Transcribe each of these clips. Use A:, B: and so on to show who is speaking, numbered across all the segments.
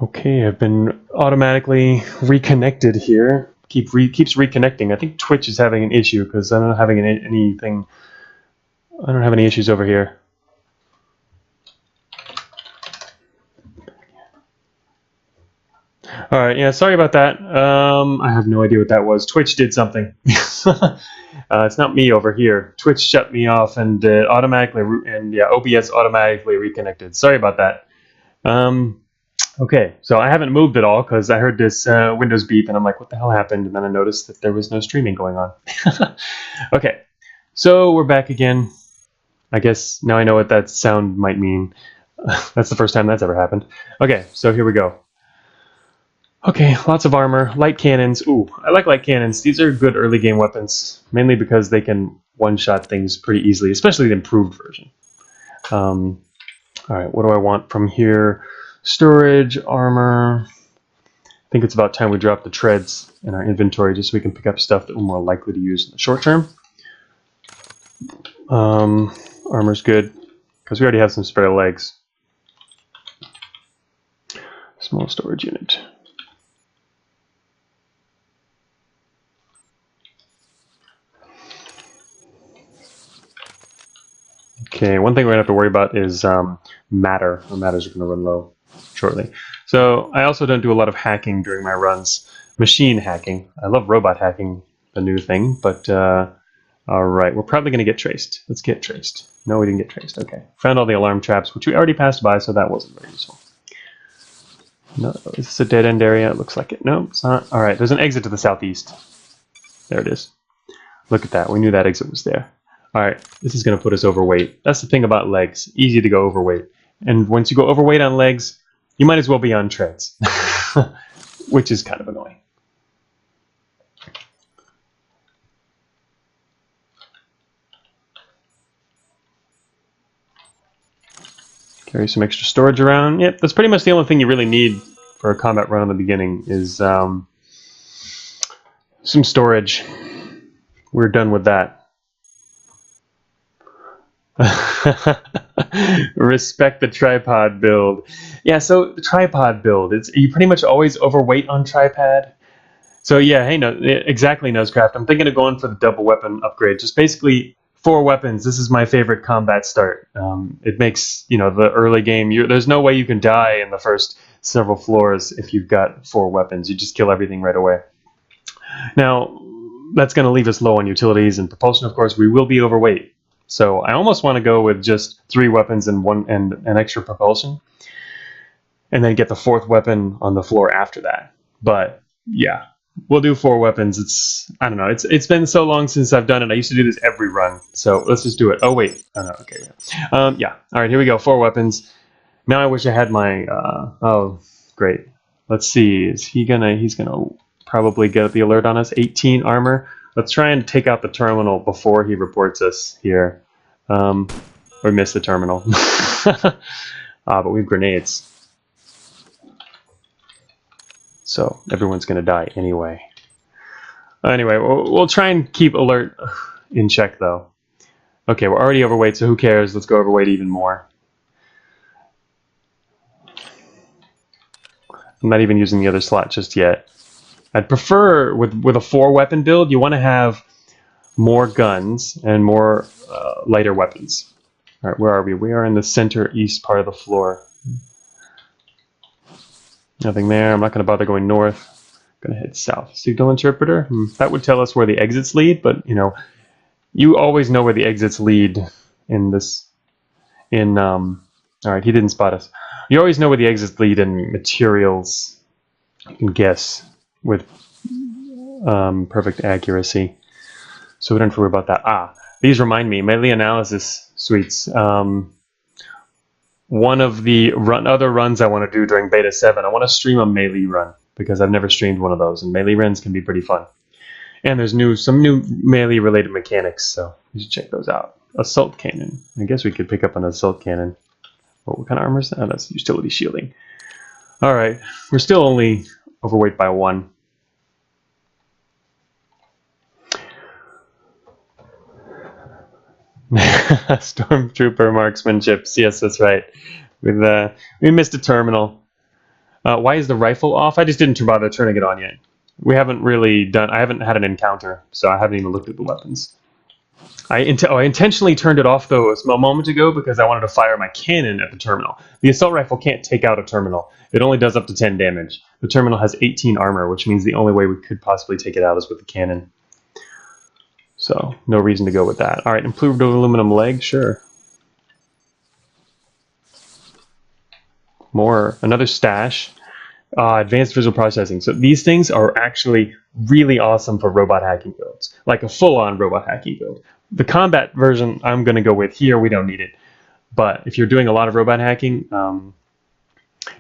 A: Okay, I've been automatically reconnected here. Keeps reconnecting. I think Twitch is having an issue because I'm not having anything. I don't have any issues over here. All right, yeah, sorry about that. I have no idea what that was. Twitch did something. It's not me over here. Twitch shut me off and OBS automatically reconnected. Sorry about that. Okay, so I haven't moved at all because I heard this Windows beep and I'm like, what the hell happened? And then I noticed that there was no streaming going on. Okay, so we're back again. I guess now I know what that sound might mean. That's the first time that's ever happened. Okay, so here we go. Okay, lots of armor, light cannons. Ooh, I like light cannons. These are good early game weapons, mainly because they can one-shot things pretty easily, especially the improved version. All right, what do I want from here? Storage, armor. I think it's about time we drop the treads in our inventory just so we can pick up stuff that we're more likely to use in the short term. Armor's good because we already have some spare legs. Small storage unit. Okay, one thing we're going to have to worry about is matter. Our matters are going to run low shortly. So I also don't do a lot of hacking during my runs. Machine hacking. I love robot hacking, the new thing, but all right, we're probably going to get traced. Let's get traced. No, we didn't get traced. Okay. Found all the alarm traps, which we already passed by, so that wasn't very useful. No, is this a dead-end area? It looks like it. No, it's not. All right, there's an exit to the southeast. There it is. Look at that. We knew that exit was there. All right, this is going to put us overweight. That's the thing about legs. Easy to go overweight. And once you go overweight on legs, you might as well be on treads, which is kind of annoying. Carry some extra storage around. Yep, that's pretty much the only thing you really need for a combat run in the beginning is some storage. We're done with that. Respect the tripod build. Yeah, so the tripod build, you pretty much always overweight on tripod. So yeah, hey, no, exactly, Nosecraft. I'm thinking of going for the double weapon upgrade. Just basically 4 weapons. This is my favorite combat start. It makes, the early game, there's no way you can die in the first several floors if you've got 4 weapons. You just kill everything right away. Now, that's going to leave us low on utilities and propulsion, of course. We will be overweight. So I almost want to go with just 3 weapons and an extra propulsion, and then get the 4th weapon on the floor after that. But yeah, we'll do 4 weapons. I don't know. It's been so long since I've done it. I used to do this every run. So let's just do it. Oh wait. Oh no. Okay. Yeah. All right. Here we go. 4 weapons. Now I wish I had my. Oh, great. Let's see. He's gonna probably get the alert on us. 18 armor. Let's try and take out the terminal before he reports us here. We missed the terminal. But we have grenades. So everyone's going to die anyway. Anyway, we'll try and keep alert in check, though. Okay, we're already overweight, so who cares? Let's go overweight even more. I'm not even using the other slot just yet. I'd prefer, with a 4-weapon build, you want to have more guns and more lighter weapons. All right, where are we? We are in the center east part of the floor. Nothing there. I'm not going to bother going north. I'm going to head south. Signal interpreter. That would tell us where the exits lead, but you always know where the exits lead in this. All right, he didn't spot us. You always know where the exits lead in materials. You can guess with perfect accuracy. So we don't have to worry about that. These remind me, melee analysis suites. One of the other runs I want to do during Beta 7, I want to stream a melee run because I've never streamed one of those, and melee runs can be pretty fun. And there's some new melee-related mechanics, so you should check those out. Assault cannon. I guess we could pick up an assault cannon. What kind of armor is that? Oh, that's utility shielding. All right, we're still only overweight by 1. Stormtrooper marksmanship. Yes, that's right. We missed a terminal. Why is the rifle off? I just didn't bother turning it on yet. We haven't really done. I haven't had an encounter, so I haven't even looked at the weapons. I intentionally turned it off though a moment ago because I wanted to fire my cannon at the terminal. The assault rifle can't take out a terminal. It only does up to 10 damage. The terminal has 18 armor, which means the only way we could possibly take it out is with the cannon. So no reason to go with that. All right, improved aluminum leg, sure. More, another stash. Advanced visual processing. So these things are actually really awesome for robot hacking builds, like a full-on robot hacking build. The combat version I'm going to go with here, we don't need it. But if you're doing a lot of robot hacking,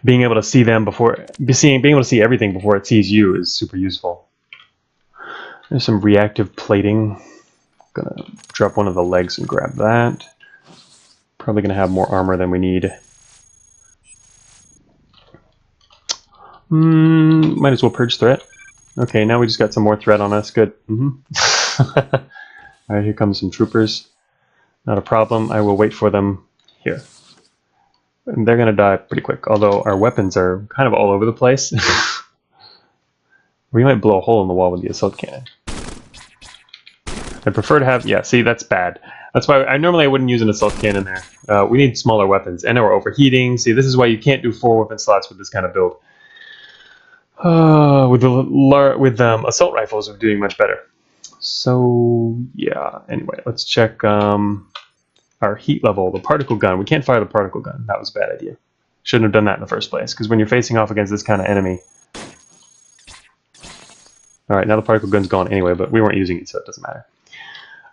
A: being able to see them before, being able to see everything before it sees you is super useful. There's some reactive plating. I'm going to drop one of the legs and grab that. Probably going to have more armor than we need. Might as well purge threat. Okay, now we just got some more threat on us. Good. Alright, here comes some troopers. Not a problem. I will wait for them here. And they're going to die pretty quick, although our weapons are kind of all over the place. We might blow a hole in the wall with the assault cannon. I prefer to have... Yeah, see, that's bad. That's why I normally wouldn't use an assault cannon there. We need smaller weapons, and we're overheating. See, this is why you can't do 4 weapon slots with this kind of build. With assault rifles, we're doing much better. So, yeah. Anyway, let's check our heat level, the particle gun. We can't fire the particle gun. That was a bad idea. Shouldn't have done that in the first place, because when you're facing off against this kind of enemy... Alright, now the particle gun's gone anyway, but we weren't using it, so it doesn't matter.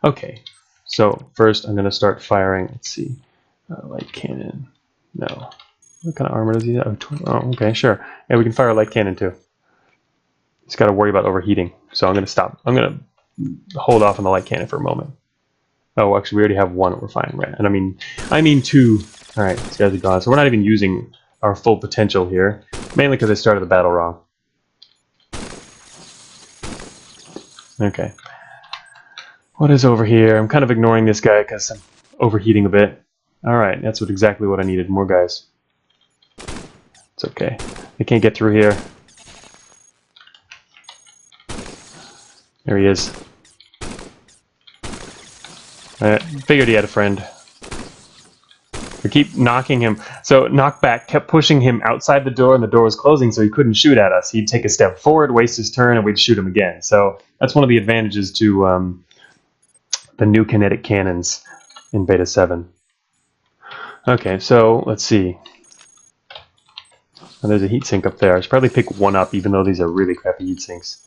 A: Okay, so first I'm going to start firing, let's see, light cannon. No. What kind of armor does he have? Oh, okay, sure. Yeah, we can fire a light cannon too. Just got to worry about overheating. So I'm going to stop. I'm going to hold off on the light cannon for a moment. Oh, actually, we already have one. We're fine, right? And I mean 2. All right, these guys are gone. So we're not even using our full potential here, mainly because I started the battle wrong. Okay. What is over here? I'm kind of ignoring this guy because I'm overheating a bit. All right, that's exactly what I needed. More guys. It's okay. They can't get through here. There he is. I figured he had a friend. We keep knocking him. So knockback kept pushing him outside the door, and the door was closing, so he couldn't shoot at us. He'd take a step forward, waste his turn, and we'd shoot him again. So that's one of the advantages to the new kinetic cannons in Beta 7. Okay, so let's see. And there's a heat sink up there. I should probably pick one up, even though these are really crappy heat sinks.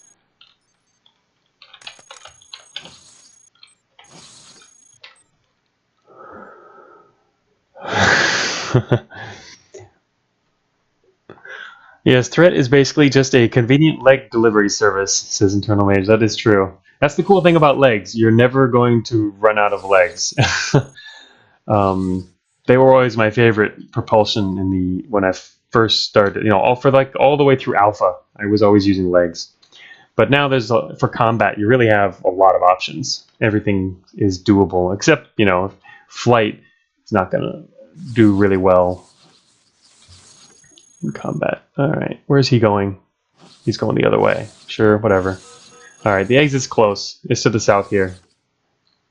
A: Yes, threat is basically just a convenient leg delivery service, says Internal Mage. That is true. That's the cool thing about legs. You're never going to run out of legs. They were always my favorite propulsion when I first started. You know, all the way through alpha, I was always using legs. But now for combat, you really have a lot of options. Everything is doable, except flight is not going to do really well in combat. Alright, where's he going? He's going the other way. Sure, whatever. Alright, the exit's close. It's to the south here.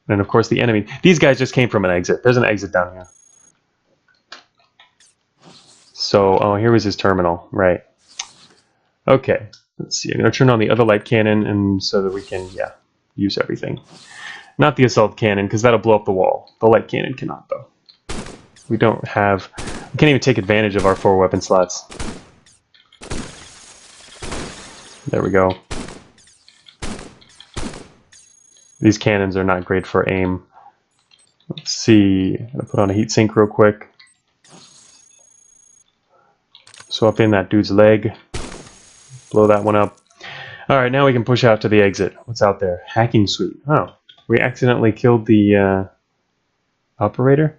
A: And of course the enemy. These guys just came from an exit. There's an exit down here. So, oh, here was his terminal. Right. Okay, let's see. I'm going to turn on the other light cannon and so that we can, use everything. Not the assault cannon, because that'll blow up the wall. The light cannon cannot, though. We can't even take advantage of our 4 weapon slots. There we go. These cannons are not great for aim. Let's see. I'm going to put on a heat sink real quick. Swap in that dude's leg. Blow that one up. Alright, now we can push out to the exit. What's out there? Hacking suite. Oh, we accidentally killed the operator?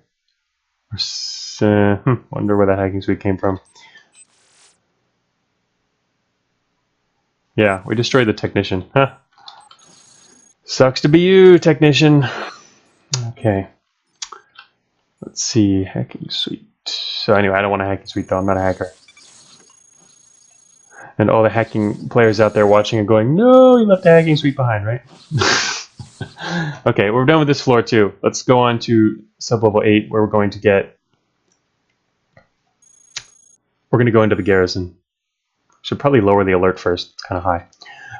A: Wonder where that hacking suite came from. Yeah, we destroyed the technician. Huh. Sucks to be you, technician. Okay. Let's see. Hacking suite. So anyway, I don't want a hacking suite though. I'm not a hacker. And all the hacking players out there watching are going, no, you left the hacking suite behind, right? Okay, we're done with this floor too. Let's go on to sublevel 8, where we're going to go into the garrison. Should probably lower the alert first. It's kind of high.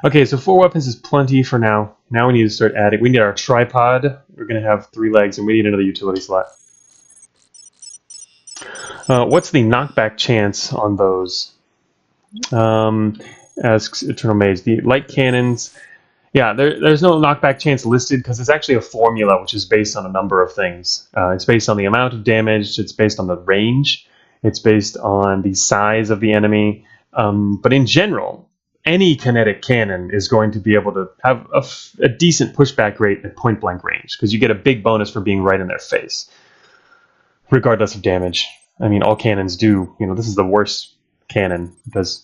A: Okay, so 4 weapons is plenty for now. Now we need to start adding. We need our tripod. We're going to have 3 legs, and we need another utility slot. What's the knockback chance on those? Asks Eternal Mage. The light cannons, yeah, there's no knockback chance listed because it's actually a formula which is based on a number of things. It's based on the amount of damage, it's based on the range, it's based on the size of the enemy. But in general, any kinetic cannon is going to be able to have a decent pushback rate at point blank range because you get a big bonus for being right in their face, regardless of damage. I mean, all cannons do, this is the worst cannon,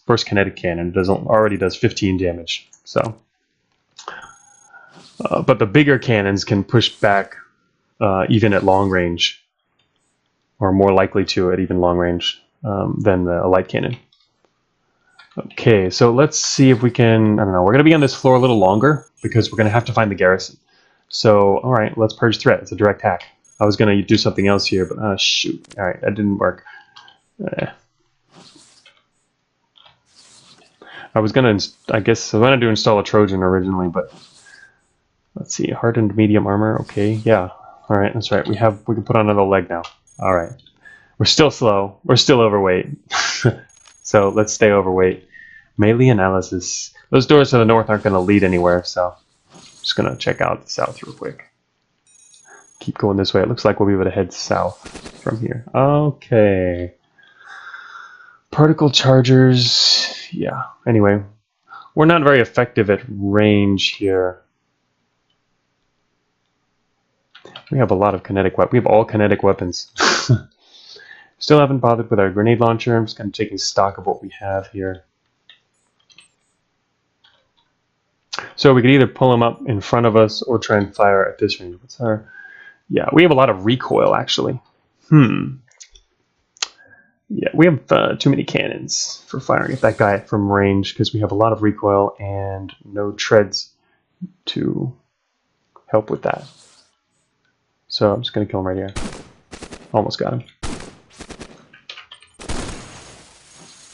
A: worst kinetic cannon, already does 15 damage. So, but the bigger cannons can push back even at long range, or more likely to at even long range than a light cannon. Okay, so let's see if we can, I don't know, we're going to be on this floor a little longer because we're going to have to find the garrison. So, alright, let's purge threat. It's a direct hack. I was going to do something else here, but shoot. Alright, that didn't work. I was going to, I wanted to install a Trojan originally, but let's see, hardened medium armor, okay, yeah. Alright, that's right, we can put on another leg now. Alright, we're still slow, we're still overweight. So let's stay overweight. Melee analysis. Those doors to the north aren't going to lead anywhere, so I'm just going to check out the south real quick. Keep going this way. It looks like we'll be able to head south from here. Okay. Particle chargers. Yeah. Anyway, we're not very effective at range here. We have a lot of kinetic weapons. We have all kinetic weapons. Still haven't bothered with our grenade launcher. I'm just kind of taking stock of what we have here. So we could either pull them up in front of us or try and fire at this range. What's our... Yeah, we have a lot of recoil, actually. Yeah, we have too many cannons for firing at that guy from range because we have a lot of recoil and no treads to help with that. So I'm just going to kill him right here. Almost got him.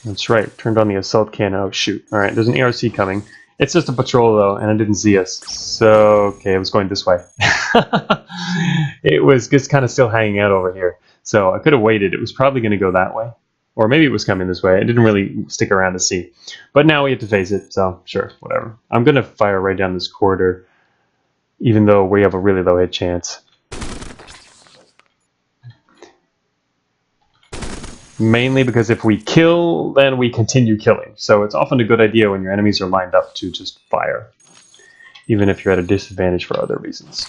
A: That's right, turned on the assault cannon. Oh, shoot. Alright, there's an ARC coming. It's just a patrol, though, and it didn't see us. So, okay, it was going this way. It was just kind of still hanging out over here. So I could have waited. It was probably going to go that way. Or maybe it was coming this way. It didn't really stick around to see. But now we have to face it, so sure, whatever. I'm going to fire right down this corridor, even though we have a really low hit chance. Mainly because if we kill, then we continue killing. So it's often a good idea when your enemies are lined up to just fire, even if you're at a disadvantage for other reasons.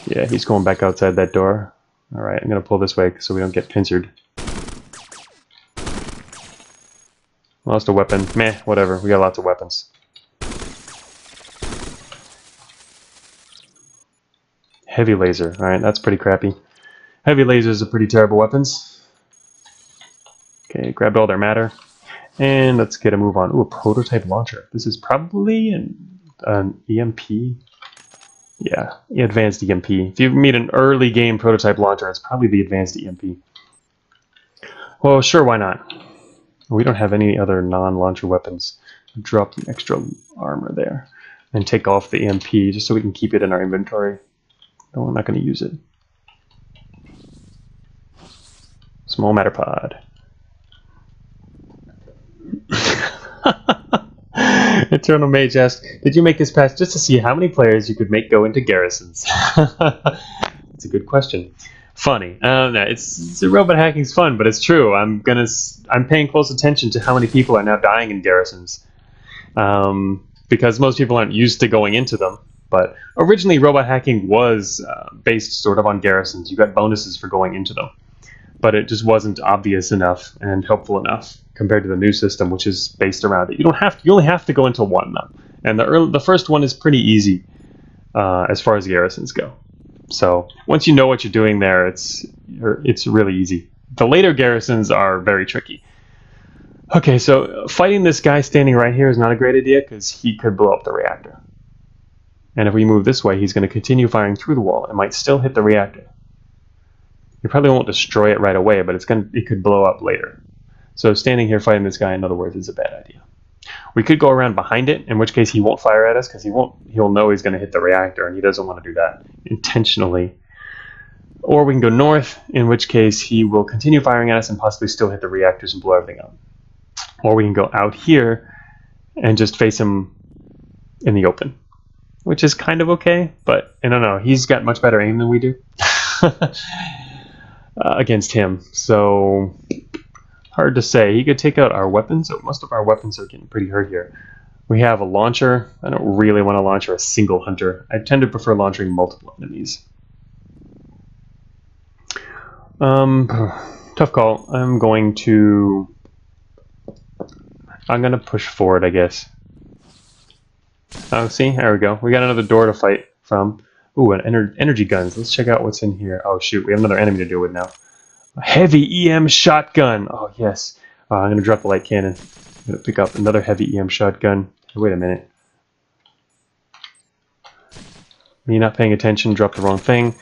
A: Yeah, he's going back outside that door. Alright, I'm going to pull this way so we don't get pincered. Lost a weapon. Meh, whatever. We got lots of weapons. Heavy laser. Alright, that's pretty crappy. Heavy lasers are pretty terrible weapons. Okay, grabbed all their matter. And let's get a move on. Ooh, a prototype launcher. This is probably an EMP. Yeah, advanced EMP. If you meet an early game prototype launcher, it's probably the advanced EMP. Well, sure, why not? We don't have any other non-launcher weapons. Drop the extra armor there. And take off the EMP just so we can keep it in our inventory. No, we're not going to use it. Small matter pod. Eternal Mage asked, did you make this patch just to see how many players you could make go into garrisons? That's a good question. Funny. No, it's robot hacking's fun, but it's true. I'm paying close attention to how many people are now dying in garrisons. Because most people aren't used to going into them. But originally robot hacking was based sort of on garrisons. You got bonuses for going into them. But it just wasn't obvious enough and helpful enough compared to the new system, which is based around it. You only have to go into one though, and the first one is pretty easy as far as garrisons go. So once you know what you're doing there, it's really easy. the later garrisons are very tricky. Okay, so fighting this guy standing right here is not a great idea because he could blow up the reactor. And if we move this way, he's going to continue firing through the wall. It might still hit the reactor. You probably won't destroy it right away, but it could blow up later. So standing here fighting this guy, in other words, is a bad idea. We could go around behind it, in which case he won't fire at us because he'll know he's going to hit the reactor, and he doesn't want to do that intentionally. Or we can go north, in which case he will continue firing at us and possibly still hit the reactors and blow everything up. Or we can go out here and just face him in the open, which is kind of okay, but I don't know. He's got much better aim than we do against him, so hard to say. He could take out our weapons, so most of our weapons are getting pretty hurt here. We have a launcher. I don't really want to launch a single hunter. I tend to prefer launching multiple enemies. Tough call. I'm going to push forward, I guess. Oh, see? There we go. We got another door to fight from. Ooh, an energy guns. Let's check out what's in here. Oh, shoot. We have another enemy to deal with now. A heavy EM shotgun. Oh, yes. I'm going to drop the light cannon. I'm going to pick up another heavy EM shotgun. Hey, wait a minute. Me not paying attention, dropped the wrong thing.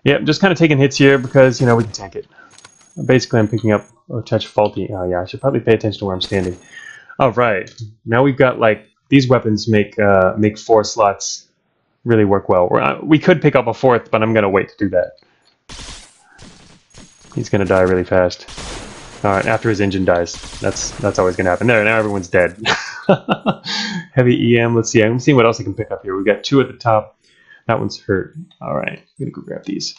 A: Yep, just kind of taking hits here because, you know, we can tank it. Basically, I'm picking up a touch faulty. Oh, yeah, I should probably pay attention to where I'm standing. All right. Now we've got, like, these weapons make 4 slots really work well. We could pick up a 4th, but I'm going to wait to do that. He's going to die really fast. All right, after his engine dies. That's always going to happen. There, now everyone's dead. Heavy EM. Let's see. I'm seeing what else I can pick up here. We've got 2 at the top. That one's hurt. All right, I'm going to go grab these.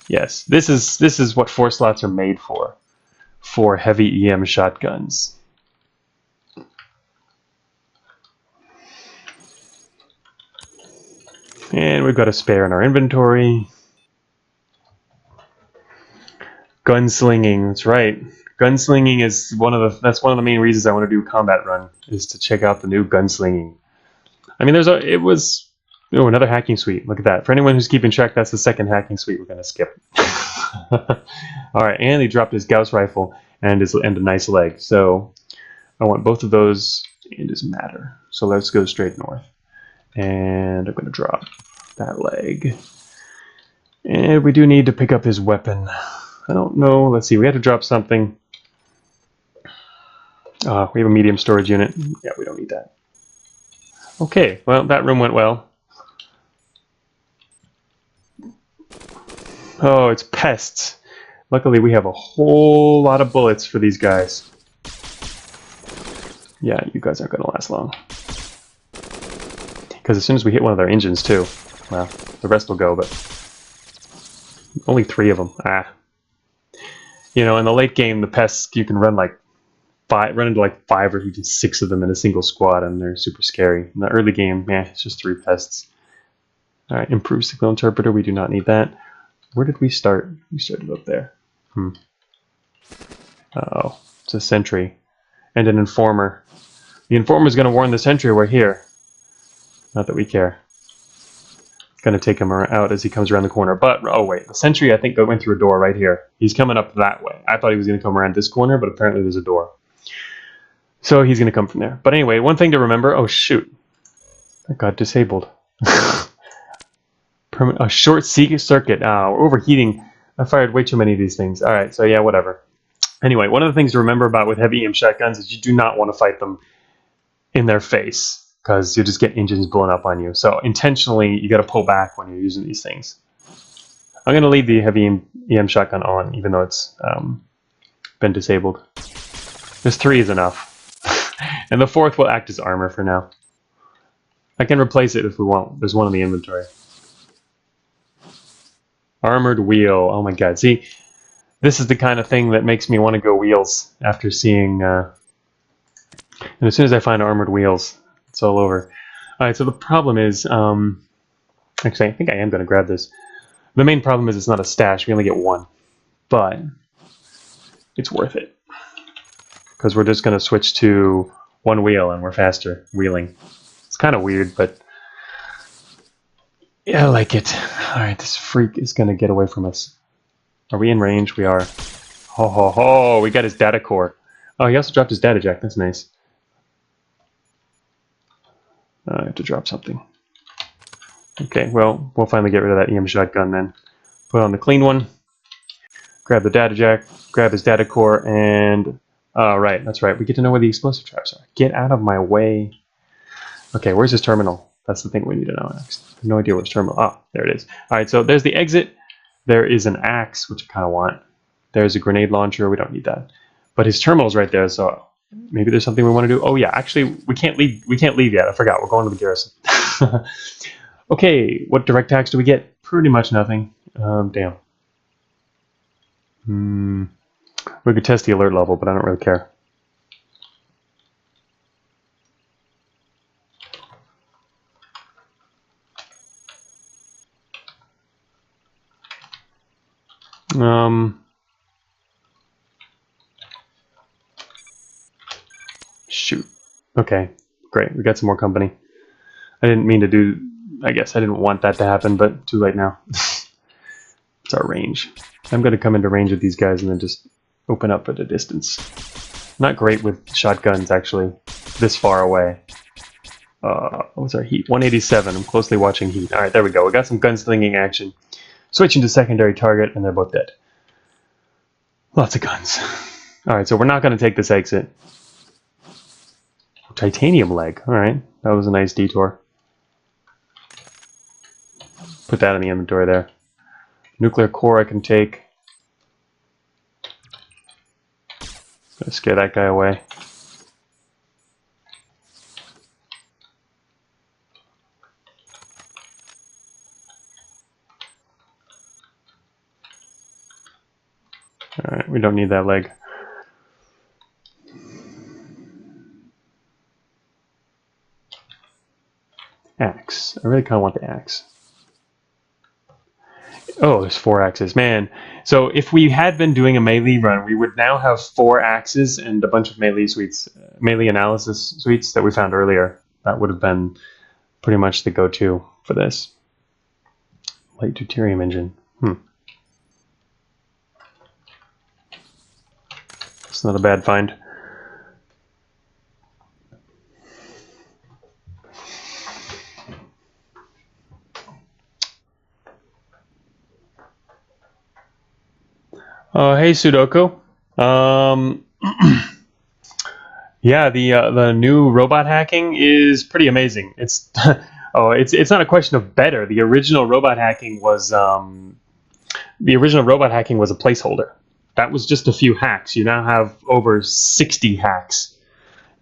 A: Yes, this is what 4 slots are made for heavy EM shotguns. And we've got a spare in our inventory. Gunslinging, that's right. Gunslinging is that's one of the main reasons I want to do Combat Run, is to check out the new gunslinging. I mean, another hacking suite. Look at that. For anyone who's keeping track, that's the second hacking suite we're going to skip. All right, and he dropped his Gauss rifle and a nice leg. So I want both of those and his matter. So let's go straight north. And I'm going to drop that leg. And we do need to pick up his weapon. I don't know. Let's see. We have to drop something. We have a medium storage unit. Yeah, we don't need that. Okay, well, that room went well. Oh, it's pests. Luckily, we have a whole lot of bullets for these guys. Yeah, you guys aren't going to last long. Because as soon as we hit one of their engines, too, well, the rest will go, but only 3 of them. You know, in the late game, the pests, you can run into like 5 or even 6 of them in a single squad, and they're super scary. In the early game, it's just 3 pests. All right, improved signal interpreter. We do not need that. Where did we start? We started up there. Uh-oh, it's a sentry and an informer. The informer is going to warn the sentry we're here. Not that we care. It's going to take him out as he comes around the corner. But, oh wait, the sentry I think went through a door right here. He's coming up that way. I thought he was going to come around this corner, but apparently there's a door. So he's going to come from there. But anyway, one thing to remember. Oh shoot, that got disabled. A short circuit. We're overheating. I fired way too many of these things. All right, so yeah, whatever. Anyway, one of the things to remember about with heavy EM shotguns is you do not want to fight them in their face, because you'll just get engines blown up on you. So intentionally, you got to pull back when you're using these things. I'm going to leave the heavy EM shotgun on, even though it's been disabled. This 3 is enough. And the 4th will act as armor for now. I can replace it if we want. There's one in the inventory. Armored wheel. Oh my god. See, this is the kind of thing that makes me want to go wheels after seeing... and as soon as I find armored wheels, it's all over. Alright, so the problem is... actually, I think I am going to grab this. The main problem is it's not a stash. We only get 1. But it's worth it. Because we're just going to switch to 1 wheel and we're faster wheeling. It's kind of weird, but... yeah, I like it. Alright, this freak is going to get away from us. Are we in range? We are. Ho ho ho! We got his data core. Oh, he also dropped his data jack. That's nice. I have to drop something. Okay, well, we'll finally get rid of that EM shotgun then. Put on the clean one. Grab the data jack. Grab his data core, and right, that's right. We get to know where the explosive traps are. Get out of my way. Okay, where's his terminal? That's the thing we need to know next. I have no idea what's terminal. Ah, there it is. All right, so there's the exit. There is an axe, which I kind of want. There's a grenade launcher. We don't need that. But his terminal's right there, so maybe there's something we want to do. Oh yeah, actually, we can't leave. We can't leave yet. I forgot. We're going to the garrison. Okay, what direct hacks do we get? Pretty much nothing. Damn. We could test the alert level, but I don't really care. Shoot. Okay, great. We got some more company. I didn't mean to do... I guess I didn't want that to happen, but too late now. It's our range. I'm going to come into range with these guys and then just open up at a distance. Not great with shotguns, actually, this far away. What's our heat? 187. I'm closely watching heat. Alright, there we go. We got some gunslinging action. Switching to secondary target, and they're both dead. Lots of guns. Alright, so we're not going to take this exit. Titanium leg. Alright, that was a nice detour. Put that in the inventory there. Nuclear core I can take. Gotta scare that guy away. Alright, we don't need that leg. Axe. I really kind of want the axe. Oh, there's 4 axes. Man, so if we had been doing a melee run, we would now have 4 axes and a bunch of melee suites, melee analysis suites that we found earlier. That would have been pretty much the go-to for this. Light deuterium engine. It's not a bad find. Hey Sudoku. Yeah, the new robot hacking is pretty amazing. It's it's not a question of better. The original robot hacking was a placeholder. That was just a few hacks. You now have over 60 hacks,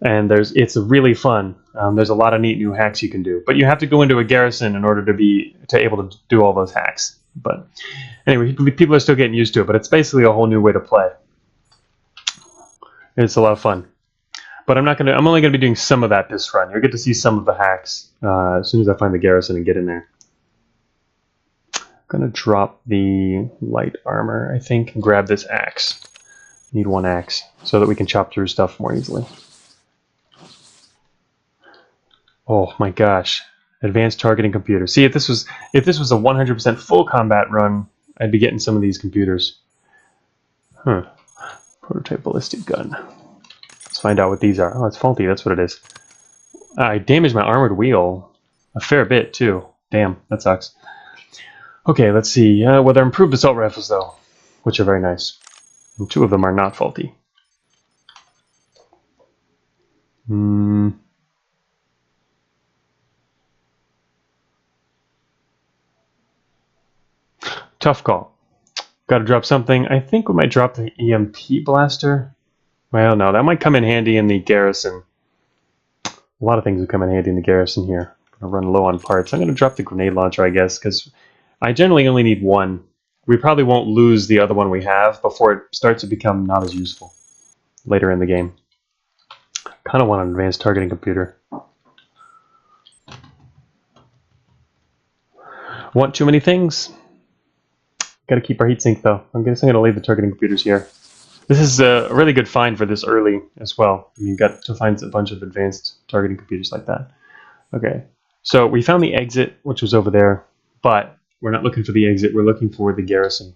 A: and it's really fun. There's a lot of neat new hacks you can do, but you have to go into a garrison in order to be able to do all those hacks. But anyway, people are still getting used to it, but it's basically a whole new way to play. It's a lot of fun. But I'm only gonna be doing some of that this run. You'll get to see some of the hacks as soon as I find the garrison and get in there. I'm gonna drop the light armor, I think, and grab this axe. Need 1 axe so that we can chop through stuff more easily. Oh my gosh. Advanced targeting computer. See, if this was a 100% full combat run, I'd be getting some of these computers. Prototype ballistic gun. Let's find out what these are. Oh, it's faulty. That's what it is. I damaged my armored wheel a fair bit too. Damn, that sucks. Okay, let's see. Well, they're improved assault rifles though, which are very nice. And 2 of them are not faulty. Tough call. Got to drop something. I think we might drop the EMP blaster. Well, no, that might come in handy in the garrison. A lot of things would come in handy in the garrison here. I'm going to run low on parts. I'm going to drop the grenade launcher, I guess, because I generally only need 1. We probably won't lose the other one we have before it starts to become not as useful later in the game. Kind of want an advanced targeting computer. Want too many things? Got to keep our heatsink though. I'm guessing I'm going to leave the targeting computers here. This is a really good find for this early as well. You got to find a bunch of advanced targeting computers like that. Okay, so we found the exit, which was over there, but we're not looking for the exit. We're looking for the garrison.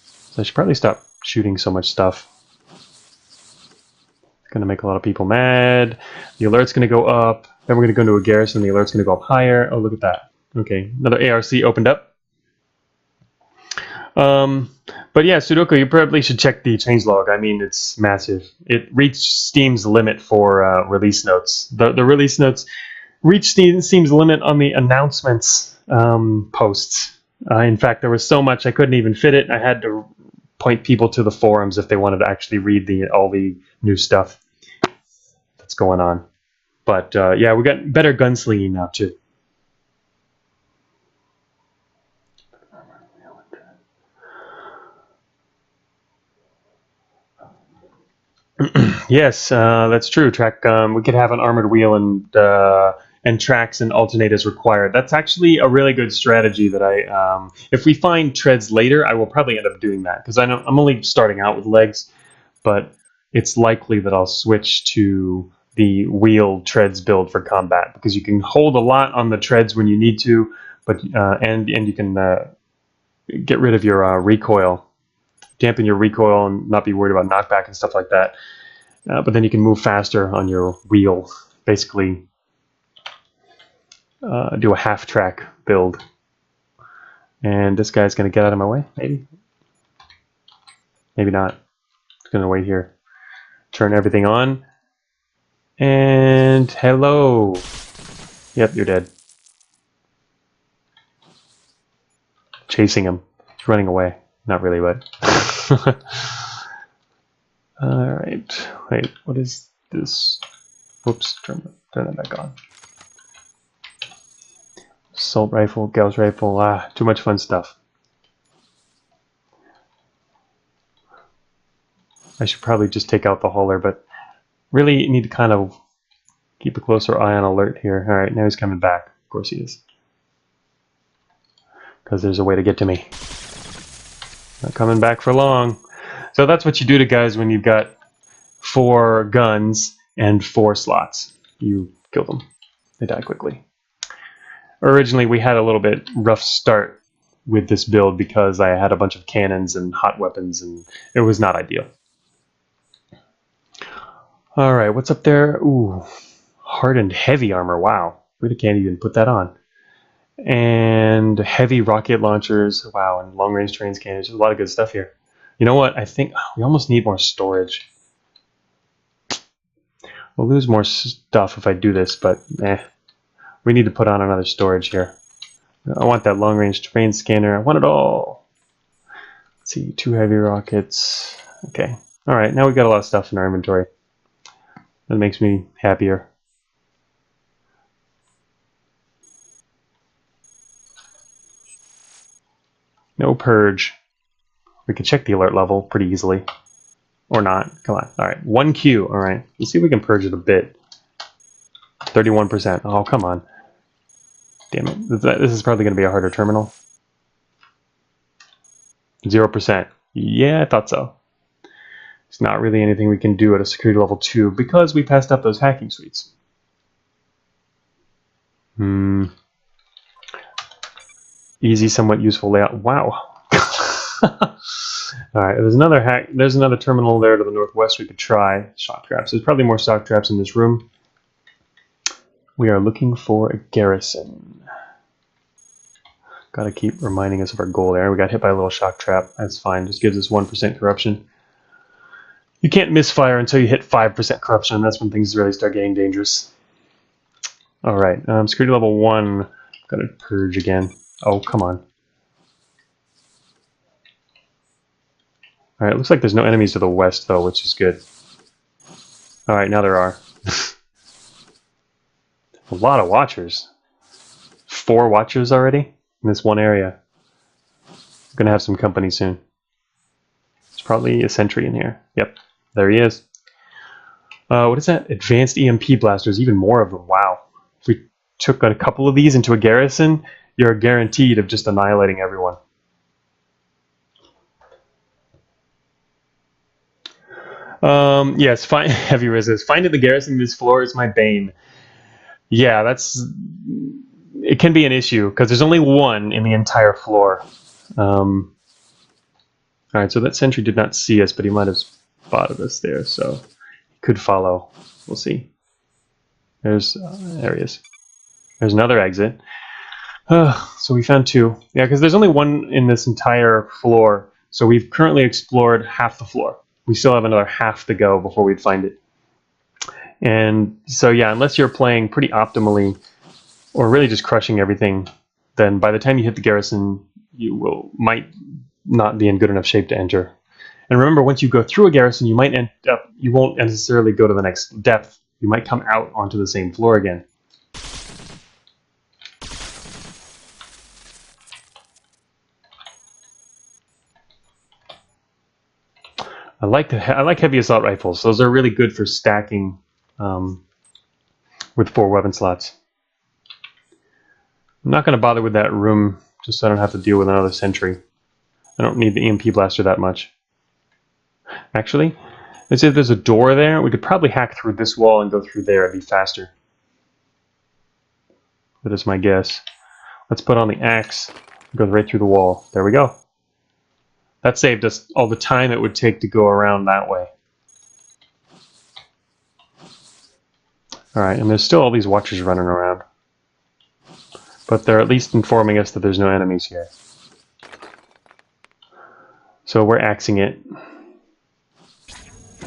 A: So I should probably stop shooting so much stuff. It's going to make a lot of people mad. The alert's going to go up. Then we're going to go into a garrison. The alert's going to go up higher. Oh, look at that. Okay, another ARC opened up. But yeah, Sudoku, you probably should check the changelog. I mean, it's massive. It reached Steam's limit for release notes. The release notes reached Steam's limit on the announcements posts. In fact, there was so much I couldn't even fit it. I had to point people to the forums if they wanted to actually read all the new stuff that's going on. But yeah, we got better gunslinging now too. Yes, that's true. Track. We could have an armored wheel and tracks and alternate as required. That's actually a really good strategy that I. If we find treads later, I will probably end up doing that because I know I'm only starting out with legs, but it's likely that I'll switch to the wheel treads build for combat because you can hold a lot on the treads when you need to, but and you can get rid of your recoil. Dampen your recoil and not be worried about knockback and stuff like that. But then you can move faster on your wheel. Basically, do a half track build. And this guy's going to get out of my way, maybe? Maybe not. It's going to wait here. Turn everything on. And hello. Yep, you're dead. Chasing him. He's running away. Not really, but... Alright. Wait, what is this? Whoops, turn that back on. Assault rifle, Gauss rifle, too much fun stuff. I should probably just take out the hauler, but really need to kind of keep a closer eye on alert here. Alright, now he's coming back. Of course he is. Because there's a way to get to me. Not coming back for long. So that's what you do to guys when you've got 4 guns and 4 slots. You kill them. They die quickly. Originally we had a little bit rough start with this build because I had a bunch of cannons and hot weapons and it was not ideal. Alright, what's up there? Ooh, hardened heavy armor. Wow. Really can't even put that on. And heavy rocket launchers. Wow, and long-range trains cannons. There's a lot of good stuff here. You know what? I think we almost need more storage. We'll lose more stuff if I do this, but we need to put on another storage here. I want that long-range train scanner. I want it all. Let's see, 2 heavy rockets. Okay. All right, now we've got a lot of stuff in our inventory. That makes me happier. No purge. We can check the alert level pretty easily. Or not. Come on. Alright, 1 Q. Alright, let's see if we can purge it a bit. 31%. Oh, come on. Damn it. This is probably going to be a harder terminal. 0%. Yeah, I thought so. There's not really anything we can do at a security level 2 because we passed up those hacking suites. Easy, somewhat useful layout. Wow. Alright, there's another hack. There's another terminal there to the northwest we could try. Shock traps. There's probably more shock traps in this room. We are looking for a garrison. Gotta keep reminding us of our goal there. We got hit by a little shock trap. That's fine. Just gives us 1% corruption. You can't misfire until you hit 5% corruption. That's when things really start getting dangerous. Alright, security level 1. Gotta purge again. Oh, come on. Alright, looks like there's no enemies to the west, though, which is good. Alright, now there are. A lot of watchers. 4 watchers already in this one area. I'm gonna have some company soon. There's probably a sentry in here. Yep, there he is. What is that? Advanced EMP blasters, even more of them. Wow. If we took a couple of these into a garrison, you're guaranteed of just annihilating everyone. Yes, heavy resist. Finding the garrison in this floor is my bane. Yeah, it can be an issue because there's only 1 in the entire floor. I Alright, so that sentry did not see us, but he might have spotted us there, so he could follow. We'll see. There he is. There's another exit. So we found two. Yeah, because there's only one in this entire floor, so we've currently explored half the floor. We still have another half to go before we'd find it. And so yeah, unless you're playing pretty optimally, or really just crushing everything, then by the time you hit the garrison, you might not be in good enough shape to enter. And remember, once you go through a garrison, you won't necessarily go to the next depth. You might come out onto the same floor again. I like heavy assault rifles. Those are really good for stacking with 4 weapon slots. I'm not going to bother with that room just so I don't have to deal with another sentry. I don't need the EMP blaster that much. Actually, let's say if there's a door there, we could probably hack through this wall and go through there. It'd be faster. That is my guess. Let's put on the axe. Go right through the wall. There we go. That saved us all the time it would take to go around that way. Alright, and there's still all these watchers running around. But they're at least informing us that there's no enemies here. So we're axing it.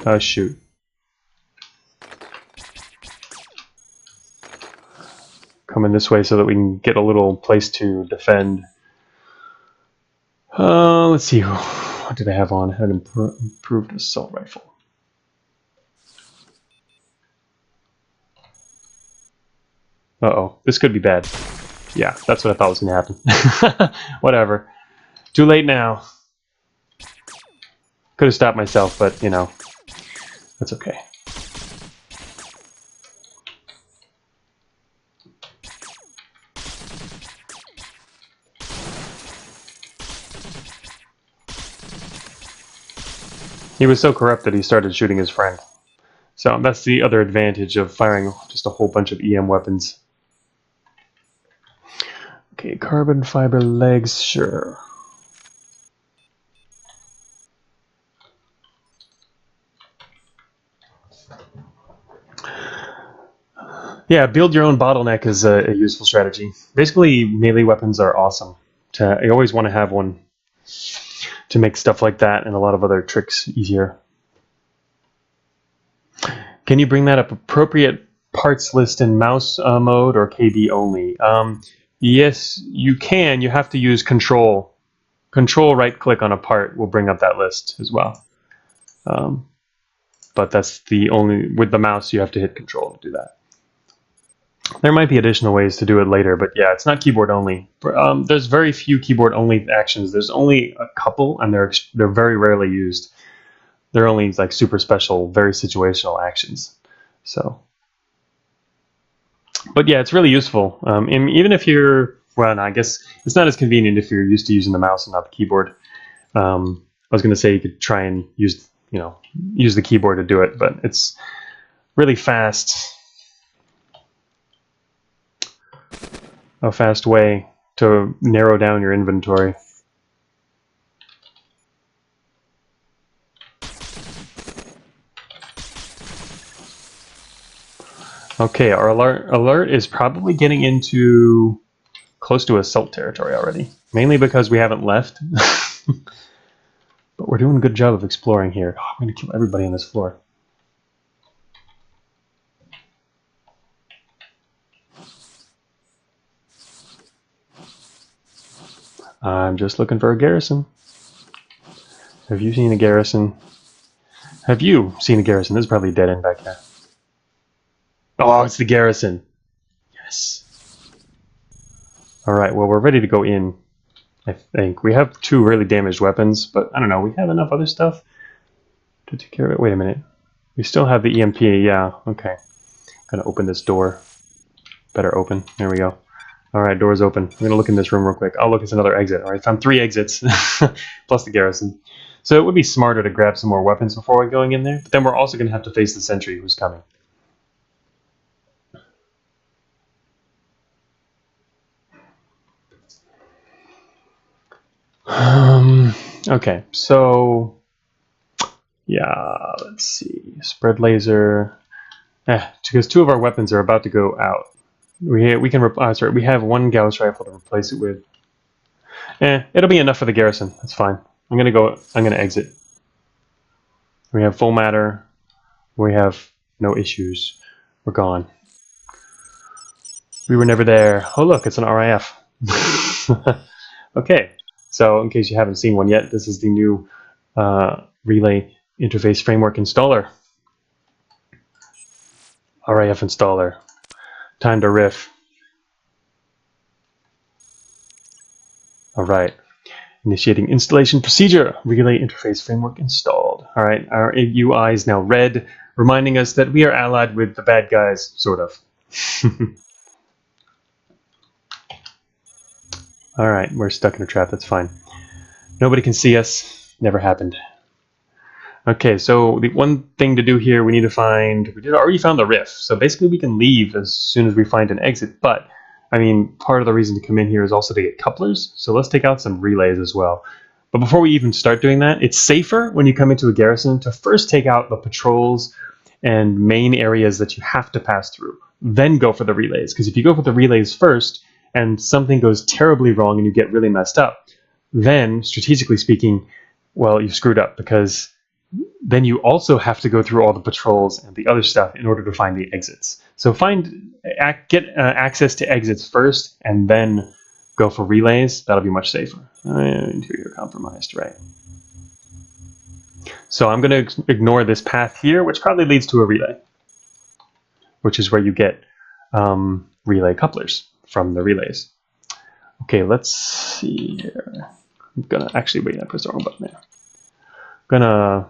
A: Oh shoot. Coming this way so that we can get a little place to defend. Let's see. What did I have on? I had an improved assault rifle. Uh-oh. This could be bad. Yeah, that's what I thought was going to happen. Whatever. Too late now. Could have stopped myself, but, you know, that's okay. He was so corrupt that he started shooting his friend. So that's the other advantage of firing just a whole bunch of EM weapons. Okay, carbon fiber legs, sure. Yeah, build your own bottleneck is a useful strategy. Basically, melee weapons are awesome. You always want to have one to make stuff like that and a lot of other tricks easier. Can you bring that up? Appropriate parts list in mouse mode or KB only? Yes, you can. You have to use control. Control right click on a part will bring up that list as well. But that's the only, with the mouse you have to hit control to do that. There might be additional ways to do it later, but yeah, it's not keyboard only. There's very few keyboard only actions. There's only a couple, and they're very rarely used. They're only like super special, very situational actions. So, but yeah, it's really useful. And even if you're, well, no, I guess it's not as convenient if you're used to using the mouse and not the keyboard. I was going to say you could try and use the keyboard to do it, but it's really fast. A fast way to narrow down your inventory. Okay, our alert is probably getting into close to assault territory already. Mainly because we haven't left. But we're doing a good job of exploring here. Oh, I'm going to kill everybody on this floor. I'm just looking for a garrison. Have you seen a garrison? Have you seen a garrison? There's probably a dead end back there. Oh, it's the garrison. Yes. Alright, well, we're ready to go in, I think. We have 2 really damaged weapons, but I don't know. We have enough other stuff to take care of it. Wait a minute. We still have the EMP. Yeah, okay. Gonna open this door. Better open. There we go. Alright, door's open. I'm going to look in this room real quick. Oh, look, it's another exit. Alright, found 3 exits, plus the garrison. So it would be smarter to grab some more weapons before we're going in there, but then we're also going to have to face the sentry who's coming. Okay, so yeah, let's see. Spread laser. Because two of our weapons are about to go out. We can we have one Gauss rifle to replace it with. It'll be enough for the garrison. That's fine. I'm gonna exit. We have full matter. We have no issues. We're gone. We were never there. Oh look, it's an RIF. Okay, so in case you haven't seen one yet, this is the new Relay Interface Framework installer. RIF installer. Time to riff. Alright. Initiating installation procedure. Relay Interface Framework installed. Alright, our UI is now red, reminding us that we are allied with the bad guys, sort of. Alright, we're stuck in a trap, that's fine. Nobody can see us. Never happened. Okay, so the one thing to do here, we need to find... We already found the riff, so basically we can leave as soon as we find an exit, but, I mean, part of the reason to come in here is also to get couplers, so let's take out some relays as well. But before we even start doing that, it's safer when you come into a garrison to first take out the patrols and main areas that you have to pass through, then go for the relays, because if you go for the relays first, and something goes terribly wrong and you get really messed up, then, strategically speaking, well, you've screwed up, because then you also have to go through all the patrols and the other stuff in order to find the exits. So get access to exits first, and then go for relays. That'll be much safer. Interior compromised, right. So I'm going to ignore this path here, which probably leads to a relay, which is where you get relay couplers from the relays. Okay, let's see here. I'm going to actually wait, I pressed the wrong button there. I'm going to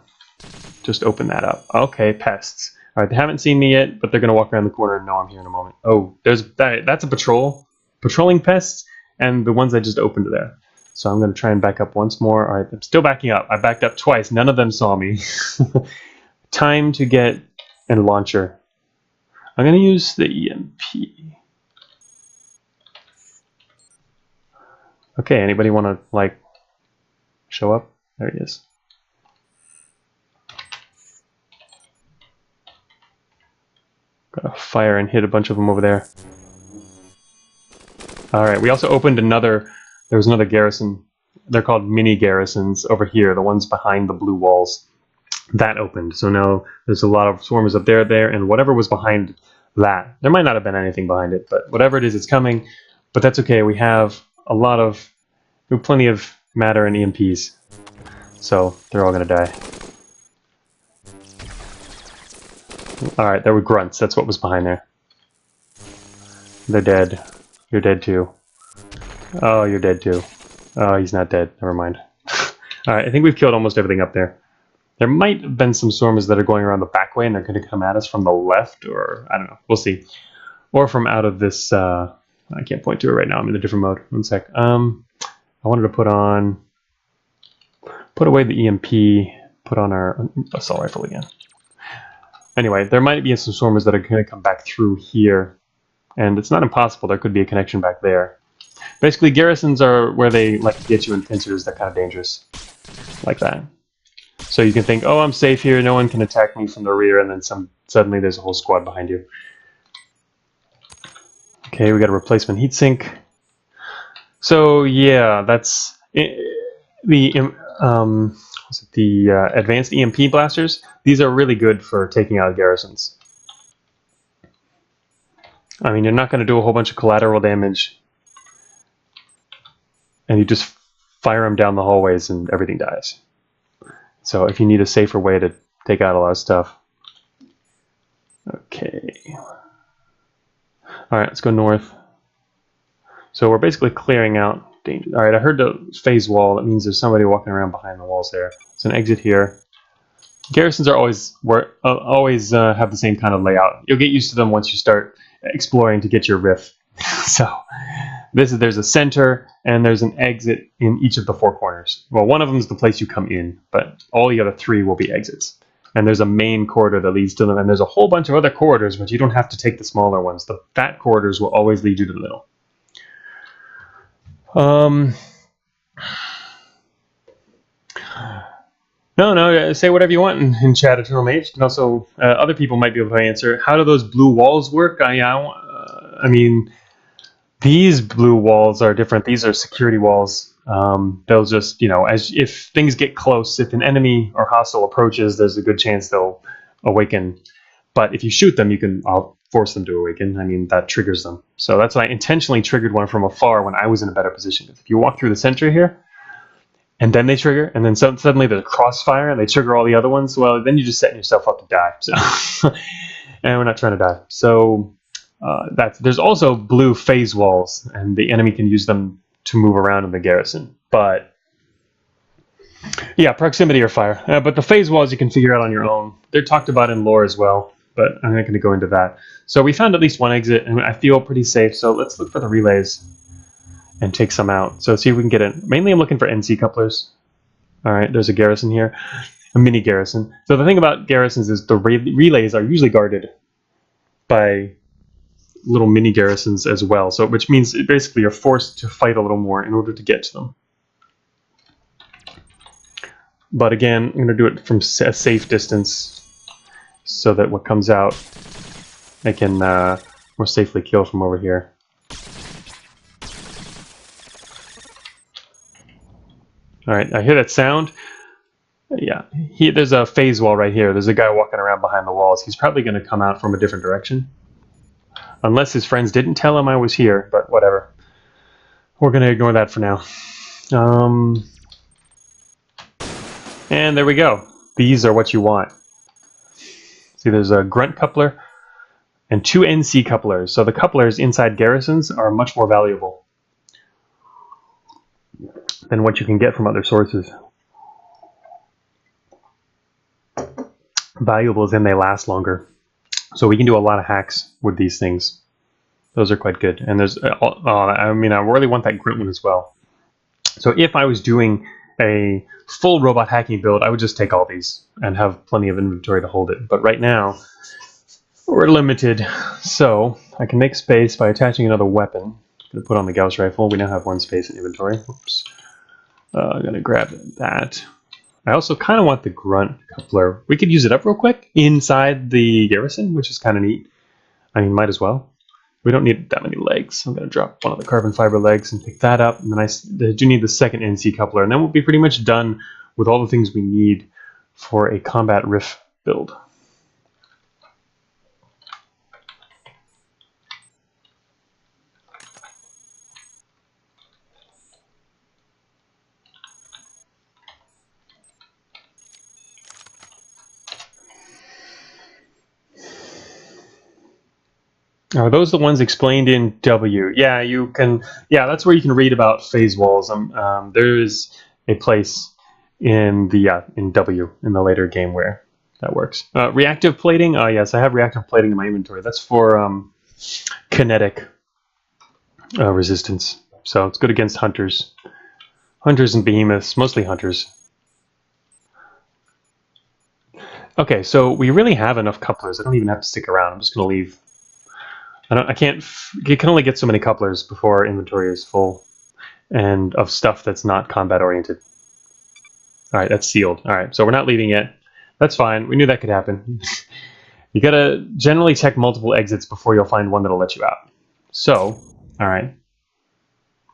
A: just open that up. Okay, pests. All right, they haven't seen me yet, but they're going to walk around the corner and know I'm here in a moment. Oh, that's a patrol. Patrolling pests, and the ones I just opened there. So I'm going to try and back up once more. All right, I'm still backing up. I backed up twice. None of them saw me. Time to get a launcher. I'm going to use the EMP. Okay, anybody want to, like, show up? There he is. Gotta fire and hit a bunch of them over there. Alright, we also opened there was another garrison. They're called mini garrisons over here, the ones behind the blue walls. That opened, so now there's a lot of swarmers up there, and whatever was behind that. There might not have been anything behind it, but whatever it is, it's coming. But that's okay, we have plenty of matter and EMPs. So, they're all gonna die. Alright, there were grunts. That's what was behind there. They're dead. You're dead too. Oh, you're dead too. Oh, he's not dead. Never mind. Alright, I think we've killed almost everything up there. There might have been some swarmers that are going around the back way and they're going to come at us from the left, or I don't know. We'll see. Or from out of this... I can't point to it right now. I'm in a different mode. One sec. I wanted to put away the EMP, put on our assault rifle again. Anyway, there might be some swarmers that are going to come back through here, and it's not impossible. There could be a connection back there. Basically, garrisons are where they like to get you in pincers. They're kind of dangerous, like that. So you can think, oh, I'm safe here. No one can attack me from the rear, and then suddenly there's a whole squad behind you. Okay, we got a replacement heatsink. So yeah, that's the advanced EMP blasters. These are really good for taking out garrisons. I mean, you're not going to do a whole bunch of collateral damage, and you just fire them down the hallways and everything dies. So if you need a safer way to take out a lot of stuff. Okay. Alright, let's go north. So we're basically clearing out danger. Alright, I heard the phase wall. That means there's somebody walking around behind the walls there. It's an exit here. Garrisons are always have the same kind of layout. You'll get used to them once you start exploring to get your riff. So there's a center and there's an exit in each of the four corners. Well, one of them is the place you come in, but all the other three will be exits. And there's a main corridor that leads to them, and there's a whole bunch of other corridors, but you don't have to take the smaller ones. The fat corridors will always lead you to the middle. No, no, say whatever you want in chat, Eternal Mage. And also, other people might be able to answer. How do those blue walls work? I mean, these blue walls are different. These are security walls. They'll just, you know, as if things get close, if an enemy or hostile approaches, there's a good chance they'll awaken. But if you shoot them, I'll force them to awaken. I mean, that triggers them. So that's why I intentionally triggered one from afar when I was in a better position. If you walk through the center here, and then they trigger, and then suddenly there's a crossfire, and they trigger all the other ones, well, then you're just setting yourself up to die. So, and we're not trying to die. So there's also blue phase walls, and the enemy can use them to move around in the garrison. But yeah, proximity or fire. But the phase walls you can figure out on your own. They're talked about in lore as well, but I'm not going to go into that. So we found at least one exit, and I feel pretty safe. So let's look for the relays and take some out. So see if we can get in. Mainly I'm looking for NC couplers. All right, there's a garrison here, a mini garrison. So the thing about garrisons is the relays are usually guarded by little mini garrisons as well. So which means basically you're forced to fight a little more in order to get to them. But again, I'm going to do it from a safe distance so that what comes out I can more safely kill from over here. Alright, I hear that sound. Yeah, there's a phase wall right here. There's a guy walking around behind the walls. He's probably going to come out from a different direction. Unless his friends didn't tell him I was here, but whatever. We're going to ignore that for now. And there we go. These are what you want. See, there's a grunt coupler and 2 NC couplers. So the couplers inside garrisons are much more valuable than what you can get from other sources. Valuable as in they last longer. So we can do a lot of hacks with these things. Those are quite good. And there's, I mean, I really want that grunt one as well. So if I was doing a full robot hacking build, I would just take all these and have plenty of inventory to hold it. But right now, we're limited. So I can make space by attaching another weapon. I'm going to put on the Gauss rifle. We now have 1 space in inventory. Oops. I'm going to grab that. I also kind of want the grunt coupler. We could use it up real quick inside the garrison, which is kind of neat. I mean, might as well. We don't need that many legs. I'm going to drop one of the carbon fiber legs and pick that up. And then I do need the second NC coupler. And then we'll be pretty much done with all the things we need for a Combat+RIF build. Are those the ones explained in W? Yeah, you can. Yeah, that's where you can read about phase walls. There is a place in the in W in the later game where that works. Reactive plating. Yes, I have reactive plating in my inventory. That's for kinetic resistance. So it's good against hunters, and behemoths, mostly hunters. Okay, so we really have enough couplers. I don't even have to stick around. I'm just going to leave. I can't. You can only get so many couplers before our inventory is full, and of stuff that's not combat oriented. All right, that's sealed. All right, so we're not leaving yet. That's fine. We knew that could happen. You gotta generally check multiple exits before you'll find one that'll let you out. So, all right,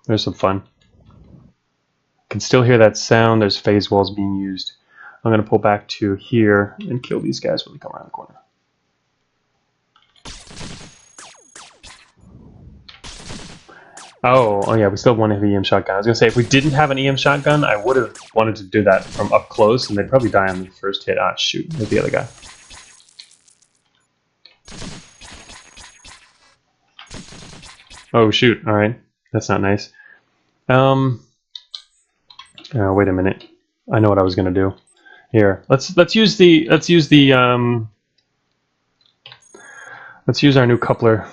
A: there's some fun. Can still hear that sound. There's phase walls being used. I'm gonna pull back to here and kill these guys when they come around the corner. Oh yeah, we still have 1 heavy EM shotgun. I was going to say, if we didn't have an EM shotgun, I would have wanted to do that from up close, and they'd probably die on the first hit. Ah, shoot, there's the other guy. Oh shoot, alright. That's not nice. Wait a minute. I know what I was going to do. Here, let's use our new coupler.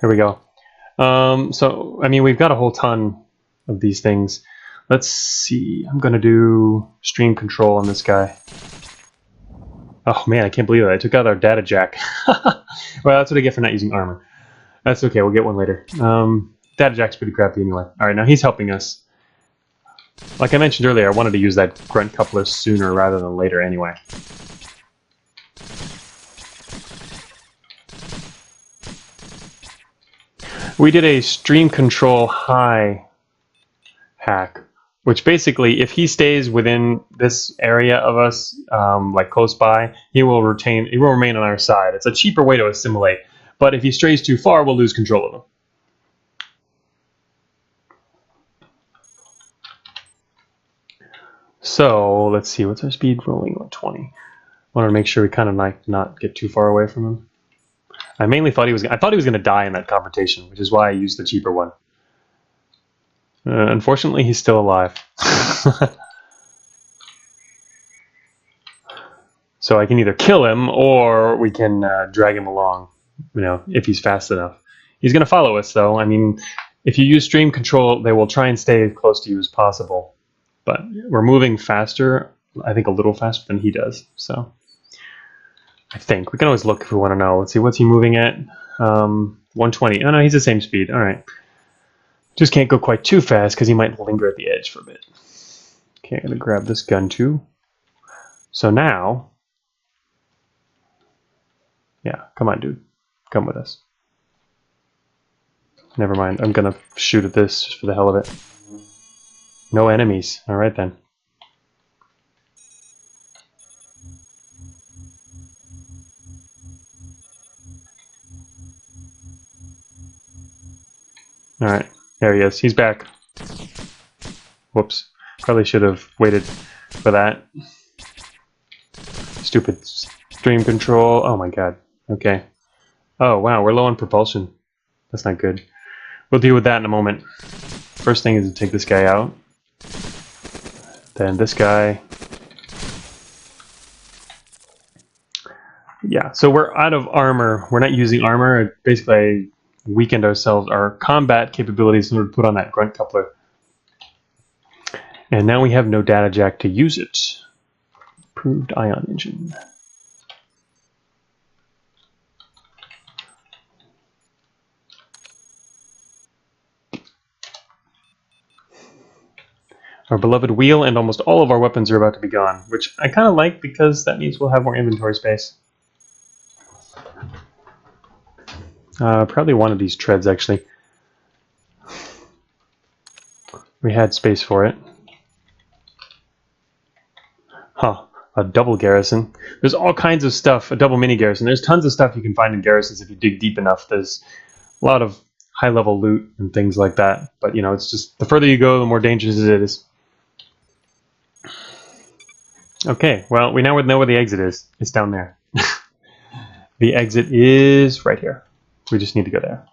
A: Here we go. So, I mean, we've got a whole ton of these things. Let's see. I'm going to do stream control on this guy. Oh, man, I can't believe it. I took out our data jack. Well, that's what I get for not using armor. That's okay. We'll get one later. Data jack's pretty crappy anyway. All right, now he's helping us. Like I mentioned earlier, I wanted to use that grunt coupler sooner rather than later anyway. We did a stream control high hack, which basically, if he stays within this area of us, like close by, he will remain on our side. It's a cheaper way to assimilate, but if he strays too far, we'll lose control of him. So let's see, what's our speed rolling? 20. Wanted to make sure we kind of like not get too far away from him. I mainly thought he was going to die in that confrontation, which is why I used the cheaper one. Unfortunately, he's still alive. So I can either kill him or we can drag him along, if he's fast enough. He's going to follow us, though. I mean, if you use stream control, they will try and stay as close to you as possible. But we're moving faster, I think a little faster than he does. So I think we can always look if we want to know. Let's see, what's he moving at? 120. Oh no, he's the same speed. All right. Just can't go quite too fast because he might linger at the edge for a bit. Okay, I'm gonna grab this gun too. So now, yeah, come on, dude, come with us. Never mind. I'm gonna shoot at this just for the hell of it. No enemies. All right then. All right, there he is. He's back. Whoops. Probably should have waited for that. Stupid stream control. Oh my god. Okay. Oh wow, we're low on propulsion. That's not good. We'll deal with that in a moment. First thing is to take this guy out. Then this guy. Yeah, so we're out of armor. We're not using armor. Basically, weakened our combat capabilities in order to put on that grunt coupler. And now we have no data jack to use it. Improved ion engine. Our beloved wheel and almost all of our weapons are about to be gone, which I kind of like because that means we'll have more inventory space. Probably one of these treads, actually. We had space for it. Huh. A double garrison. There's all kinds of stuff. A double mini garrison. There's tons of stuff you can find in garrisons if you dig deep enough. There's a lot of high-level loot and things like that. But, it's just the further you go, the more dangerous it is. Okay, well, we now know where the exit is. It's down there. The exit is right here. We just need to go there.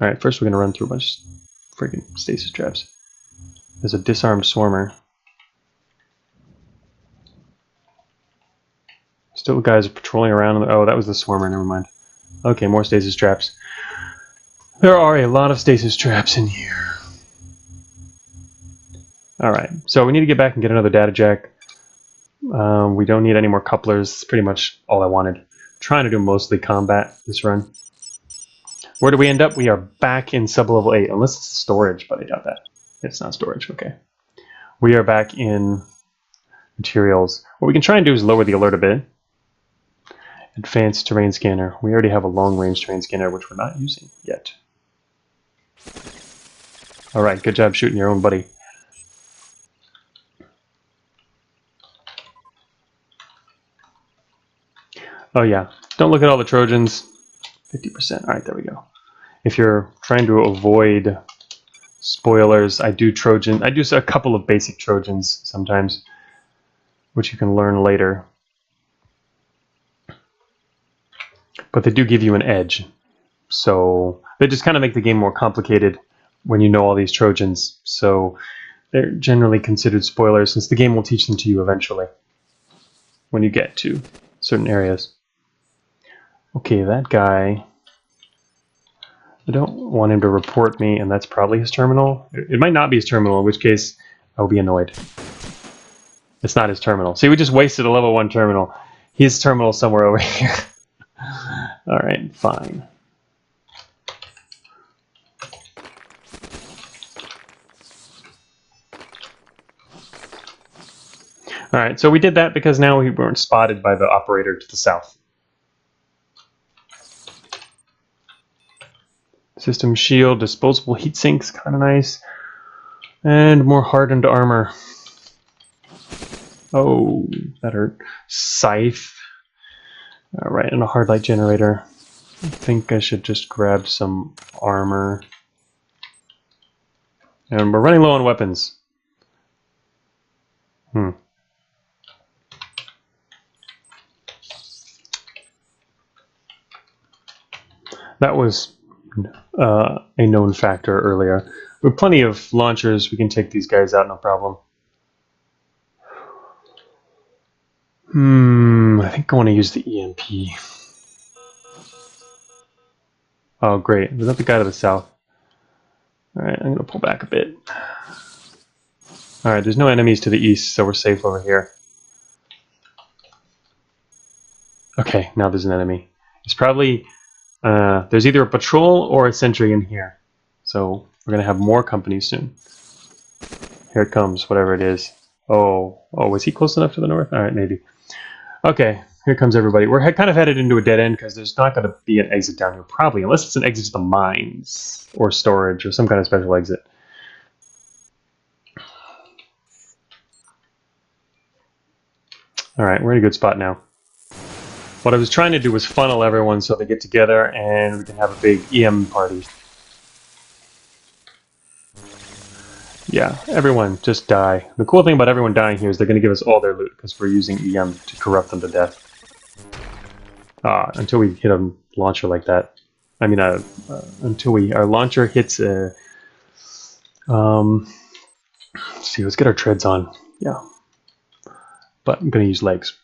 A: Alright, first we're going to run through a bunch of freaking stasis traps. There's a disarmed swarmer. Still guys patrolling around. Oh, that was the swarmer, never mind. Okay, more stasis traps. There are a lot of stasis traps in here. Alright, so we need to get back and get another data jack. We don't need any more couplers. That's pretty much all I wanted. Trying to do mostly combat this run. Where do we end up? We are back in Sublevel 8, unless it's storage, but I doubt that. It's not storage, okay. We are back in materials. What we can try and do is lower the alert a bit. Advanced terrain scanner. We already have a long-range terrain scanner, which we're not using yet. Alright, good job shooting your own buddy. Oh yeah, don't look at all the Trojans. 50%. Alright, there we go. If you're trying to avoid spoilers, I do a couple of basic Trojans sometimes, which you can learn later. But they do give you an edge. So they just kind of make the game more complicated when you know all these Trojans. So they're generally considered spoilers since the game will teach them to you eventually when you get to certain areas. Okay, that guy, I don't want him to report me, and that's probably his terminal. It might not be his terminal, in which case I'll be annoyed. It's not his terminal. See, we just wasted a level 1 terminal. His terminal's somewhere over here. Alright, fine. All right, so we did that because now we weren't spotted by the operator to the south. System shield, disposable heat sinks, kind of nice. And more hardened armor. Oh, that hurt. Scythe. All right, and a hard light generator. I think I should just grab some armor. And we're running low on weapons. That was a known factor earlier. With plenty of launchers, we can take these guys out, no problem. I think I want to use the EMP. Oh, great. Was that the guy to the south? Alright, I'm going to pull back a bit. Alright, there's no enemies to the east, so we're safe over here. Okay, now there's an enemy. It's probably... there's either a patrol or a sentry in here. So we're going to have more company soon. Here it comes, whatever it is. Oh, was he close enough to the north? Alright, maybe. Okay, here comes everybody. We're kind of headed into a dead end because there's not going to be an exit down here, probably, unless it's an exit to the mines or storage or some kind of special exit. Alright, we're in a good spot now. What I was trying to do was funnel everyone so they get together and we can have a big EM party. Yeah, everyone, just die. The cool thing about everyone dying here is they're going to give us all their loot because we're using EM to corrupt them to death. Until we hit a launcher like that. I mean, until our launcher hits a... let's see, let's get our treads on. Yeah. But I'm going to use legs.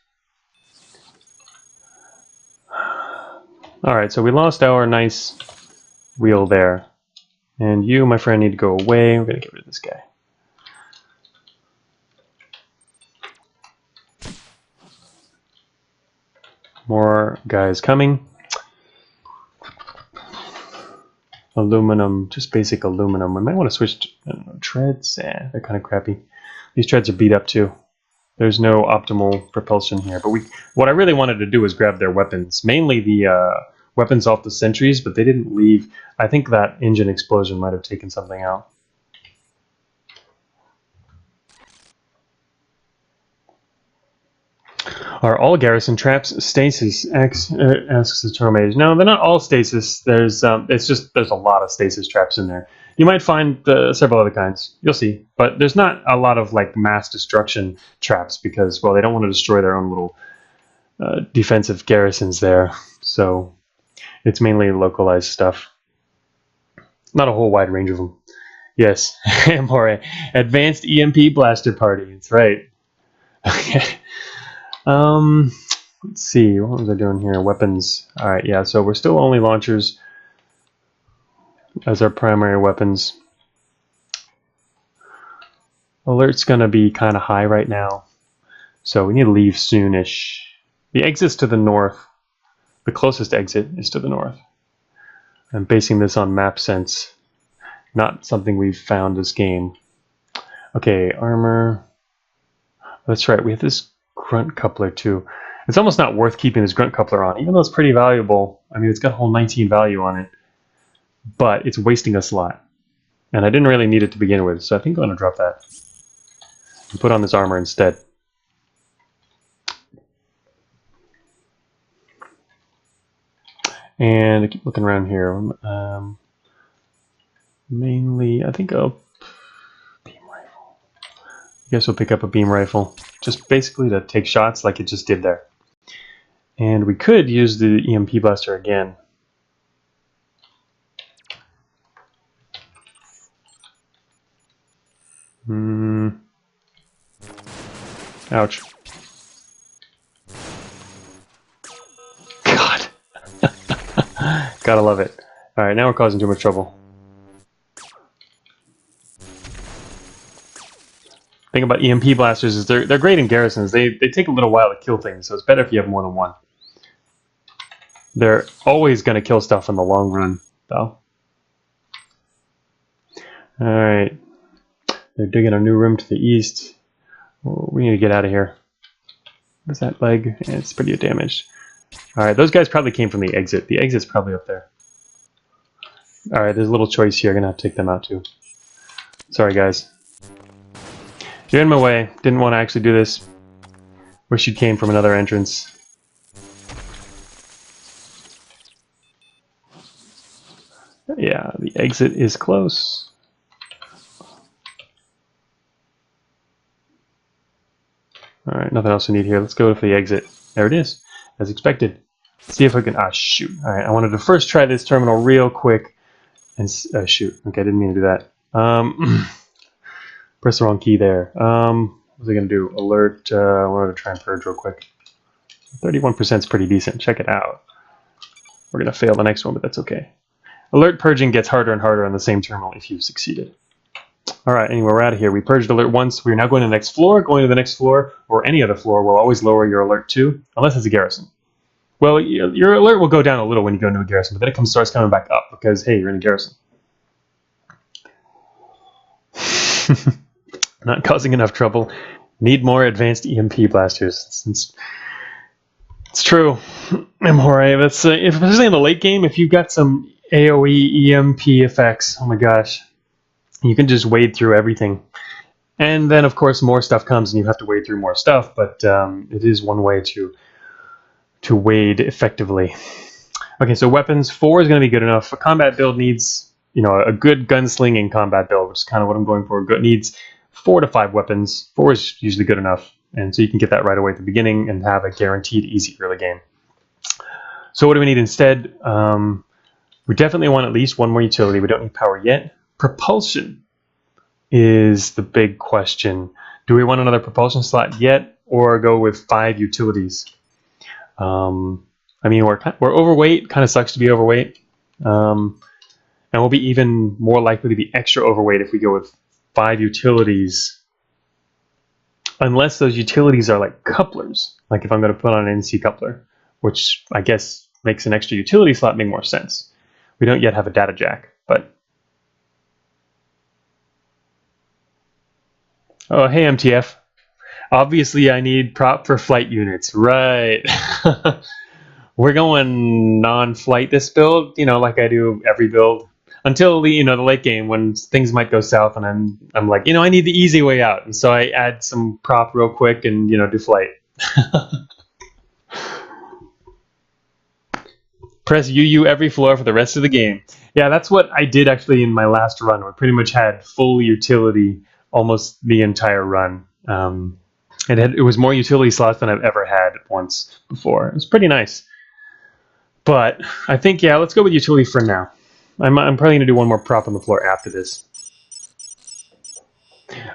A: Alright, so we lost our nice wheel there. And you, my friend, need to go away. We're going to get rid of this guy. More guys coming. Aluminum, just basic aluminum. We might want to switch to, I don't know, treads. They're kind of crappy. These treads are beat up too. There's no optimal propulsion here. But what I really wanted to do was grab their weapons. Mainly the weapons off the sentries, but they didn't leave. I think that engine explosion might have taken something out. Are all garrison traps stasis? Asks the Turtle Mage. No, they're not all stasis. There's there's a lot of stasis traps in there. You might find several other kinds. You'll see, but there's not a lot of like mass destruction traps because, well, they don't want to destroy their own little defensive garrisons there. So it's mainly localized stuff. Not a whole wide range of them. Yes, more advanced EMP blaster party. That's right. Okay. Let's see, what was I doing here? Weapons. Alright, yeah, so we're still only launchers as our primary weapons. Alert's gonna be kind of high right now, so we need to leave soonish. The exit's to the north. The closest exit is to the north. I'm basing this on map sense, not something we've found this game. Okay, armor. That's right, we have this grunt coupler too. It's almost not worth keeping this grunt coupler on, even though it's pretty valuable. I mean, it's got a whole 19 value on it, but it's wasting a slot. And I didn't really need it to begin with, so I think I'm going to drop that and put on this armor instead. And I keep looking around here. Mainly, I think a beam rifle. I guess we'll pick up a beam rifle, just basically to take shots like it just did there. And we could use the EMP blaster again. Ouch. God. Gotta love it. Alright, now we're causing too much trouble. Thing about EMP blasters is they're great in garrisons. They take a little while to kill things, so it's better if you have more than one. They're always going to kill stuff in the long run, though. Alright. They're digging a new room to the east. We need to get out of here. What's that leg? Yeah, it's pretty damaged. Alright, those guys probably came from the exit. The exit's probably up there. Alright, there's a little choice here. I'm gonna have to take them out too. Sorry, guys. You're in my way. Didn't want to actually do this. Wish you came from another entrance. Yeah, the exit is close. Alright, nothing else we need here. Let's go for the exit. There it is, as expected. See if I can... Ah, shoot. Alright, I wanted to first try this terminal real quick. And shoot. Okay, I didn't mean to do that. Press the wrong key there. What was I going to do? Alert. I wanted to try and purge real quick. 31% is pretty decent. Check it out. We're going to fail the next one, but that's okay. Alert purging gets harder and harder on the same terminal if you've succeeded. Alright, anyway, we're out of here. We purged alert once. We're now going to the next floor. Going to the next floor, or any other floor, will always lower your alert too, unless it's a garrison. Well, your alert will go down a little when you go into a garrison, but then it starts coming back up because, hey, you're in a garrison. Not causing enough trouble. Need more advanced EMP blasters. It's true. M4A, that's, especially in the late game, if you've got some AoE EMP effects, oh my gosh, you can just wade through everything. And then, of course, more stuff comes and you have to wade through more stuff, but it is one way to wade effectively. Okay, so weapons, 4 is going to be good enough. A combat build needs, you know, a good gunslinging combat build, which is kind of what I'm going for. It needs 4 to 5 weapons. 4 is usually good enough, and so you can get that right away at the beginning and have a guaranteed easy early game. So what do we need instead? We definitely want at least 1 more utility. We don't need power yet. Propulsion is the big question. Do we want another propulsion slot yet, or go with 5 utilities? I mean, we're overweight. Kind of sucks to be overweight, and we'll be even more likely to be extra overweight if we go with 5 utilities, unless those utilities are like couplers. Like if I'm going to put on an NC coupler, which I guess makes an extra utility slot make more sense. We don't yet have a data jack, but oh, hey MTF. Obviously, I need prop for flight units, right? We're going non-flight this build, you know, like I do every build, until the, you know, the late game when things might go south, and I'm like, you know, I need the easy way out, and so I add some prop real quick and, you know, do flight. Press UU every floor for the rest of the game. Yeah, that's what I did actually in my last run. We pretty much had full utility almost the entire run. It was more utility slots than I've ever had once before. It was pretty nice. But I think, yeah, let's go with utility for now. I'm probably going to do 1 more prop on the floor after this.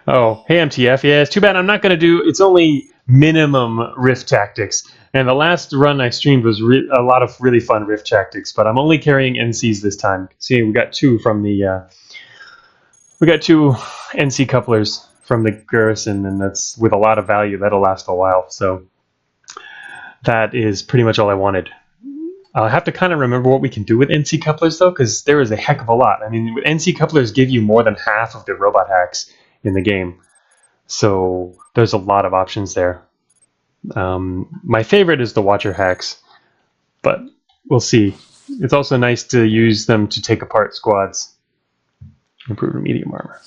A: Oh, hey MTF. Yeah, it's too bad I'm not going to do... It's only minimum rift tactics. And the last run I streamed was a lot of really fun rift tactics, but I'm only carrying NCs this time. See, we got 2 from the... we got 2 NC couplers from the Garrison, and that's with a lot of value. That'll last a while, so that is pretty much all I wanted. I'll have to kind of remember what we can do with NC couplers, though, because there is a heck of a lot. I mean, NC couplers give you more than half of the robot hacks in the game, so there's a lot of options there. My favorite is the Watcher hacks, but we'll see. It's also nice to use them to take apart squads. Improved medium armor.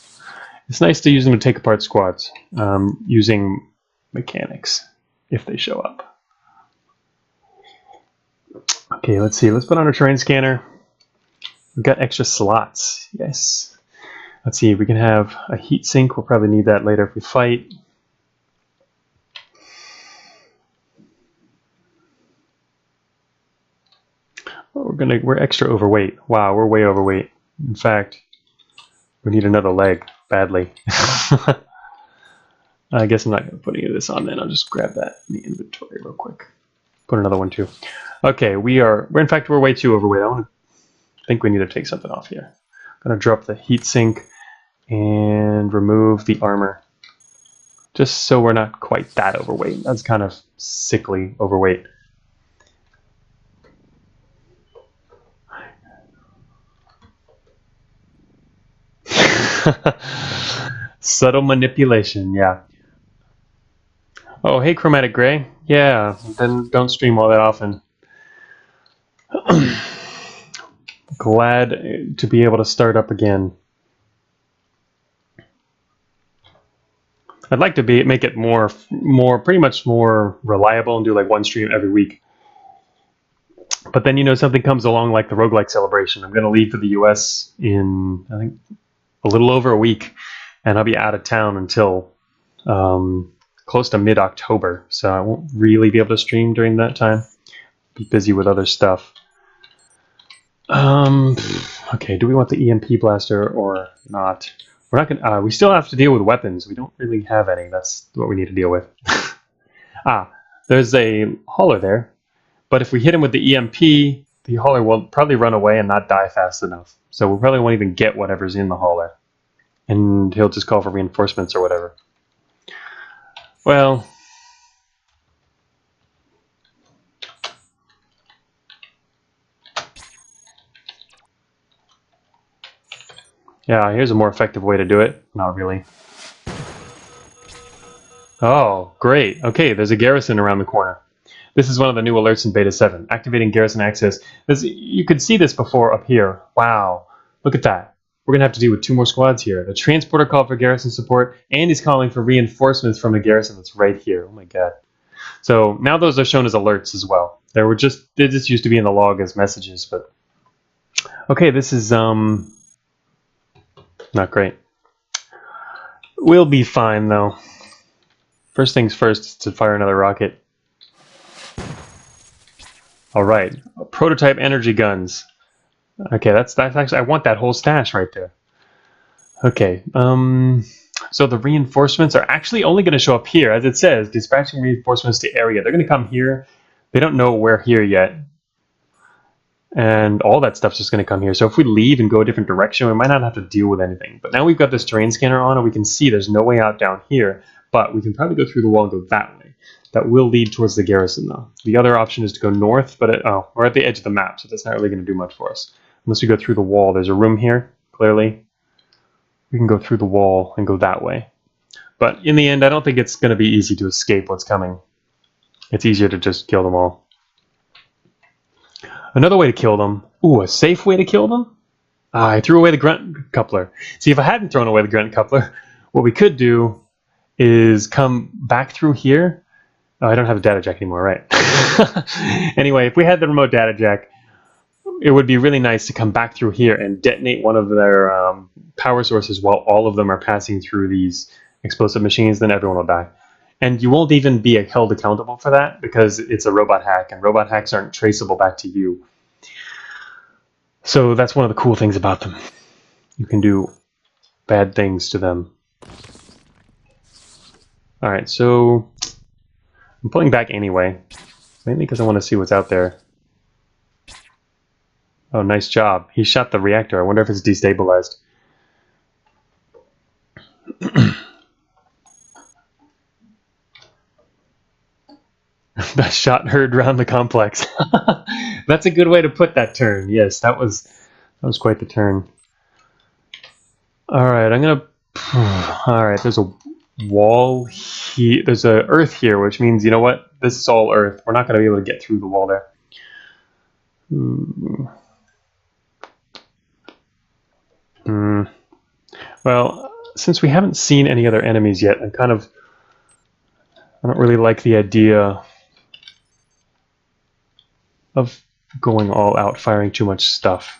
A: It's nice to use them to take apart squads using mechanics if they show up. Okay, let's see. Let's put on a terrain scanner. We've got extra slots. Yes. Let's see. We can have a heat sink. We'll probably need that later if we fight. Oh, we're extra overweight. Wow, we're way overweight. In fact, we need another leg badly. I guess I'm not going to put any of this on then. I'll just grab that in the inventory real quick. Put another one too. Okay, we're in fact we're way too overweight. I think we need to take something off here. I'm going to drop the heat sink and remove the armor, just so we're not quite that overweight. That's kind of sickly overweight. Subtle manipulation, yeah. Oh, hey, Chromatic Gray. Yeah, then don't stream all that often. Glad to be able to start up again. I'd like to make it pretty much more reliable and do like one stream every week. But then, you know, something comes along like the roguelike celebration. I'm going to leave for the US in, I think, a little over a week, and I'll be out of town until close to mid-October. So I won't really be able to stream during that time. Be busy with other stuff. Okay, do we want the EMP blaster or not? We're not gonna. We still have to deal with weapons. We don't really have any. That's what we need to deal with. There's a hauler there, but if we hit him with the EMP, the hauler will probably run away and not die fast enough. So we probably won't even get whatever's in the hauler, and he'll just call for reinforcements or whatever. Well. Yeah, here's a more effective way to do it. Not really. Oh, great. Okay, there's a Garrison around the corner. This is one of the new alerts in Beta 7. Activating Garrison access. You could see this before up here. Wow. Look at that. We're going to have to deal with 2 more squads here. The transporter called for Garrison support, and he's calling for reinforcements from the Garrison that's right here. Oh my god. So now those are shown as alerts as well. They just used to be in the log as messages, but... Okay, this is, not great. We'll be fine, though. First things first is to fire another rocket. Alright, prototype energy guns. Okay, that's actually, I want that whole stash right there. Okay, so the reinforcements are actually only going to show up here, as it says, dispatching reinforcements to area. They're going to come here. They don't know we're here yet. And all that stuff's just going to come here. So if we leave and go a different direction, we might not have to deal with anything. But now we've got this terrain scanner on, and we can see there's no way out down here. But we can probably go through the wall and go that way. That will lead towards the Garrison, though. The other option is to go north, but we're at the edge of the map, so that's not really going to do much for us. Unless we go through the wall. There's a room here, clearly. We can go through the wall and go that way. But in the end, I don't think it's going to be easy to escape what's coming. It's easier to just kill them all. Another way to kill them. Ooh, a safe way to kill them? I threw away the grunt coupler. See, if I hadn't thrown away the grunt coupler, what we could do is come back through here. Oh, I don't have a data jack anymore, right? Anyway, if we had the remote data jack, it would be really nice to come back through here and detonate one of their power sources while all of them are passing through these explosive machines, then everyone will die. And you won't even be held accountable for that because it's a robot hack, and robot hacks aren't traceable back to you. So that's one of the cool things about them. You can do bad things to them. Alright, so I'm pulling back anyway, mainly because I want to see what's out there. Oh, nice job. He shot the reactor. I wonder if it's destabilized. That shot heard around the complex. That's a good way to put that turn. Yes, that was quite the turn. All right, I'm gonna. All right, there's a wall here. There's a earth here, which means, you know what? This is all earth. We're not gonna be able to get through the wall there. Well, since we haven't seen any other enemies yet, I don't really like the idea of going all out, firing too much stuff.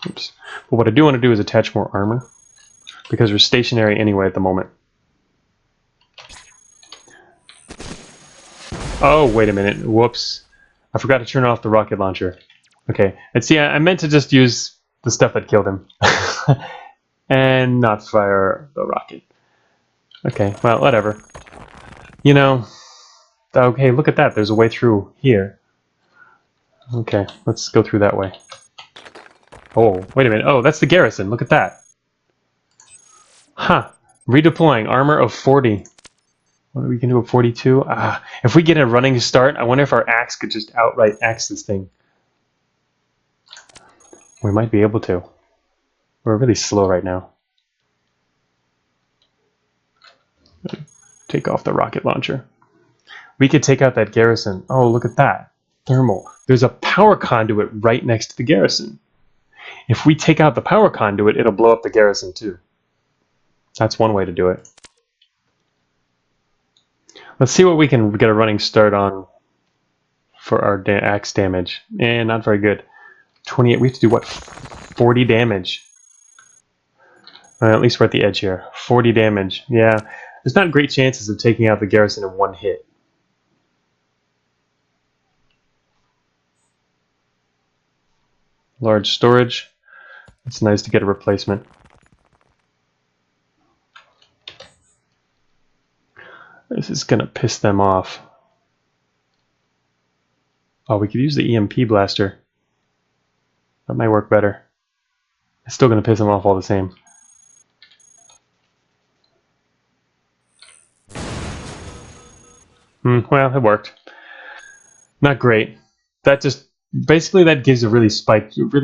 A: Oops. But what I do want to do is attach more armor, because we're stationary anyway at the moment. Oh, wait a minute. Whoops. I forgot to turn off the rocket launcher. Okay. And see, I meant to just use the stuff that killed him. And not fire the rocket. Okay, well, whatever. You know, okay, look at that. There's a way through here. Okay, let's go through that way. Oh, wait a minute. Oh, that's the Garrison. Look at that. Huh. Redeploying. Armor of 40. What we can do with 42? If we get a running start, I wonder if our axe could just outright axe this thing. We might be able to. We're really slow right now. Take off the rocket launcher. We could take out that garrison. Oh, look at that. Thermal. There's a power conduit right next to the garrison. If we take out the power conduit, it'll blow up the garrison too. That's one way to do it. Let's see what we can get a running start on for our axe damage. And not very good. 28. We have to do what? 40 damage. At least we're at the edge here. 40 damage. Yeah. There's not great chances of taking out the garrison in one hit. Large storage. It's nice to get a replacement. This is going to piss them off. Oh, we could use the EMP blaster. That might work better. It's still going to piss them off all the same. Well, it worked. Not great. That just basically that gives a really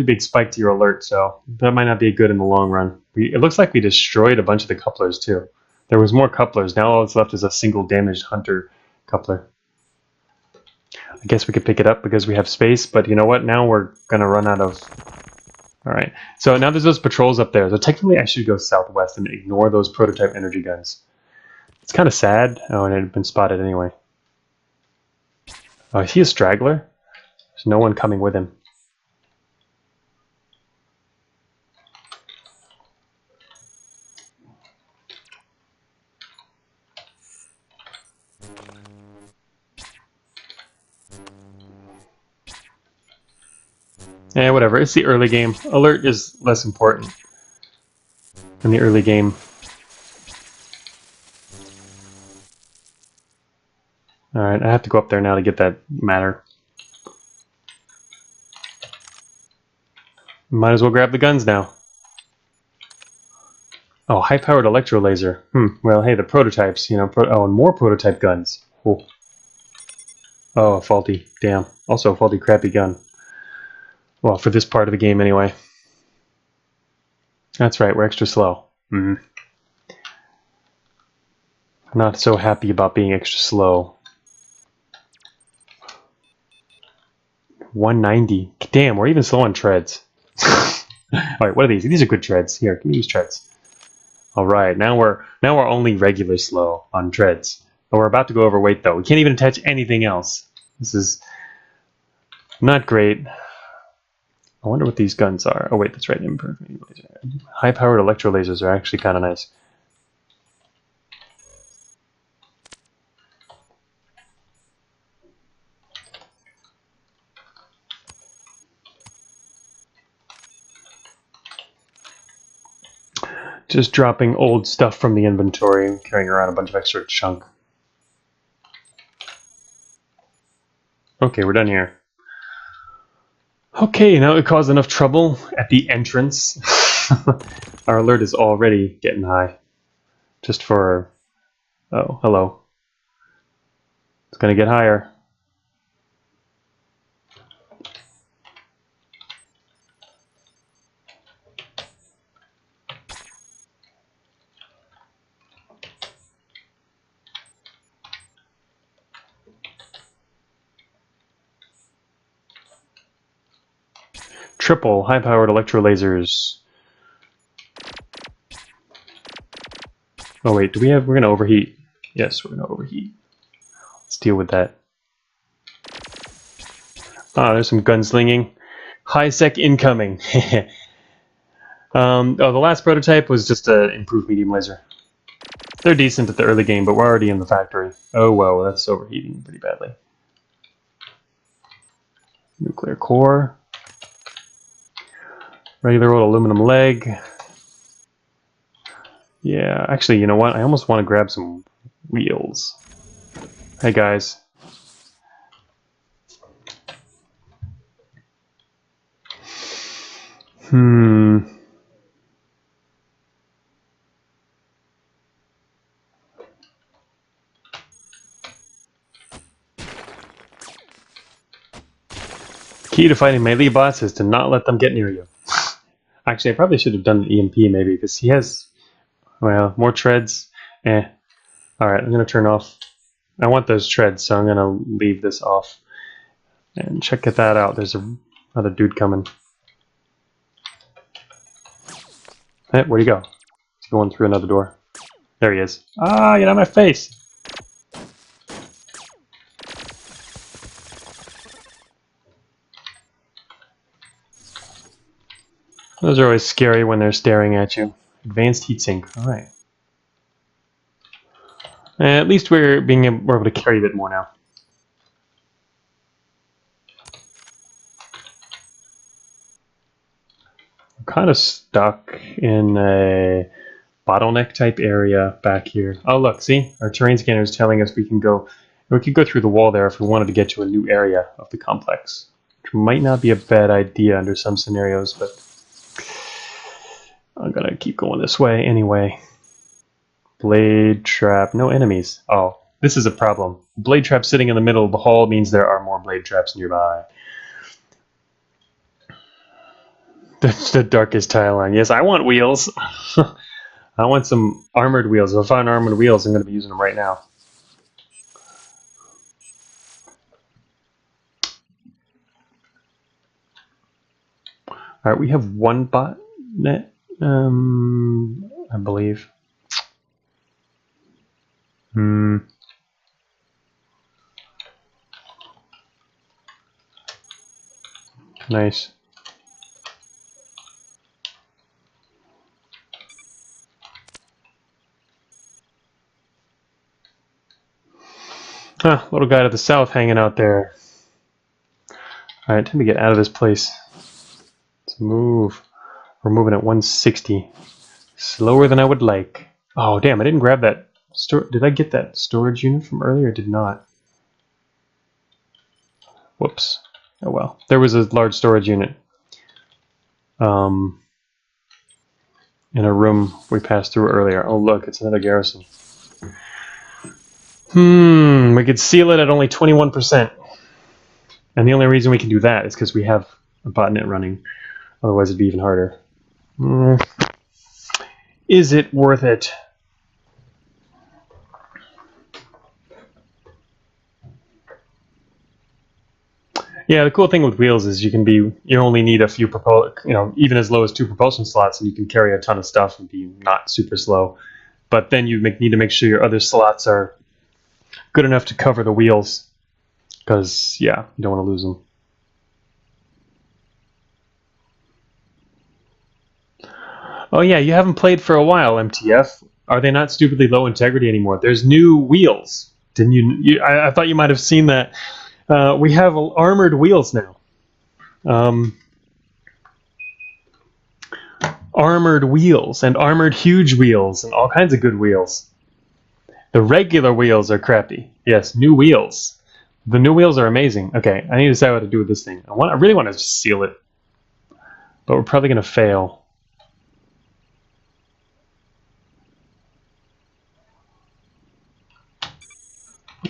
A: big spike to your alert, so that might not be good in the long run. It looks like we destroyed a bunch of the couplers too. There was more couplers. Now all that's left is a single damaged hunter coupler. I guess we could pick it up because we have space, but you know what? Now we're gonna run out of. All right. So now there's those patrols up there. So technically, I should go southwest and ignore those prototype energy guns. It's kind of sad. Oh, and it had been spotted anyway. Oh, is he a straggler? There's no one coming with him. Eh, whatever. It's the early game. Alert is less important in the early game. Alright, I have to go up there now to get that matter. Might as well grab the guns now. Oh, high-powered electro laser. Well, hey, the prototypes, you know. And more prototype guns. Cool. Oh, faulty. Damn. Also a faulty, crappy gun. Well, for this part of the game, anyway. That's right, we're extra slow. Not so happy about being extra slow. 190. Damn, we're even slow on treads. Alright, what are these? These are good treads. Here, give me these treads. Alright, now we're only regular slow on treads. But we're about to go overweight though. We can't even attach anything else. This is not great. I wonder what these guns are. Oh wait, that's right. High-powered electro lasers are actually kind of nice. Just dropping old stuff from the inventory and carrying around a bunch of extra chunk. Okay, we're done here. Okay, now it caused enough trouble at the entrance. Our alert is already getting high. Just for... Oh, hello. It's gonna get higher. Triple high-powered electro lasers. Oh wait, we're gonna overheat. Yes, we're gonna overheat. Let's deal with that. Ah, there's some gunslinging. High-sec incoming. Oh, the last prototype was just an improved medium laser. They're decent at the early game, but we're already in the factory. Oh well, that's overheating pretty badly. Nuclear core. Regular old aluminum leg. Yeah, actually, you know what? I almost want to grab some wheels. Hey guys. Key to fighting melee bots is to not let them get near you. Actually, I probably should have done an EMP maybe, because he has, well, more treads. Alright, I'm going to turn off. I want those treads, so I'm going to leave this off. And check that out. There's another dude coming. Hey, where'd he go? He's going through another door. There he is. Ah, get out of my face! Those are always scary when they're staring at you. Advanced heatsink. Alright. At least we're able to carry a bit more now. I'm kind of stuck in a bottleneck type area back here. Oh look, see? Our terrain scanner is telling us we could go through the wall there if we wanted to get to a new area of the complex. Which might not be a bad idea under some scenarios, but I'm gonna keep going this way anyway. Blade trap, no enemies. Oh, this is a problem. Blade trap sitting in the middle of the hall means there are more blade traps nearby. That's the darkest tile line. Yes, I want wheels. I want some armored wheels. If I find armored wheels, I'm going to be using them right now. Alright, we have one botnet, I believe. Nice. Ah, little guy to the south hanging out there. Alright, time to get out of this place. Let's move. We're moving at 160. Slower than I would like. Oh, damn, I didn't grab that. Did I get that storage unit from earlier? I did not. Whoops. Oh well. There was a large storage unit. In a room we passed through earlier. Oh look, it's another garrison. We could seal it at only 21%. And the only reason we can do that is because we have a botnet running. Otherwise it'd be even harder. Is it worth it? Yeah, the cool thing with wheels is you only need a few even as low as 2 propulsion slots, and you can carry a ton of stuff and be not super slow. But then you need to make sure your other slots are good enough to cover the wheels, because yeah, you don't want to lose them. Oh yeah, you haven't played for a while, MTF. Are they not stupidly low integrity anymore? There's new wheels. Didn't you? I thought you might have seen that. We have armored wheels now. Armored wheels and armored huge wheels and all kinds of good wheels. The regular wheels are crappy. Yes, new wheels. The new wheels are amazing. Okay, I need to decide what to do with this thing. I really want to seal it, but we're probably going to fail.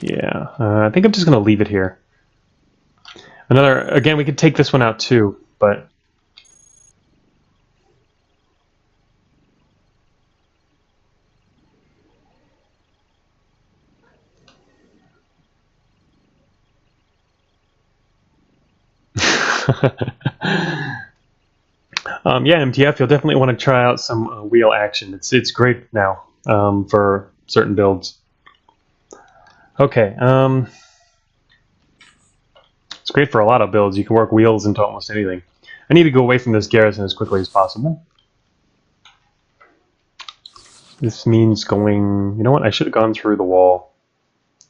A: Yeah, I think I'm just going to leave it here. Again, we could take this one out too, but yeah, MTF, you'll definitely want to try out some wheel action. It's great now for certain builds. Okay, it's great for a lot of builds. You can work wheels into almost anything. I need to go away from this garrison as quickly as possible. This means going... You know what? I should have gone through the wall.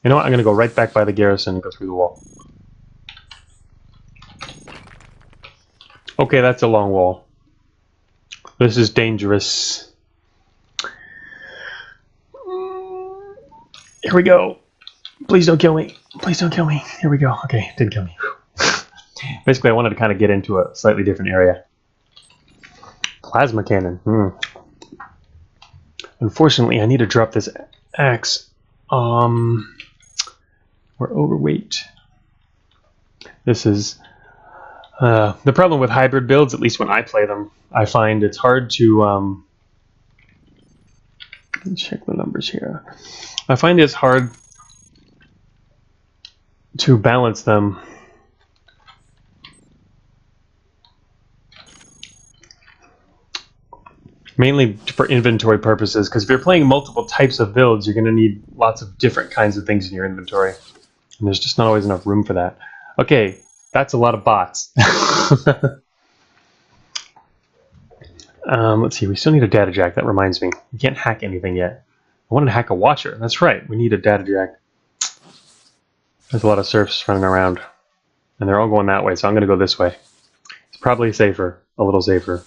A: You know what? I'm going to go right back by the garrison and go through the wall. Okay, that's a long wall. This is dangerous. Here we go. Please don't kill me. Please don't kill me. Here we go. Okay, didn't kill me. Basically, I wanted to kind of get into a slightly different area. Plasma cannon. Unfortunately, I need to drop this axe. We're overweight. This is... the problem with hybrid builds, at least when I play them, I find it's hard to Check the numbers here. I find it's hard to balance them. Mainly for inventory purposes, because if you're playing multiple types of builds, you're going to need lots of different kinds of things in your inventory. And there's just not always enough room for that. Okay, that's a lot of bots. Let's see, we still need a data jack. That reminds me. We can't hack anything yet. I wanted to hack a watcher. That's right, we need a data jack. There's a lot of serfs running around. And they're all going that way, so I'm going to go this way. It's probably safer, a little safer.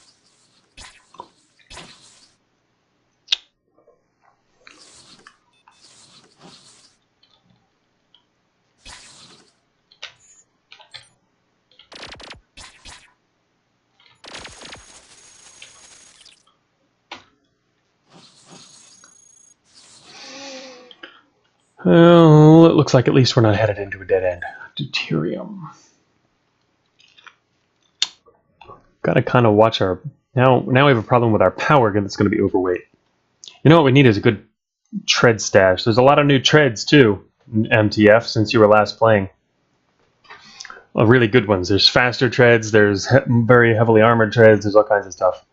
A: Well, it looks like at least we're not headed into a dead end. Deuterium. Got to kind of watch our... Now we have a problem with our power that's going to be overweight. You know what we need is a good tread stash. There's a lot of new treads too in MTF since you were last playing. Well, really good ones. There's faster treads, there's very heavily armored treads, there's all kinds of stuff.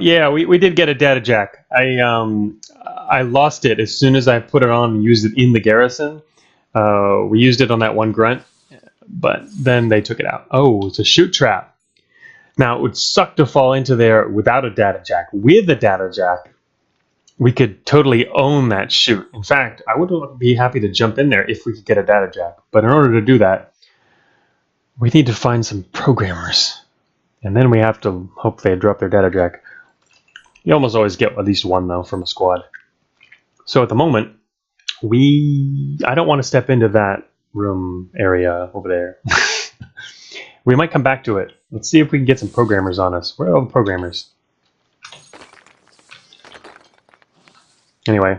A: Yeah, we did get a data jack. I lost it as soon as I put it on and used it in the Garrison. We used it on that one grunt, but then they took it out. Oh, it's a shoot trap. Now, it would suck to fall into there without a data jack. With a data jack, we could totally own that shoot. In fact, I would be happy to jump in there if we could get a data jack. But in order to do that, we need to find some programmers. And then we have to hope they drop their data jack. You almost always get at least one, though, from a squad. So at the moment, I don't want to step into that room area over there. We might come back to it. Let's see if we can get some programmers on us. Where are all the programmers? Anyway,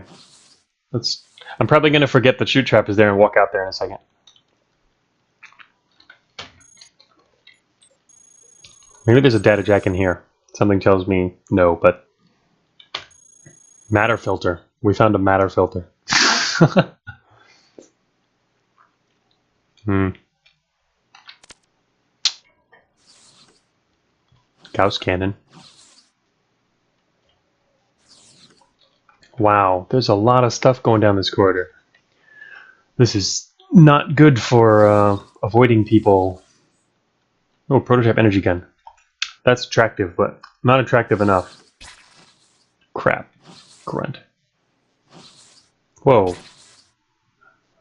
A: I'm probably going to forget the shoot trap is there and walk out there in a second. Maybe there's a data jack in here. Something tells me no, but... Matter filter. We found a matter filter. Gauss cannon. Wow, there's a lot of stuff going down this corridor. This is not good for avoiding people. Oh, prototype energy gun. That's attractive, but not attractive enough. Crap. Grunt. Whoa.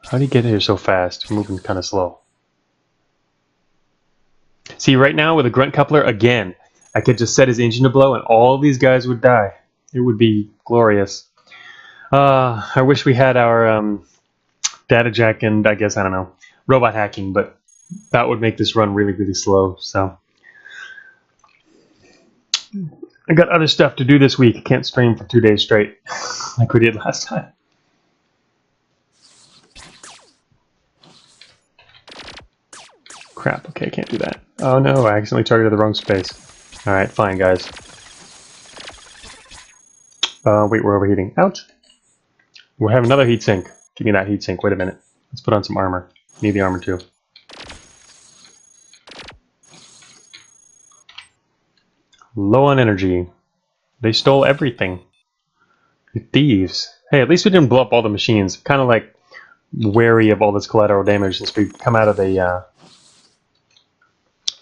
A: How do you get here so fast? We're moving kind of slow. See, right now with a grunt coupler, again, I could just set his engine to blow and all these guys would die. It would be glorious. I wish we had our data jack and, I guess, I don't know, robot hacking, but that would make this run really, really slow, so... I got other stuff to do this week. I can't stream for 2 days straight, like we did last time. Crap, okay, I can't do that. Oh no, I accidentally targeted the wrong space. Alright, fine, guys. Wait, we're overheating. Ouch! We have another heatsink. Give me that heatsink. Wait a minute. Let's put on some armor. Need the armor too. Low on energy. They stole everything. You thieves. Hey, at least we didn't blow up all the machines. Kind of like wary of all this collateral damage since we come out of the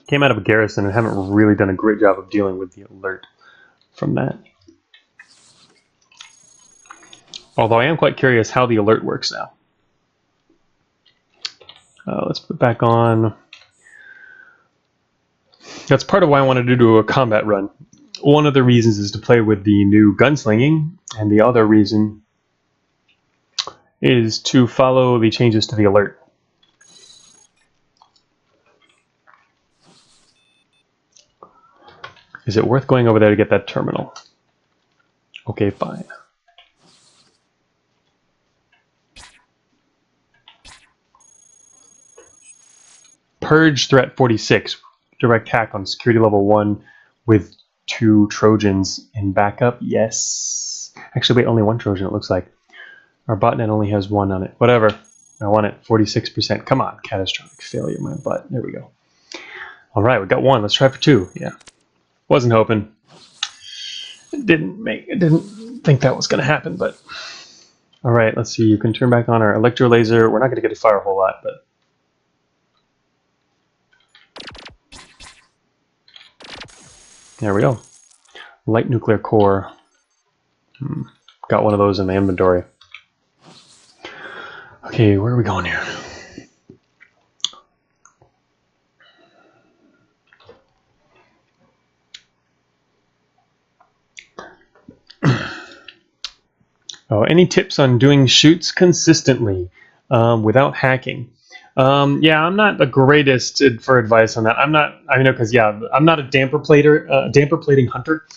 A: came out of a garrison and haven't really done a great job of dealing with the alert from that. Although I am quite curious how the alert works now. Let's put it back on. That's part of why I wanted to do a combat run. One of the reasons is to play with the new gunslinging, and the other reason is to follow the changes to the alert. Is it worth going over there to get that terminal? Okay, fine. Purge threat 46. Direct hack on security level 1 with 2 Trojans in backup. Yes. Actually, wait, only 1 Trojan it looks like. Our botnet only has 1 on it. Whatever. I want it. 46%. Come on. Catastrophic failure, my butt. There we go. All right, we got 1. Let's try for 2. Yeah. Wasn't hoping. Didn't think that was going to happen, but... All right, let's see. You can turn back on our electro laser. We're not going to get to fire a whole lot, but... There we go. Light nuclear core. Got one of those in the inventory. Okay, where are we going here? Oh, any tips on doing shoots consistently without hacking? Yeah, I'm not the greatest for advice on that. I'm not. I know because I'm not a damper plating hunter.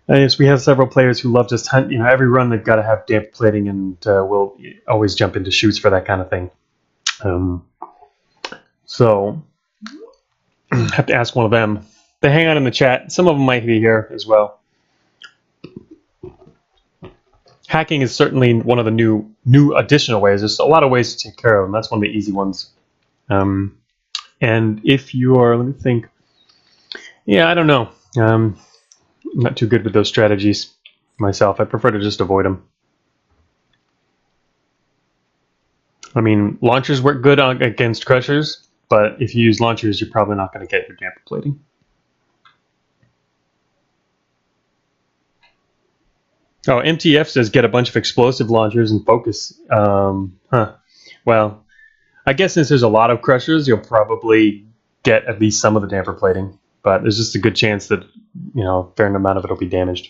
A: Yes, we have several players who love just hunt. Every run they've got to have damper plating, and we'll always jump into shoots for that kind of thing. So have to ask one of them. They hang out in the chat. Some of them might be here as well. Hacking is certainly one of the new additional ways. There's a lot of ways to take care of them. That's one of the easy ones. And if you are, let me think. Yeah, I don't know. I'm not too good with those strategies myself. I prefer to just avoid them. I mean, launchers work good against crushers, but if you use launchers, you're probably not going to get your damper plating. Oh, MTF says get a bunch of explosive launchers and focus. Well, I guess since there's a lot of crushers, you'll probably get at least some of the damper plating. But there's just a good chance that, a fair amount of it will be damaged.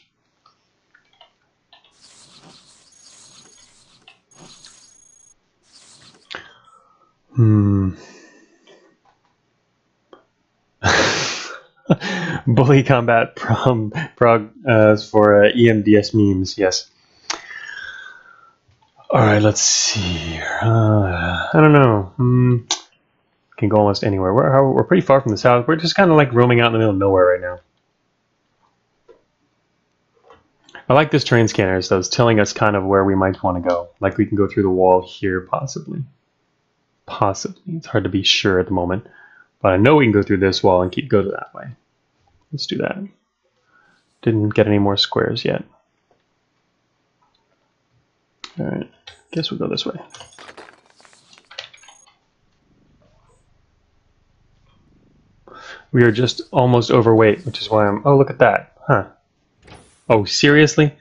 A: Bully combat prog for EMDS memes, yes. Alright, let's see here. I don't know. Can go almost anywhere. We're pretty far from the south. We're just kind of like roaming out in the middle of nowhere right now. I like this terrain scanner, so it's telling us kind of where we might want to go. Like we can go through the wall here, possibly. Possibly. It's hard to be sure at the moment. But I know we can go through this wall and go that way. Let's do that. Didn't get any more squares yet. Alright, guess we'll go this way. We are just almost overweight, which is why I'm... Oh, look at that. Huh. Oh, seriously?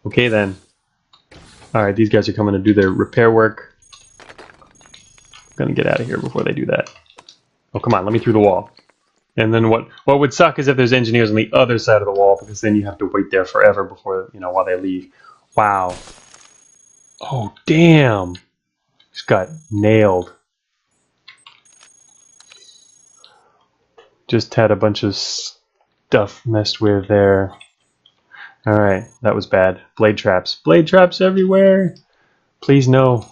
A: Okay, then. Alright, these guys are coming to do their repair work. I'm gonna get out of here before they do that. Oh, come on, let me through the wall. And then what would suck is if there's engineers on the other side of the wall, because then you have to wait there forever before, while they leave. Wow. Oh, damn. Just got nailed. Just had a bunch of stuff messed with there. Alright, that was bad. Blade traps. Blade traps everywhere! Please no.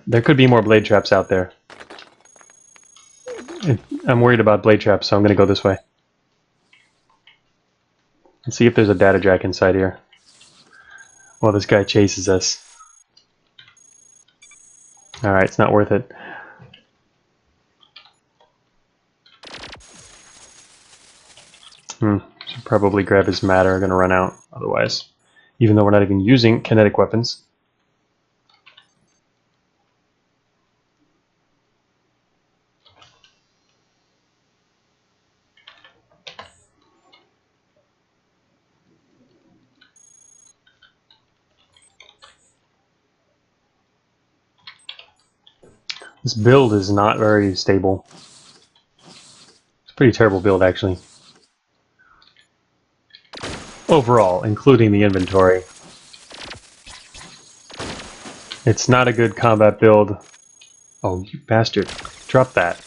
A: There could be more blade traps out there. I'm worried about blade traps, so I'm going to go this way. Let's see if there's a data jack inside here. Well, this guy chases us. Alright, it's not worth it. Should probably grab his matter. I'm going to run out otherwise. Even though we're not even using kinetic weapons. This build is not very stable. It's a pretty terrible build, actually. Overall, including the inventory. It's not a good combat build. Oh, you bastard. Drop that.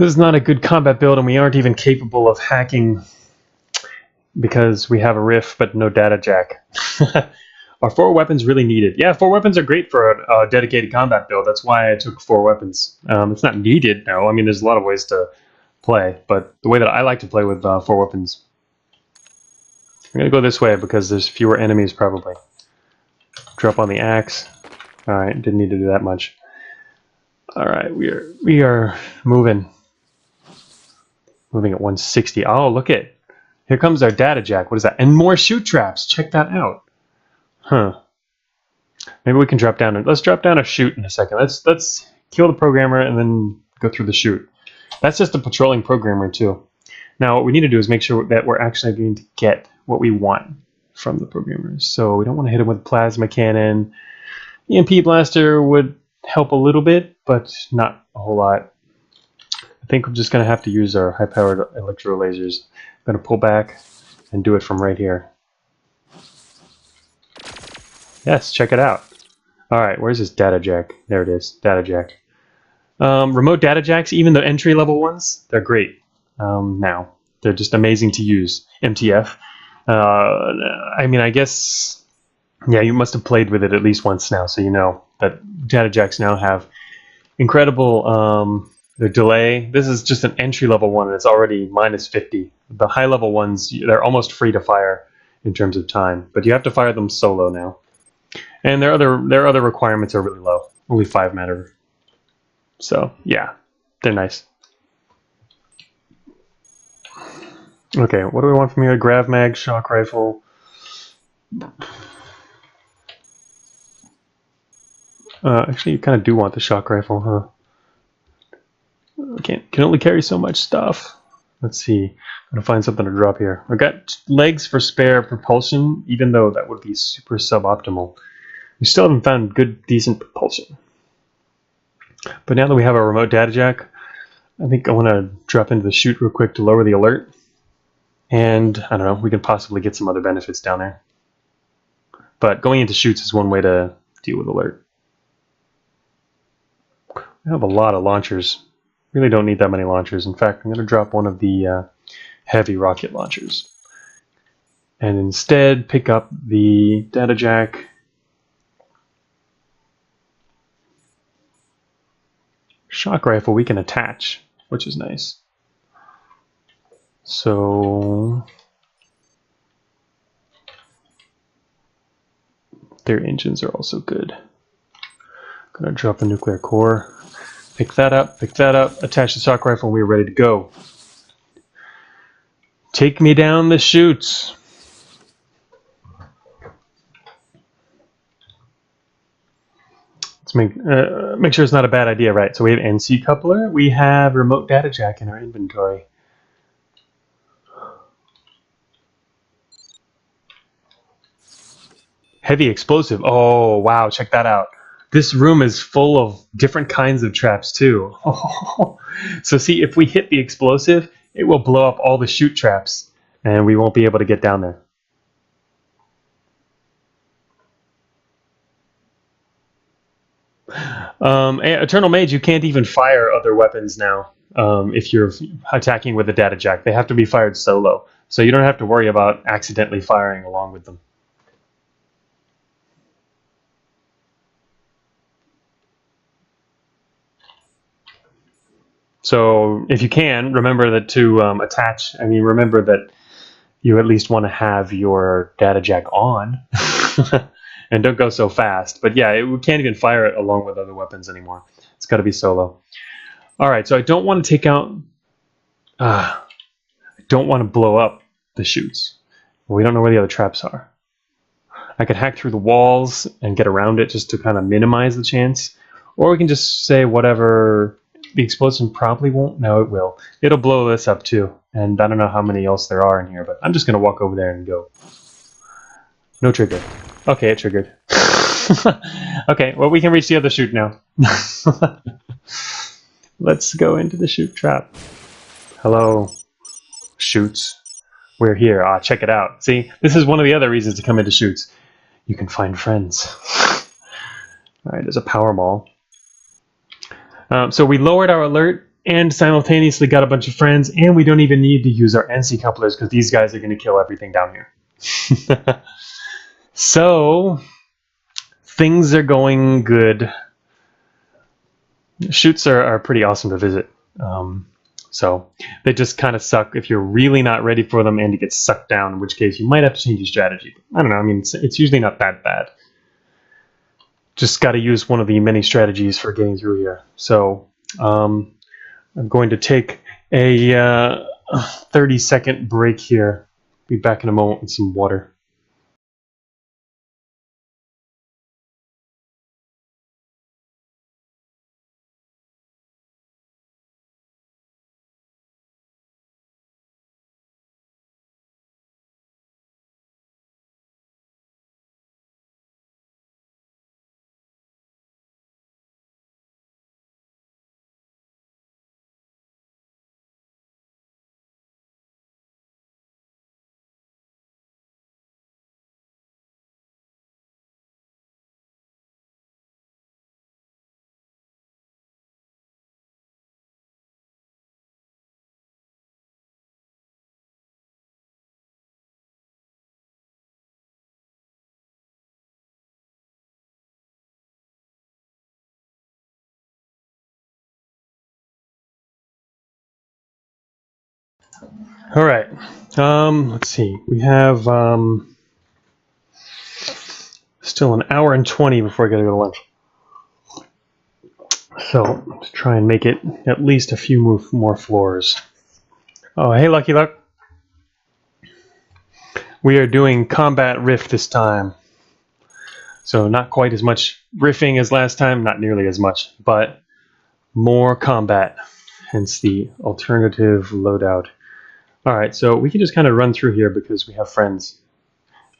A: This is not a good combat build, and we aren't even capable of hacking because we have a RIF but no data jack. Are 4 weapons really needed? Yeah, 4 weapons are great for a dedicated combat build. That's why I took 4 weapons. It's not needed, no. I mean, there's a lot of ways to play, but the way that I like to play with 4 weapons. I'm going to go this way because there's fewer enemies, probably. Drop on the axe. Alright, didn't need to do that much. Alright, we are moving. Moving at 160. Oh, look it. Here comes our data jack. What is that? And more shoot traps. Check that out. Huh. Maybe we can drop down. Let's drop down a chute in a second. Let's kill the programmer and then go through the chute. That's just a patrolling programmer too. Now what we need to do is make sure that we're actually going to get what we want from the programmers. So we don't want to hit him with plasma cannon. EMP blaster would help a little bit, but not a whole lot. I think we're just going to have to use our high-powered electro lasers. I'm going to pull back and do it from right here. Yes, check it out. Alright, where's this data jack? There it is, data jack. Remote data jacks, even the entry-level ones, they're great. Now, they're just amazing to use. MTF. I mean, I guess, yeah, you must have played with it at least once now, so you know that data jacks now have incredible the delay. This is just an entry-level one, and it's already minus 50. The high-level ones, they're almost free to fire in terms of time, but you have to fire them solo now. And their other requirements are really low. Only 5 matter. So yeah, they're nice. Okay, what do we want from here? Grav mag, shock rifle. Actually, you kind of do want the shock rifle, huh? Can only carry so much stuff. Let's see. I'm gonna find something to drop here. I've got legs for spare propulsion, even though that would be super suboptimal. We still haven't found good, decent propulsion. But now that we have a remote data jack, I think I want to drop into the chute real quick to lower the alert. And, I don't know, we can possibly get some other benefits down there. But going into chutes is one way to deal with alert. We have a lot of launchers. Really don't need that many launchers. In fact, I'm going to drop one of the heavy rocket launchers. And instead pick up the data jack. Shock rifle we can attach, which is nice. So their engines are also good. Gonna drop the nuclear core. Pick that up, attach the shock rifle, and we're ready to go. Take me down the chutes. Let's make sure it's not a bad idea, right? So we have NC coupler, we have remote data jack in our inventory. Heavy explosive. Oh, wow, check that out. This room is full of different kinds of traps too. So see, if we hit the explosive, it will blow up all the chute traps, and we won't be able to get down there. Eternal Mage, you can't even fire other weapons now if you're attacking with a data jack. They have to be fired solo, so you don't have to worry about accidentally firing along with them. So if you can, remember that to attach, remember that you at least want to have your data jack on. And don't go so fast. But yeah, we can't even fire it along with other weapons anymore. It's got to be solo. Alright, so I don't want to take out... I don't want to blow up the chutes. Well, we don't know where the other traps are. I could hack through the walls and get around it just to kind of minimize the chance. Or we can just say whatever... The explosion probably won't. No, it will. It'll blow this up too. And I don't know how many else there are in here, but I'm just going to walk over there and go. No trigger. Okay, it triggered. Okay, well, we can reach the other chute now. Let's go into the chute trap. Hello, chutes. We're here. Check it out. See, this is one of the other reasons to come into chutes. You can find friends. All right, there's a power mall. So we lowered our alert and simultaneously got a bunch of friends, and we don't even need to use our NC couplers because these guys are going to kill everything down here. So things are going good. Shoots are pretty awesome to visit. So they just kind of suck if you're really not ready for them and you get sucked down, in which case you might have to change your strategy. I don't know. I mean, it's usually not that bad. Just got to use one of the many strategies for getting through here. So I'm going to take a 30-second break here. Be back in a moment with some water. All right. Let's see. We have still an hour and 20 before I gotta go to lunch. So let's try and make it at least a few more floors. Oh, hey, Lucky Luck. We are doing Combat+RIF this time. So not quite as much riffing as last time, not nearly as much, but more combat, hence the alternative loadout. All right, so we can just kind of run through here because we have friends.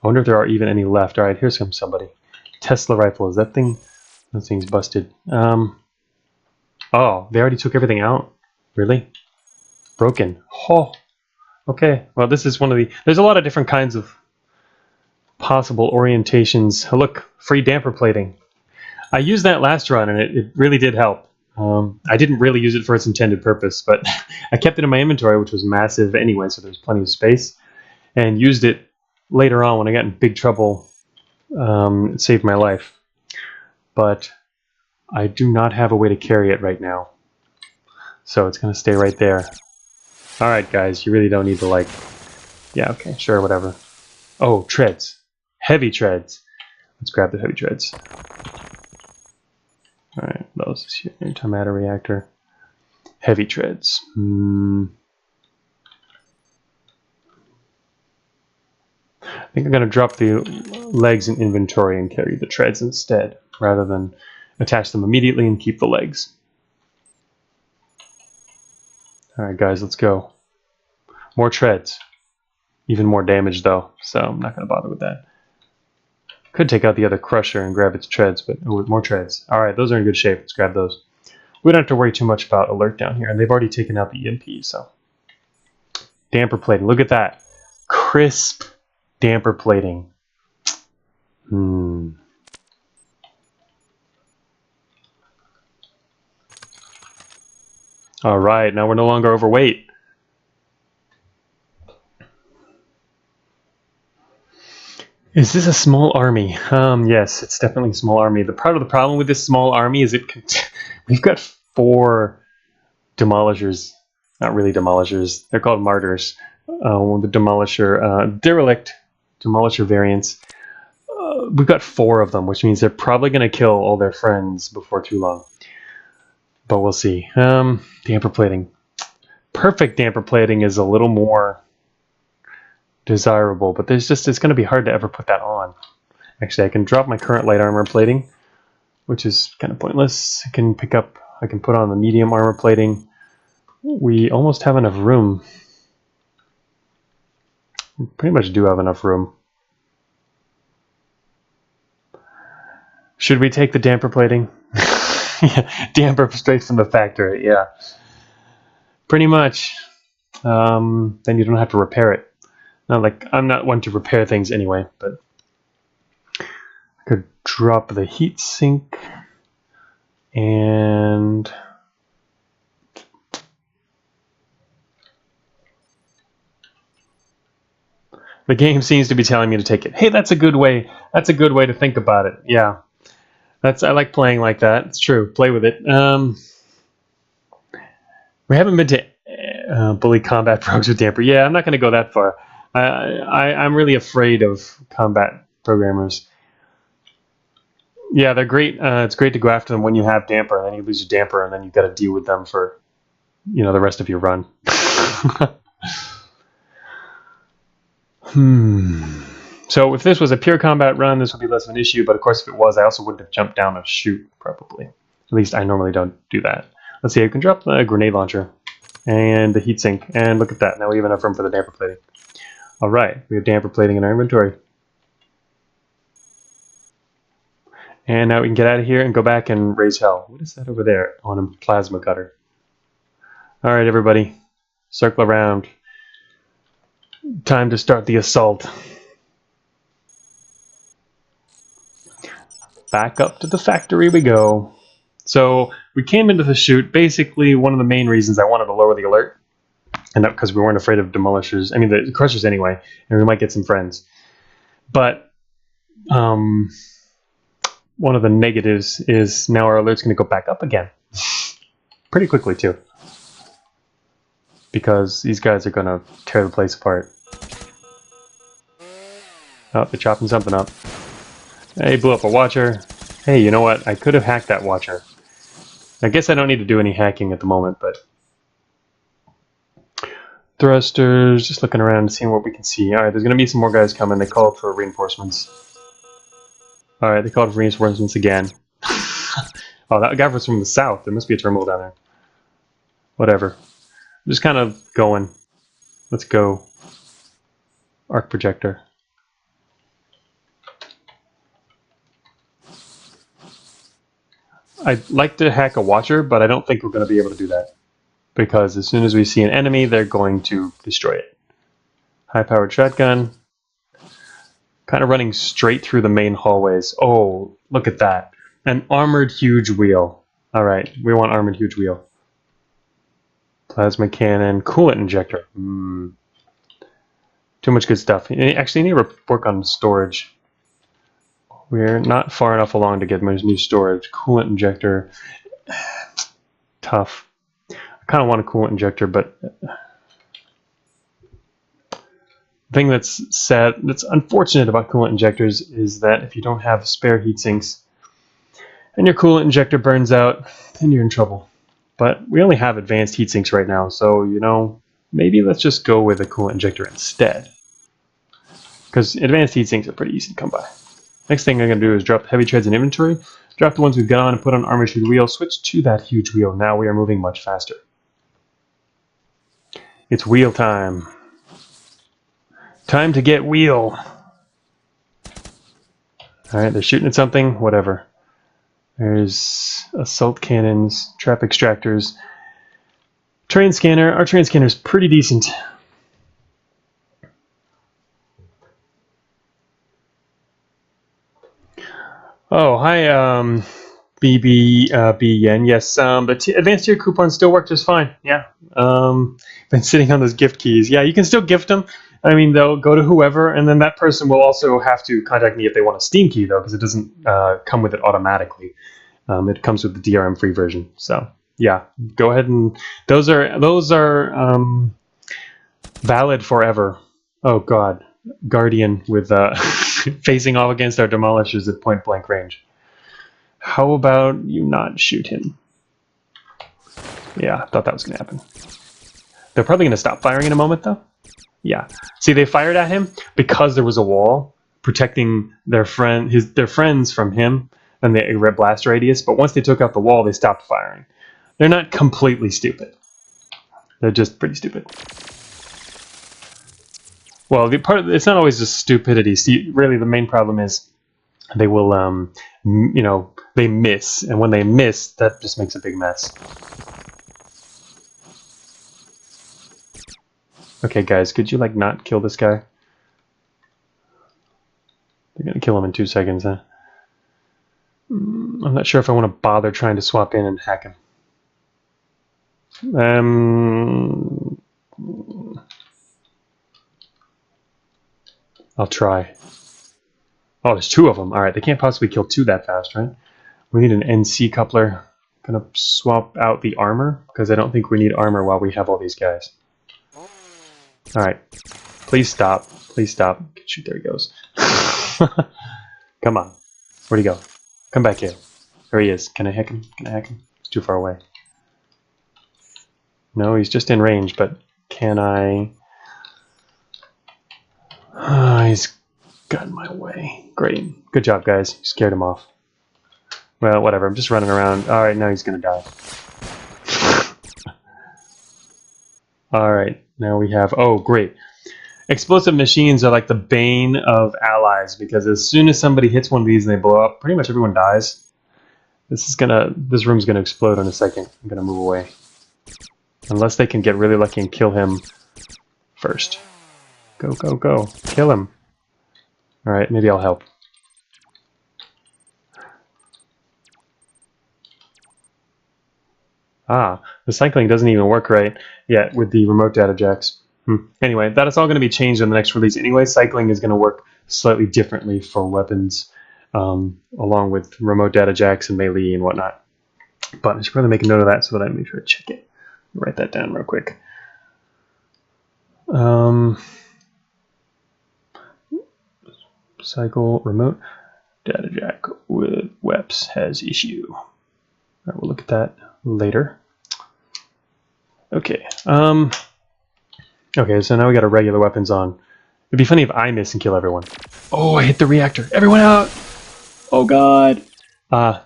A: I wonder if there are even any left. All right, here's somebody. Tesla rifle, is that thing? That thing's busted. Oh, they already took everything out? Really? Broken. Oh, okay. Well, this is one of the... There's a lot of different kinds of possible orientations. Oh, look, free damper plating. I used that last run, and it really did help. I didn't really use it for its intended purpose, but I kept it in my inventory, which was massive anyway, so there's plenty of space, and used it later on when I got in big trouble. It saved my life. But I do not have a way to carry it right now. So it's going to stay right there. Alright, guys, you really don't need to, like... Yeah, okay, sure, whatever. Oh, treads. Heavy treads. Let's grab the heavy treads. Alright, those is here. Antimatter reactor. Heavy treads. I think I'm going to drop the legs in inventory and carry the treads instead, rather than attach them immediately and keep the legs. Alright guys, let's go. More treads. Even more damage though, so I'm not going to bother with that. Could take out the other crusher and grab its treads, but oh, more treads. Alright, those are in good shape. Let's grab those. We don't have to worry too much about alert down here, and they've already taken out the EMP, so. Damper plating, look at that. Crisp damper plating. Alright, now we're no longer overweight. Is this a small army? Yes, it's definitely a small army. The part of the problem with this small army is we've got 4 demolishers. Not really demolishers. They're called martyrs. The demolisher, derelict demolisher variants. We've got 4 of them, which means they're probably going to kill all their friends before too long. But we'll see. Damper plating. Perfect damper plating is a little more desirable, but it's going to be hard to ever put that on. Actually, I can drop my current light armor plating, which is kind of pointless. I can put on the medium armor plating. We almost have enough room. We pretty much do have enough room. Should we take the damper plating? Yeah, damper straight from the factory, yeah. Pretty much. Then you don't have to repair it. Not like I'm not one to repair things anyway, but I could drop the heat sink and The game seems to be telling me to take it. Hey, that's a good way. That's a good way to think about it. Yeah, I like playing like that. It's true. Play with it. We haven't been to bully combat programs with damper. Yeah, I'm not going to go that far. I'm really afraid of combat programmers. Yeah, they're great. It's great to go after them when you have damper, and then you lose your damper, and then you've got to deal with them for, the rest of your run. So if this was a pure combat run, this would be less of an issue. But of course, if it was, I also wouldn't have jumped down to shoot, probably. At least I normally don't do that. Let's see, I can drop the grenade launcher and the heatsink, and look at that. Now we have enough room for the damper plating. All right, we have damper plating in our inventory. And now we can get out of here and go back and raise hell. What is that over there on a plasma cutter? All right, everybody, circle around. Time to start the assault. Back up to the factory we go. So we came into the shoot. Basically, one of the main reasons I wanted to lower the alert, and not because we weren't afraid of demolishers. I mean, the crushers anyway, and we might get some friends. But one of the negatives is now our alert's going to go back up again. Pretty quickly, too. Because these guys are going to tear the place apart. Oh, they're chopping something up. Hey, blew up a watcher. Hey, you know what? I could have hacked that watcher. I guess I don't need to do any hacking at the moment, but... Thrusters, just looking around and seeing what we can see. Alright, there's going to be some more guys coming. They called for reinforcements. Alright, they called for reinforcements again. Oh, that guy was from the south. There must be a terminal down there. Whatever. I'm just kind of going. Let's go. Arc projector. I'd like to hack a watcher, but I don't think we're going to be able to do that. Because as soon as we see an enemy, they're going to destroy it. High-powered shotgun. Kind of running straight through the main hallways. Oh, look at that. An armored huge wheel. Alright, we want armored huge wheel. Plasma cannon. Coolant injector. Too much good stuff. Actually, you need to work on storage. We're not far enough along to get my new storage. Coolant injector. Tough. I kind of want a coolant injector, but... The thing that's sad, that's unfortunate about coolant injectors is that if you don't have spare heat sinks and your coolant injector burns out, then you're in trouble. But we only have advanced heat sinks right now, so, maybe let's just go with a coolant injector instead. Because advanced heat sinks are pretty easy to come by. Next thing I'm going to do is drop heavy treads in inventory, drop the ones we've got on and put on armored huge wheel, switch to that huge wheel. Now we are moving much faster. It's wheel time. Time to get wheel. Alright, they're shooting at something, whatever. There's assault cannons, trap extractors, train scanner. Our train scanner is pretty decent. Oh, hi, BB Yen. Yes, the advanced tier coupons still work just fine. Yeah, been sitting on those gift keys. Yeah, you can still gift them. I mean, they'll go to whoever, and then that person will also have to contact me if they want a Steam key, though, because it doesn't come with it automatically. It comes with the DRM free version. So yeah, go ahead and those are valid forever. Oh God, Guardian with facing off against our demolishers at point blank range. How about you not shoot him? Yeah, I thought that was going to happen. They're probably going to stop firing in a moment, though. Yeah. See, they fired at him because there was a wall protecting their friends from him and the red blast radius. But once they took out the wall, they stopped firing. They're not completely stupid. They're just pretty stupid. Well, it's not always just stupidity. See, really, the main problem is they will, they miss, and when they miss, that just makes a big mess. Okay, guys, could you not kill this guy? They're gonna kill him in 2 seconds, huh? I'm not sure if I want to bother trying to swap in and hack him. I'll try. Oh, there's 2 of them. All right, they can't possibly kill 2 that fast, right? We need an NC coupler. Gonna swap out the armor because I don't think we need armor while we have all these guys. All right, please stop. Please stop. Shoot, there he goes. Come on. Where'd he go? Come back here. There he is. Can I hack him? Can I hack him? He's too far away. No, he's just in range, but can I? He's got in my way. Great. Good job, guys. You scared him off. Well, whatever. I'm just running around. All right, now he's going to die. All right, now we have... Oh, great. Explosive machines are like the bane of allies because as soon as somebody hits one of these and they blow up, pretty much everyone dies. This room's gonna explode in a second. I'm gonna move away. Unless they can get really lucky and kill him first. Go, go, go. Kill him. Alright, maybe I'll help. Ah, the cycling doesn't even work right yet with the remote data jacks. Anyway, that is all going to be changed in the next release anyway. Cycling is going to work slightly differently for weapons, along with remote data jacks and melee and whatnot. But I should probably make a note of that so that I make sure to check it. Write that down real quick. Cycle remote data jack with WEPs has issue. All right, we'll look at that later. Okay. Okay, so now we got our regular weapons on. It'd be funny if I miss and kill everyone. Oh, I hit the reactor. Everyone out! Oh god!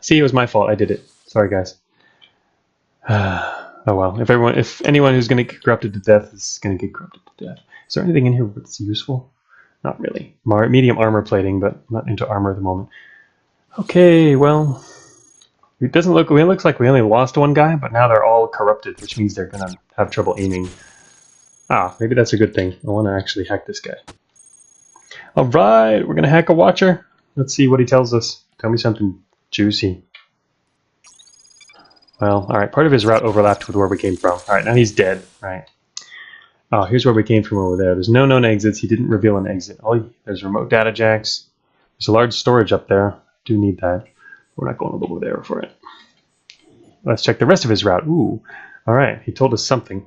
A: See, it was my fault. I did it. Sorry, guys. Oh well. If anyone who's gonna get corrupted to death is gonna get corrupted to death. Is there anything in here that's useful? Not really. Medium armor plating, but I'm not into armor at the moment. Okay, well, it doesn't look. It looks like we only lost 1 guy, but now they're all corrupted, which means they're gonna have trouble aiming. Ah, maybe that's a good thing. I want to actually hack this guy. All right, we're gonna hack a watcher. Let's see what he tells us. Tell me something juicy. Well, all right. Part of his route overlapped with where we came from. All right, now he's dead. Right. Oh, here's where we came from over there. There's no known exits. He didn't reveal an exit. Oh, there's remote data jacks. There's a large storage up there. Do need that. We're not going over there for it. Let's check the rest of his route. Ooh. All right. He told us something.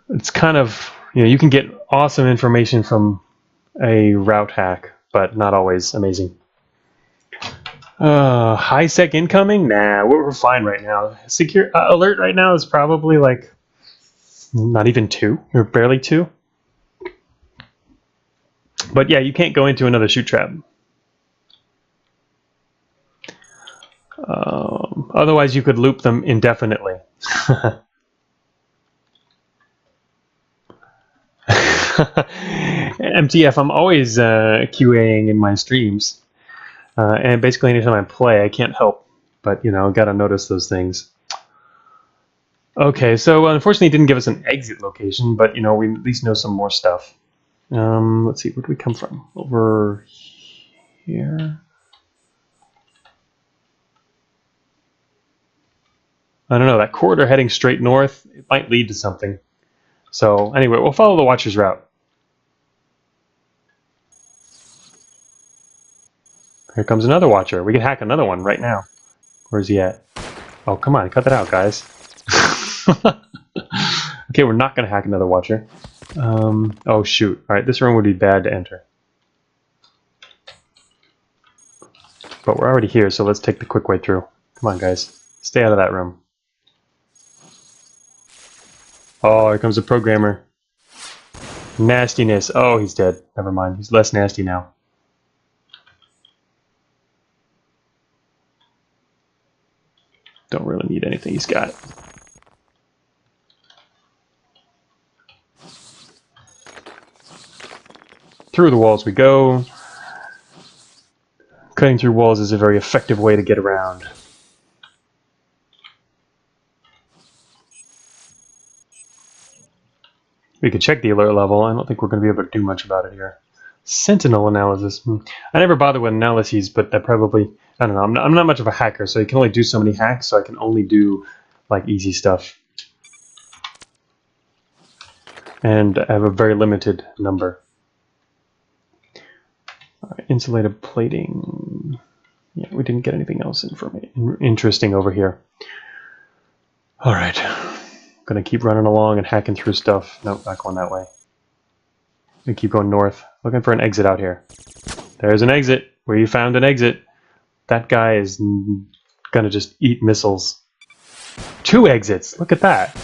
A: It's kind of, you can get awesome information from a route hack, but not always amazing. High sec incoming? Nah, we're fine right now. Secure alert right now is probably like not even 2 or barely 2. But yeah, you can't go into another shoot trap. Otherwise, you could loop them indefinitely. MTF, I'm always QAing in my streams. And basically anytime I play, I can't help but, gotta notice those things. Okay, so unfortunately it didn't give us an exit location, but, we at least know some more stuff. Let's see, where do we come from? Over here? I don't know, that corridor heading straight north, it might lead to something. So, anyway, we'll follow the Watcher's route. Here comes another Watcher. We can hack another one right now. Where's he at? Oh, come on, cut that out, guys. Okay, we're not going to hack another Watcher. Oh, shoot. All right, this room would be bad to enter. But we're already here, so let's take the quick way through. Come on, guys. Stay out of that room. Oh, here comes a programmer. Nastiness. Oh, he's dead. Never mind. He's less nasty now. Don't really need anything he's got. Through the walls we go. Cutting through walls is a very effective way to get around. We could check the alert level. I don't think we're going to be able to do much about it here. Sentinel analysis. I never bother with analyses, but that probably... I don't know. I'm not much of a hacker, so you can only do so many hacks, so I can only do, like, easy stuff. And I have a very limited number. Insulated plating. Yeah, we didn't get anything else interesting over here. All right, gonna keep running along and hacking through stuff. Nope, not going that way. We keep going north, looking for an exit out here. There's an exit. Where you found an exit. That guy is gonna just eat missiles. 2 exits. Look at that.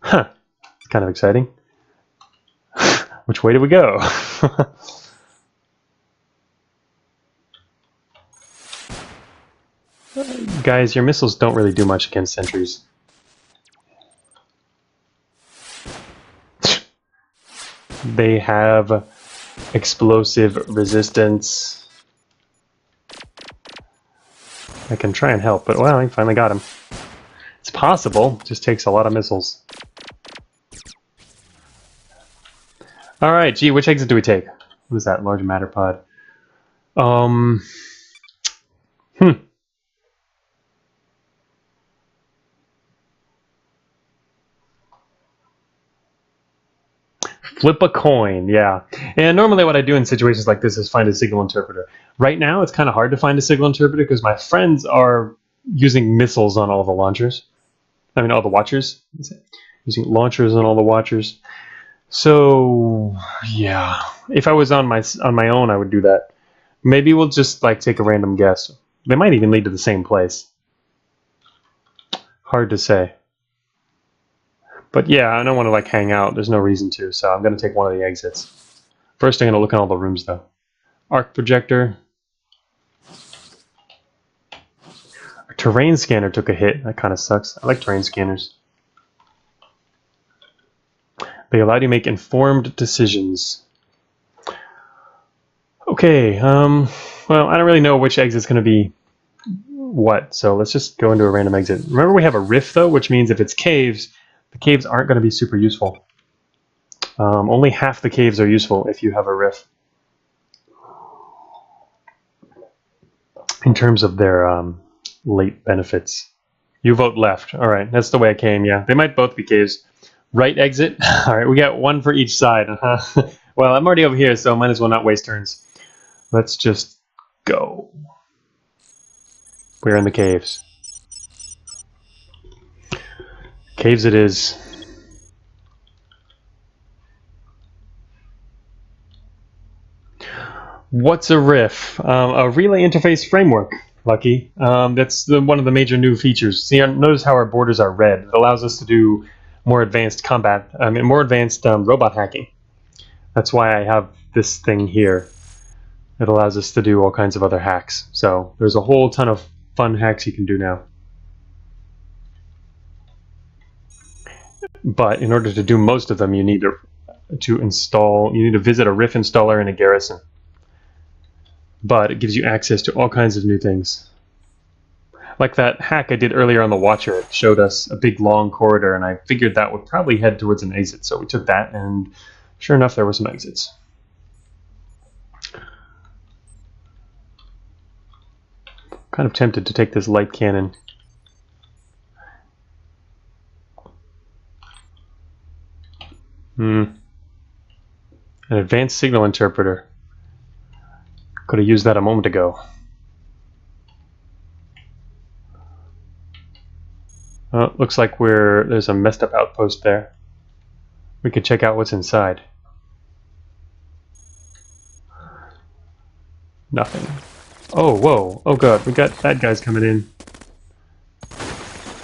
A: Huh. It's kind of exciting. Which way do we go? Guys, your missiles don't really do much against sentries. They have explosive resistance. I can try and help, but well, I finally got him. It's possible, it just takes a lot of missiles. Alright, gee, which exit do we take? What is that, large matter pod? Flip a coin, yeah. And normally what I do in situations like this is find a signal interpreter. Right now, it's kind of hard to find a signal interpreter because my friends are using missiles on all the launchers. I mean, all the watchers. Using launchers on all the watchers. So, yeah. If I was on my own, I would do that. Maybe we'll just like take a random guess. They might even lead to the same place. Hard to say. But yeah, I don't want to like hang out. There's no reason to, so I'm going to take one of the exits. First, I'm going to look at all the rooms, though. Arc projector. Our terrain scanner took a hit. That kind of sucks. I like terrain scanners. They allow you to make informed decisions. Okay, well, I don't really know which exit's going to be what, so let's just go into a random exit. Remember, we have a rift, though, which means if it's caves, the caves aren't going to be super useful. Only half the caves are useful if you have a rift. In terms of their late benefits. You vote left. All right, that's the way I came, yeah. They might both be caves. Right exit. All right, we got one for each side. Well, I'm already over here, so might as well not waste turns. Let's just go. We're in the caves. Caves it is. What's a RIF? A relay interface framework, Lucky. That's one of the major new features. See, notice how our borders are red. It allows us to do more advanced combat, more advanced robot hacking. That's why I have this thing here. It allows us to do all kinds of other hacks. So there's a whole ton of fun hacks you can do now. But in order to do most of them, you need to visit a RIF installer in a Garrison. But it gives you access to all kinds of new things. Like that hack I did earlier on the Watcher, it showed us a big long corridor, and I figured that would probably head towards an exit. So we took that, and sure enough, there were some exits. Kind of tempted to take this light cannon. An advanced signal interpreter. Could have used that a moment ago. Looks like there's a messed up outpost there. We could check out what's inside. Nothing. Oh, whoa. Oh, God. We got bad guys coming in.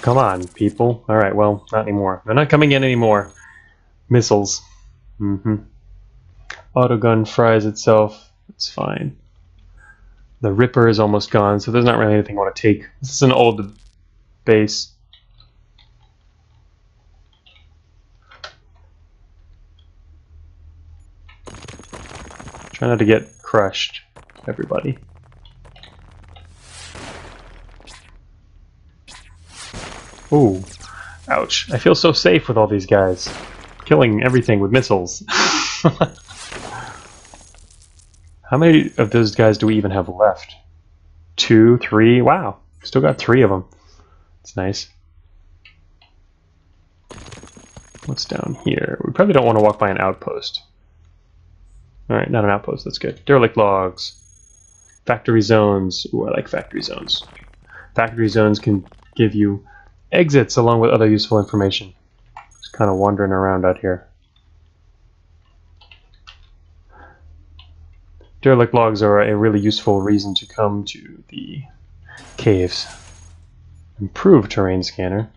A: Come on, people. Alright, well, not anymore. They're not coming in anymore. Missiles. Autogun fries itself. It's fine. The Ripper is almost gone, so there's not really anything I want to take. This is an old base. Try not to get crushed, everybody. Ooh. Ouch. I feel so safe with all these guys. Killing everything with missiles. How many of those guys do we even have left? 2, 3? Wow. Still got 3 of them. It's nice. What's down here? We probably don't want to walk by an outpost. Alright, not an outpost. That's good. Derelict logs. Factory zones. Ooh, I like factory zones. Factory zones can give you exits along with other useful information. Just kind of wandering around out here. Derelict logs are a really useful reason to come to the caves. Improved terrain scanner.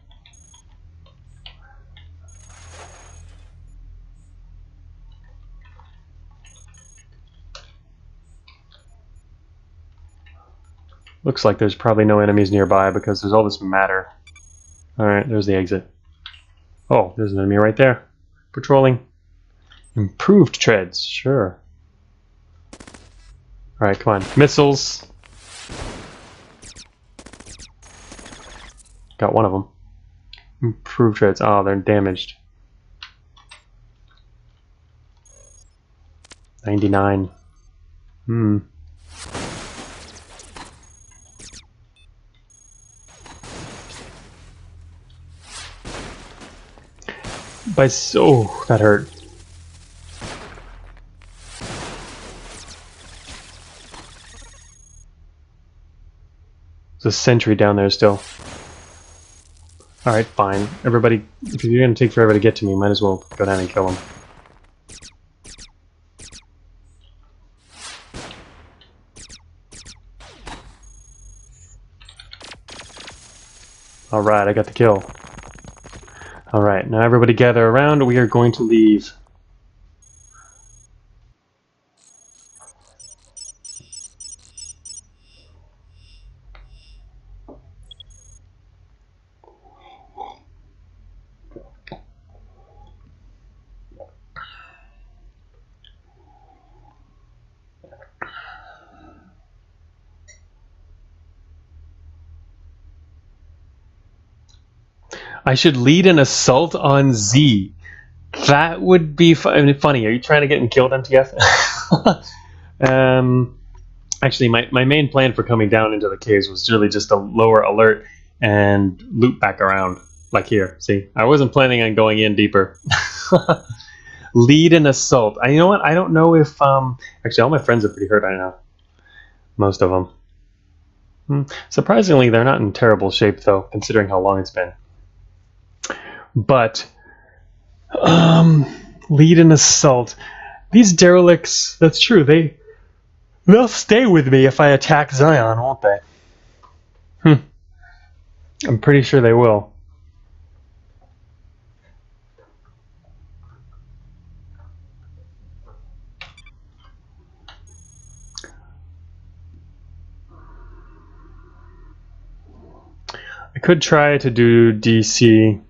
A: Looks like there's probably no enemies nearby because there's all this matter. Alright, there's the exit. Oh, there's an enemy right there. Patrolling. Improved treads, sure. Alright, come on. Missiles. Got one of them. Improved treads. Oh, they're damaged. 99. Oh, that hurt. There's a sentry down there still. Alright, fine. Everybody, if you're gonna take forever to get to me, might as well go down and kill him. Alright, I got the kill. Alright, now everybody gather around. We are going to leave. I should lead an assault on Z. That would be funny. Are you trying to get me killed, MTF? Actually, my main plan for coming down into the caves was really just to lower alert and loop back around. Like here, see? I wasn't planning on going in deeper. Lead an assault. You know what? I don't know if... actually, all my friends are pretty hurt right now. Most of them. Surprisingly, they're not in terrible shape, though, considering how long it's been. But, lead an assault. These derelicts, that's true, they'll stay with me if I attack Zion, won't they? I'm pretty sure they will. I could try to do DC.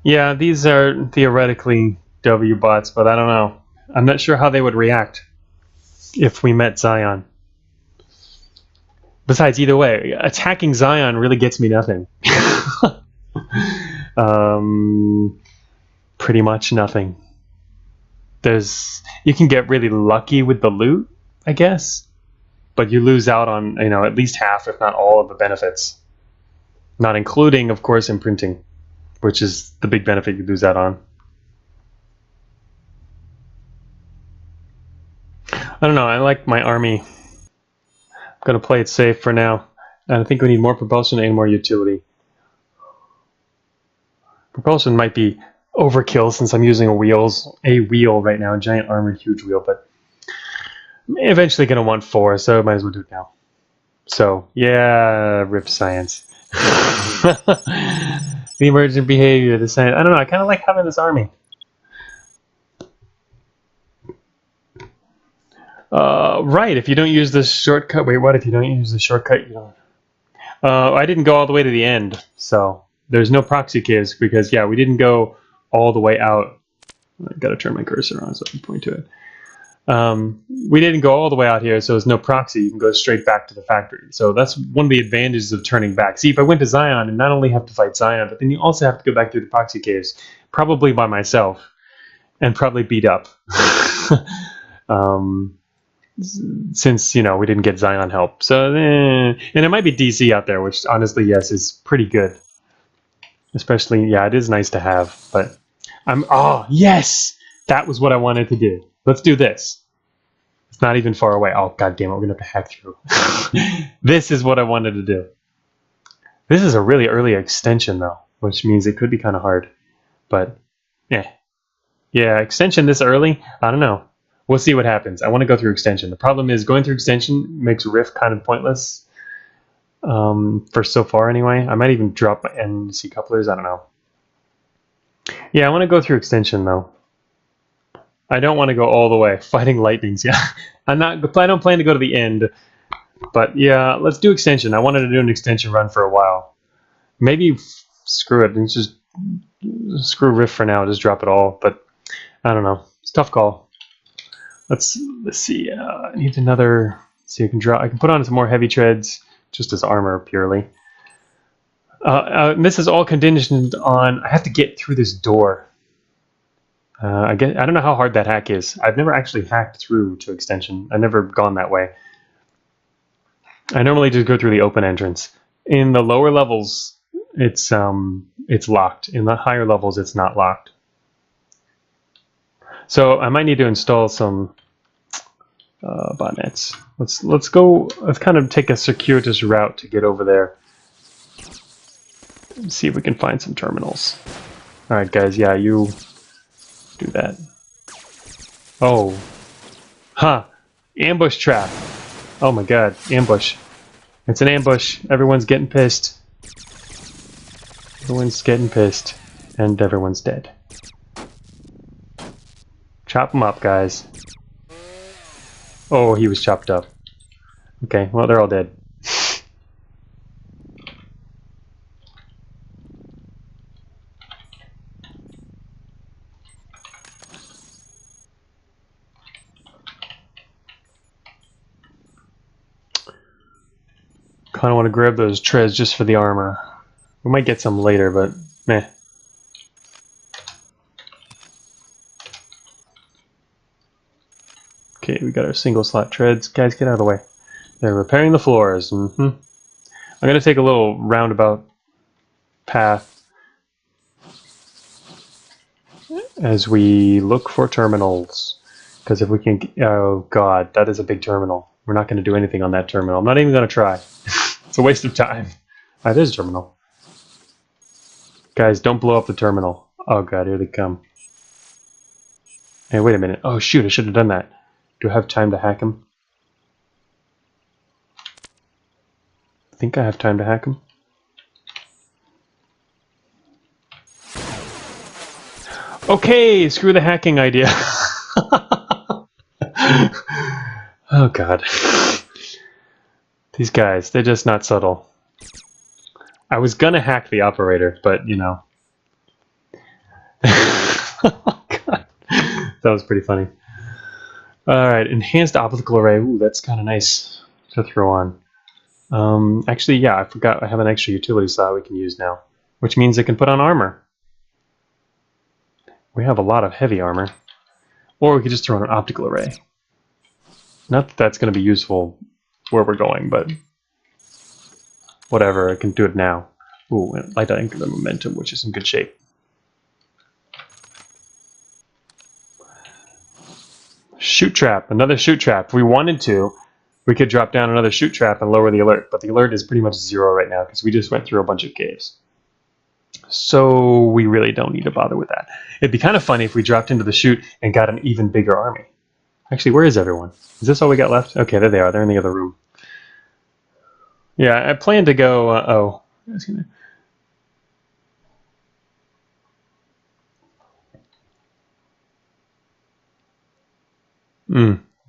A: Yeah, these are theoretically W bots, but I don't know. I'm not sure how they would react if we met Zion. Besides, either way, attacking Zion really gets me nothing. Pretty much nothing. You can get really lucky with the loot, I guess, but you lose out on, at least half, if not all, of the benefits. Not including, of course, imprinting, which is the big benefit you lose out on. I don't know, I like my army. I'm going to play it safe for now. And I think we need more propulsion and more utility. Propulsion might be overkill since I'm using a wheel right now, a giant armored huge wheel, but I'm eventually going to want 4, so I might as well do it now. So, yeah, RIP science. The emergent behavior, the science. I don't know, I kind of like having this army. Right, if you don't use the shortcut... Wait, what? If you don't use the shortcut, you don't... I didn't go all the way to the end, so there's no proxy caves because, yeah, we didn't go all the way out. I've got to turn my cursor on so I can point to it. We didn't go all the way out here, so there's no proxy. You can go straight back to the factory. So that's one of the advantages of turning back. See, if I went to Zion and not only have to fight Zion, but then you also have to go back through the proxy caves, probably by myself, and probably beat up. Since, we didn't get Zion help. So, and it might be DC out there, which honestly, yes, is pretty good. Especially, yeah, it is nice to have, but oh, yes! That was what I wanted to do. Let's do this. It's not even far away. Oh, god damn it, we're gonna have to hack through. This is what I wanted to do. This is a really early extension, though, which means it could be kind of hard. But, yeah. Yeah, extension this early? I don't know. We'll see what happens. I want to go through extension. The problem is going through extension makes RIF kind of pointless. For so far, anyway. I might even drop my NC couplers. I don't know. Yeah, I want to go through extension, though. I don't want to go all the way. Fighting lightnings, yeah. I don't plan to go to the end. But yeah, let's do extension. I wanted to do an extension run for a while. Maybe screw it. Let's just screw RIF for now. Just drop it all. But I don't know. It's a tough call. Let's see. I need another. See, I can put on some more heavy treads, just as armor purely. This is all conditioned on. I have to get through this door. I don't know how hard that hack is. I've never actually hacked through to extension. I've never gone that way. I normally just go through the open entrance. In the lower levels, it's locked. In the higher levels, it's not locked. So I might need to install some botnets. Let's kind of take a circuitous route to get over there. And see if we can find some terminals. All right, guys. Yeah, you do that. Oh, huh? Ambush trap. Oh my god, ambush. It's an ambush. Everyone's getting pissed. Everyone's getting pissed. And everyone's dead. Chop them up, guys. Oh, he was chopped up. Okay, well, they're all dead. Kind of want to grab those treads just for the armor. We might get some later, but meh. Okay, we got our single slot treads. Guys, get out of the way. They're repairing the floors. I'm going to take a little roundabout path as we look for terminals. Because if we can... Oh, God, that is a big terminal. We're not going to do anything on that terminal. I'm not even going to try. It's a waste of time. Ah, there's a terminal. Guys, don't blow up the terminal. Oh, God, here they come. Hey, wait a minute. Oh, shoot, I should have done that. Do I have time to hack him? I think I have time to hack him. Okay, screw the hacking idea. Oh, God. These guys, they're just not subtle. I was gonna hack the operator, but, you know. Oh, God. That was pretty funny. Alright, enhanced optical array. Ooh, that's kind of nice to throw on. Actually, yeah, I forgot I have an extra utility slot we can use now, which means I can put on armor. We have a lot of heavy armor. Or we could just throw on an optical array. Not that that's going to be useful where we're going, but whatever, I can do it now. Ooh, light angular momentum, which is in good shape. Shoot trap, another shoot trap. If we wanted to, we could drop down another shoot trap and lower the alert, but the alert is pretty much 0 right now because we just went through a bunch of caves. So we really don't need to bother with that. It'd be kind of funny if we dropped into the chute and got an even bigger army. Actually, where is everyone? Is this all we got left? Okay, there they are. They're in the other room. Yeah, I plan to go... oh. I was gonna...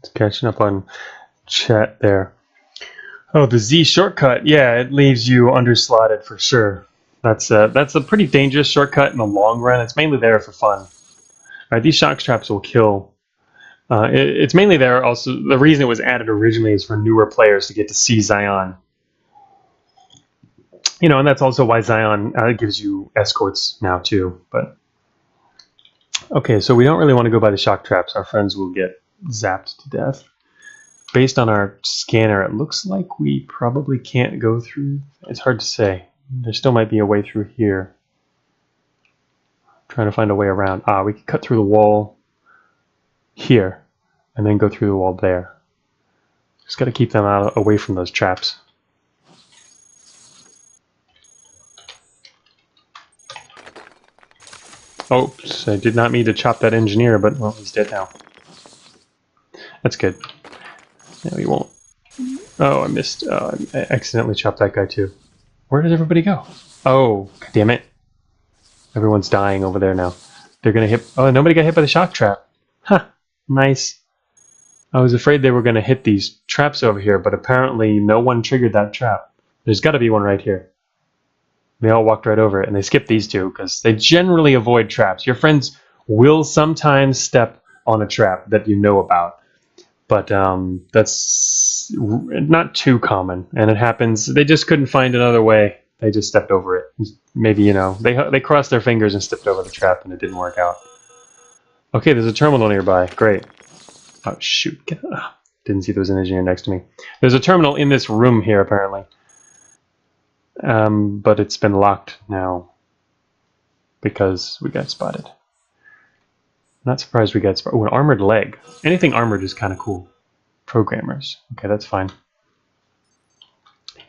A: It's catching up on chat there. Oh, the Z shortcut. Yeah, it leaves you underslotted for sure. That's a pretty dangerous shortcut in the long run. It's mainly there for fun. All right, these shock traps will kill. It's mainly there also. The reason it was added originally is for newer players to get to see Zion. You know, and that's also why Zion gives you escorts now too. But okay, so we don't really want to go by the shock traps. Our friends will get zapped to death. Based on our scanner, it looks like we probably can't go through. It's hard to say. There still might be a way through here. I'm trying to find a way around. Ah, we could cut through the wall here. and then go through the wall there. Just got to keep them away from those traps. Oops, I did not mean to chop that engineer, but well, he's dead now. That's good. Yeah, we won't. Oh, I missed. I accidentally chopped that guy too. Where did everybody go? Oh, damn it. Everyone's dying over there now. They're gonna hit. Oh, nobody got hit by the shock trap. Huh. Nice. I was afraid they were gonna hit these traps over here, but apparently no one triggered that trap. There's got to be one right here. They all walked right over it, and they skipped these two because they generally avoid traps. Your friends will sometimes step on a trap that you know about, but that's not too common, and it happens. They just couldn't find another way. They just stepped over it. Maybe, you know, they crossed their fingers and stepped over the trap, and it didn't work out. Okay, there's a terminal nearby. Great. Oh, shoot. Didn't see there was an engineer next to me. There's a terminal in this room here, apparently. But it's been locked now because we got spotted. Not surprised we got spotted. Oh, an armored leg. Anything armored is kind of cool. Programmers. Okay, that's fine.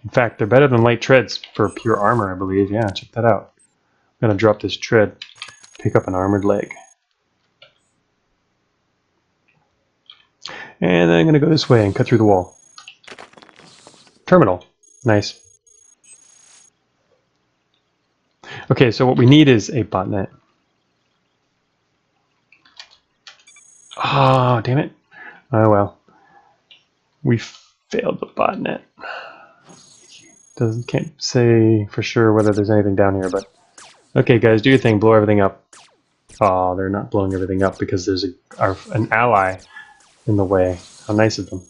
A: In fact, they're better than light treads for pure armor, I believe. Yeah, check that out. I'm going to drop this tread, pick up an armored leg. And then I'm going to go this way and cut through the wall. Terminal. Nice. Okay, so what we need is a botnet. Oh, damn it. Oh, well. We failed the botnet. Can't say for sure whether there's anything down here, but... Okay, guys, do your thing. Blow everything up. Oh, they're not blowing everything up because there's an ally in the way. How nice of them.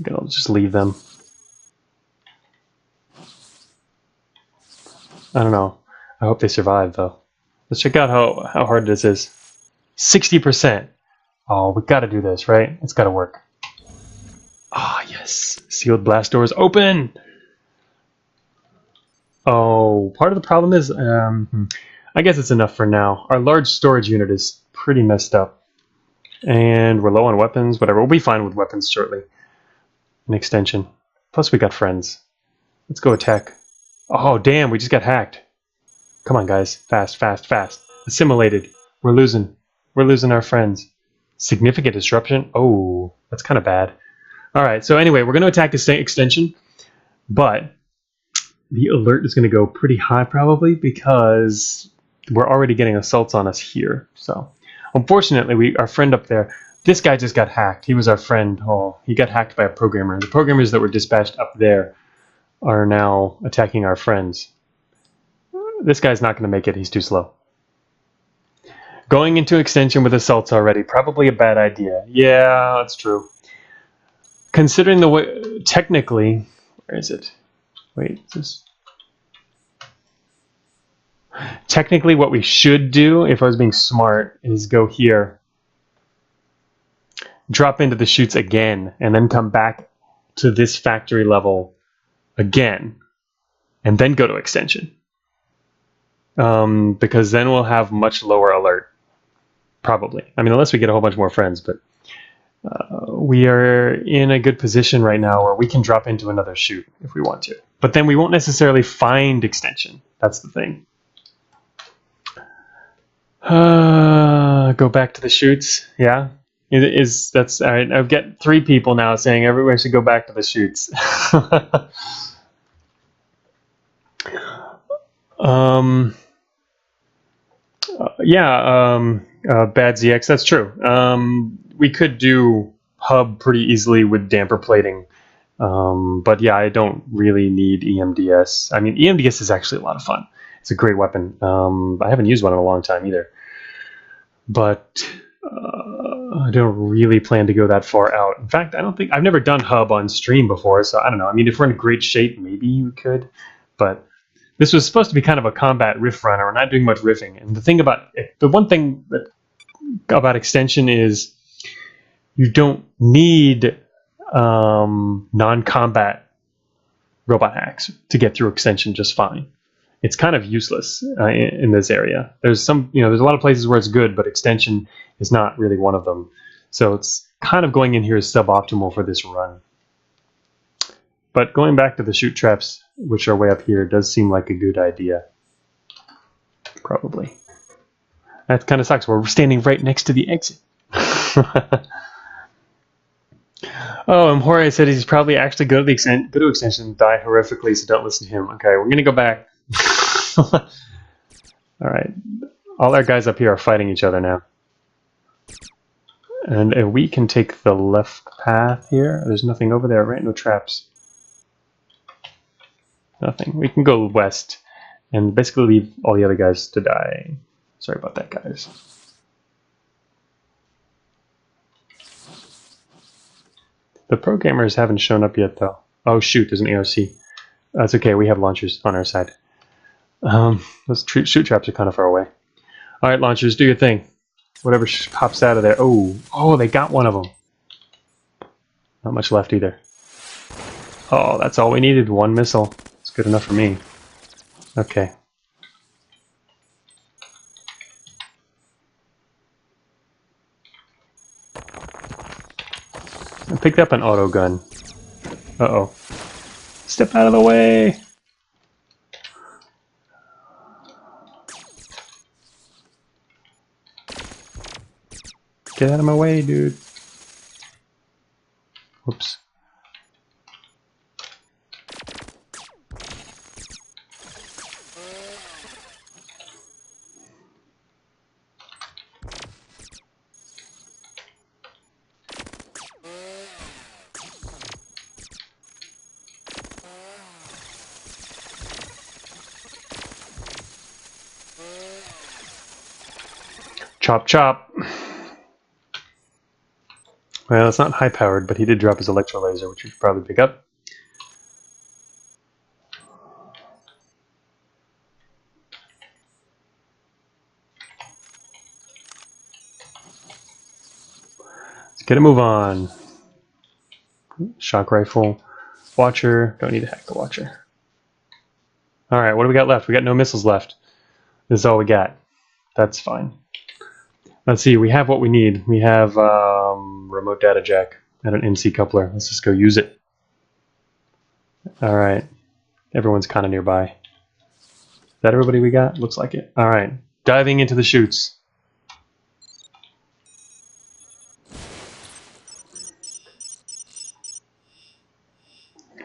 A: I'll just leave them. I don't know. I hope they survive, though. Let's check out how hard this is. 60%. Oh, we gotta do this, right? It's gotta work. Ah, yes. Sealed blast doors open! Oh, part of the problem is... I guess it's enough for now. Our large storage unit is pretty messed up. And we're low on weapons, whatever. We'll be fine with weapons shortly. An extension. Plus we got friends. Let's go attack. Oh, damn, we just got hacked. Come on, guys. Fast, fast, fast. Assimilated. We're losing. We're losing our friends. Significant disruption? Oh, that's kind of bad. Alright, so anyway, we're going to attack this extension, but the alert is going to go pretty high probably because we're already getting assaults on us here. So, unfortunately, our friend up there, this guy just got hacked. He was our friend. Oh, he got hacked by a programmer. The programmers that were dispatched up there are now attacking our friends. This guy's not going to make it. He's too slow. Going into extension with assaults already, probably a bad idea. Yeah, that's true. Considering the way, technically, where is it? Wait, technically what we should do, if I was being smart, is go here, drop into the chutes again, and then come back to this factory level again, and then go to extension. Because then we'll have much lower alert. Probably. I mean, unless we get a whole bunch more friends, but we are in a good position right now where we can drop into another chute if we want to. But then we won't necessarily find extension. That's the thing. Go back to the chutes. Yeah? That's all right. I've got 3 people now saying everybody should go back to the chutes. Bad ZX, that's true. We could do hub pretty easily with damper plating. But yeah, I don't really need EMDS. I mean, EMDS is actually a lot of fun. It's a great weapon. I haven't used one in a long time either. But I don't really plan to go that far out. In fact, I've never done hub on stream before, so I don't know. I mean, if we're in great shape, maybe we could. But this was supposed to be kind of a combat-RIF run, and we're not doing much riffing. And the one thing about extension is you don't need non-combat robot hacks to get through extension just fine. it's kind of useless in this area. There's there's a lot of places where it's good, but extension is not really one of them. So it's kind of going in here is suboptimal for this run. But going back to the chute traps, which are way up here, does seem like a good idea. Probably. That kind of sucks. We're standing right next to the exit. Oh, and Jorge said he's probably actually go to extension and die horrifically, so don't listen to him. Okay, we're gonna go back. All right, all our guys up here are fighting each other now, and we can take the left path here. There's nothing over there, right? No traps. Nothing. We can go west and basically leave all the other guys to die. Sorry about that, guys. The programmers haven't shown up yet, though. Oh, shoot, there's an ARC. That's okay, we have launchers on our side. Those chute traps are kind of far away. All right, launchers, do your thing. Whatever pops out of there. Oh, they got one of them. Not much left either. Oh, that's all we needed, one missile. It's good enough for me. Okay. I picked up an auto gun. Uh-oh. Step out of the way! Get out of my way, dude. Whoops. Chop chop. Well, it's not high powered, but he did drop his electro laser, which we should probably pick up. Let's get a move on. Shock rifle. Watcher. Don't need to hack the watcher. Alright, what do we got left? We got no missiles left. This is all we got. That's fine. Let's see, we have what we need. We have remote data jack and an NC coupler. Let's just go use it. Alright. Everyone's kind of nearby. Is that everybody we got? Looks like it. Alright. Diving into the chutes.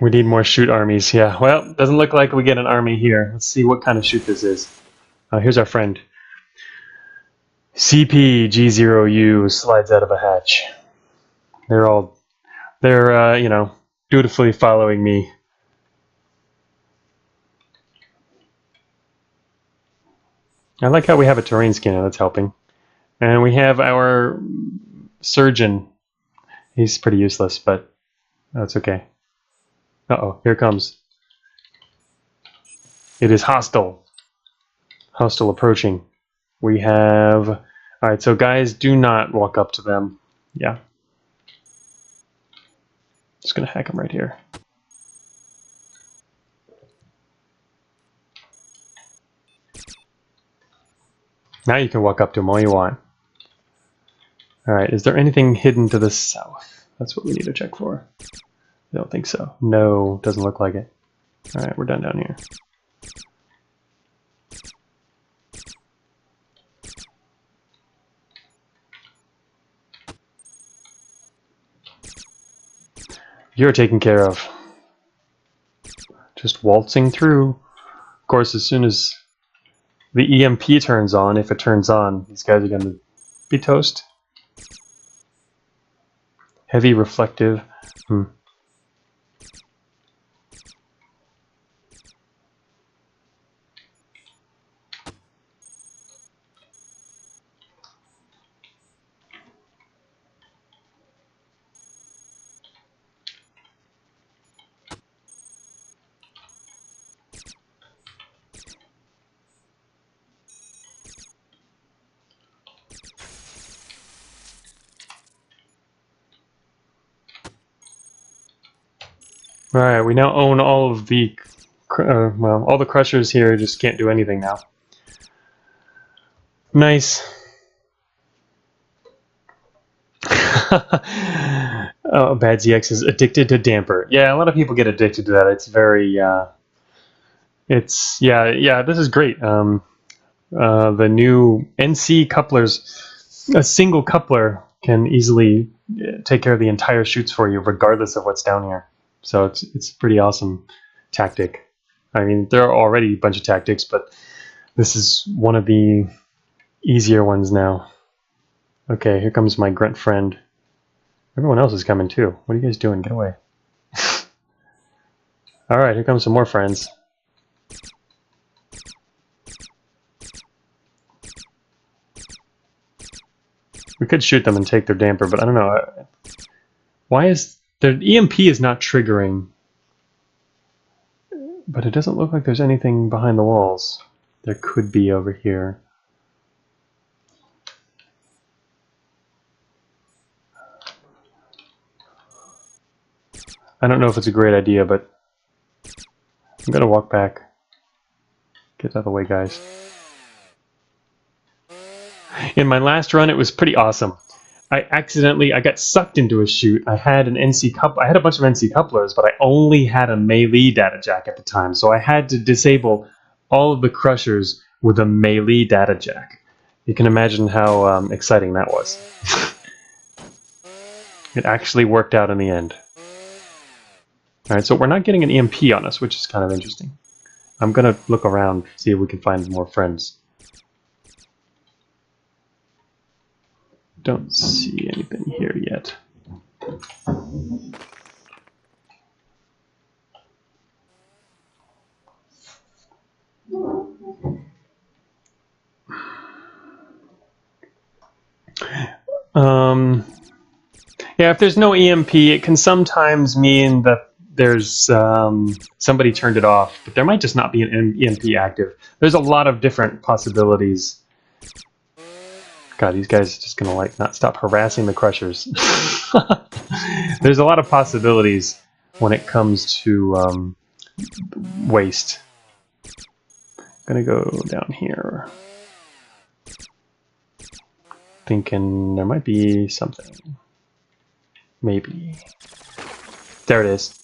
A: We need more chute armies. Yeah, well, doesn't look like we get an army here. Let's see what kind of chute this is. Here's our friend. CPG0U slides out of a hatch. They're you know, dutifully following me. I like how we have a terrain scanner that's helping. And we have our surgeon. He's pretty useless, but that's okay. Uh-oh, here it comes. It is hostile. Hostile approaching. We have... Alright, so guys, do not walk up to them. Yeah. Just gonna hack them right here. Now you can walk up to them all you want. Alright, is there anything hidden to the south? That's what we need to check for. I don't think so. No, doesn't look like it. Alright, we're done down here. You're taken care of. Just waltzing through. Of course, as soon as the EMP turns on, if it turns on, these guys are going to be toast. Heavy reflective. Alright, we now own all of the well, all the crushers here just can't do anything now. Nice. Oh, Bad ZX is addicted to damper. Yeah, a lot of people get addicted to that. It's very, yeah, this is great. The new NC couplers, a single coupler can easily take care of the entire chutes for you, regardless of what's down here. So it's a pretty awesome tactic. I mean, there are already a bunch of tactics, but this is one of the easier ones now. Okay, here comes my grunt friend. Everyone else is coming too. What are you guys doing? Get away. Alright, here comes some more friends. We could shoot them and take their damper, but I don't know. Why is... the EMP is not triggering. But it doesn't look like there's anything behind the walls. There could be over here. I don't know if it's a great idea, but I'm gonna walk back. Get out of the way, guys. In my last run, it was pretty awesome. I got sucked into a chute. I had an NC coupler. I had a bunch of NC couplers, but I only had a melee data jack at the time, so I had to disable all of the crushers with a melee data jack. You can imagine how exciting that was. It actually worked out in the end. Alright, so we're not getting an EMP on us, which is kind of interesting. I'm gonna look around, see if we can find more friends. Don't see anything here yet. Yeah, if there's no EMP, it can sometimes mean that there's somebody turned it off, but there might just not be an EMP active. There's a lot of different possibilities. God, these guys are just gonna like not stop harassing the crushers. There's a lot of possibilities when it comes to waste. I'm gonna go down here. Thinking there might be something. Maybe. There it is.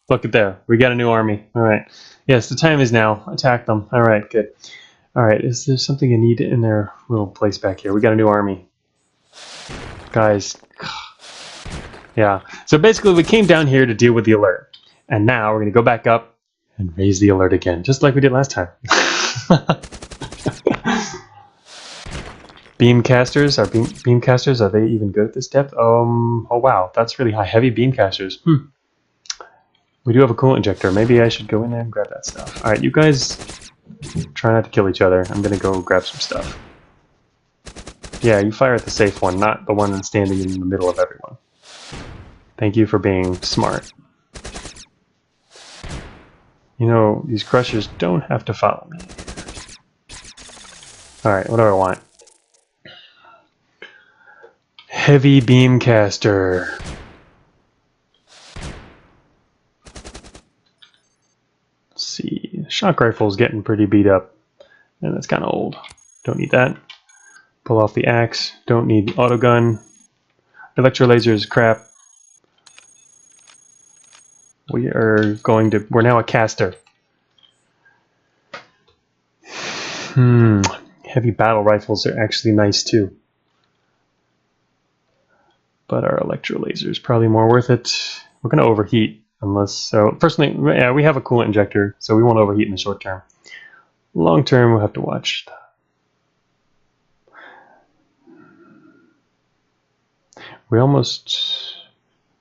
A: Look at there. We got a new army. Alright. Yes, the time is now. Attack them. Alright, good. Alright, is there something you need in their little place back here? We got a new army. Guys. Yeah. So basically we came down here to deal with the alert. And now we're going to go back up and raise the alert again. Just like we did last time. Beamcasters? Are beamcasters, are they even good at this depth? Oh wow, that's really high. Heavy beamcasters. We do have a coolant injector. Maybe I should go in there and grab that stuff. Alright, you guys try not to kill each other. I'm gonna go grab some stuff. Yeah, you fire at the safe one, not the one that's standing in the middle of everyone. Thank you for being smart. You know, these crushers don't have to follow me. Alright, what do I want? Heavy beamcaster. Let's see. Shock rifle's getting pretty beat up. And that's kind of old. Don't need that. Pull off the axe. Don't need the autogun. Electro laser is crap. We're now a caster. Heavy battle rifles are actually nice too. But our electro laser is probably more worth it. We're going to overheat personally, yeah, we have a coolant injector, so we won't overheat in the short term. Long term, we'll have to watch. We almost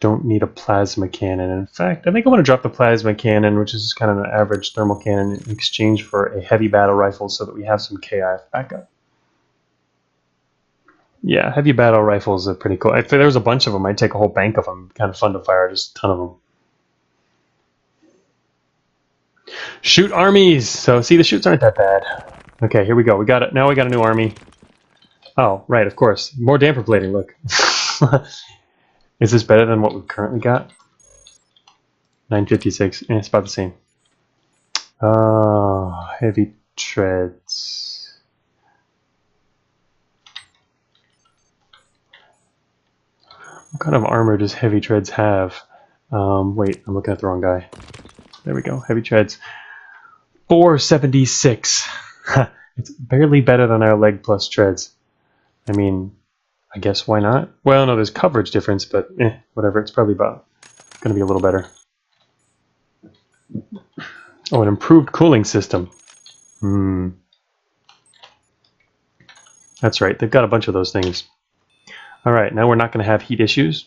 A: don't need a plasma cannon. In fact, I think I want to drop the plasma cannon, which is kind of an average thermal cannon, in exchange for a heavy battle rifle so that we have some KIF backup. Yeah, heavy battle rifles are pretty cool. If there was a bunch of them, I'd take a whole bank of them. Kind of fun to fire, just a ton of them. Shoot armies! So, see, the shoots aren't that bad. Okay, here we go. We got it. Now we got a new army. Oh, right, of course. More damper plating, look. Is this better than what we've currently got? 956. It's about the same. Oh, heavy treads. What kind of armor does heavy treads have? Wait, I'm looking at the wrong guy. There we go, heavy treads. 476. It's barely better than our leg plus treads. I mean, I guess why not? Well, no, there's coverage difference, but whatever. It's probably about going to be a little better. Oh, an improved cooling system. That's right. They've got a bunch of those things. All right, now we're not going to have heat issues.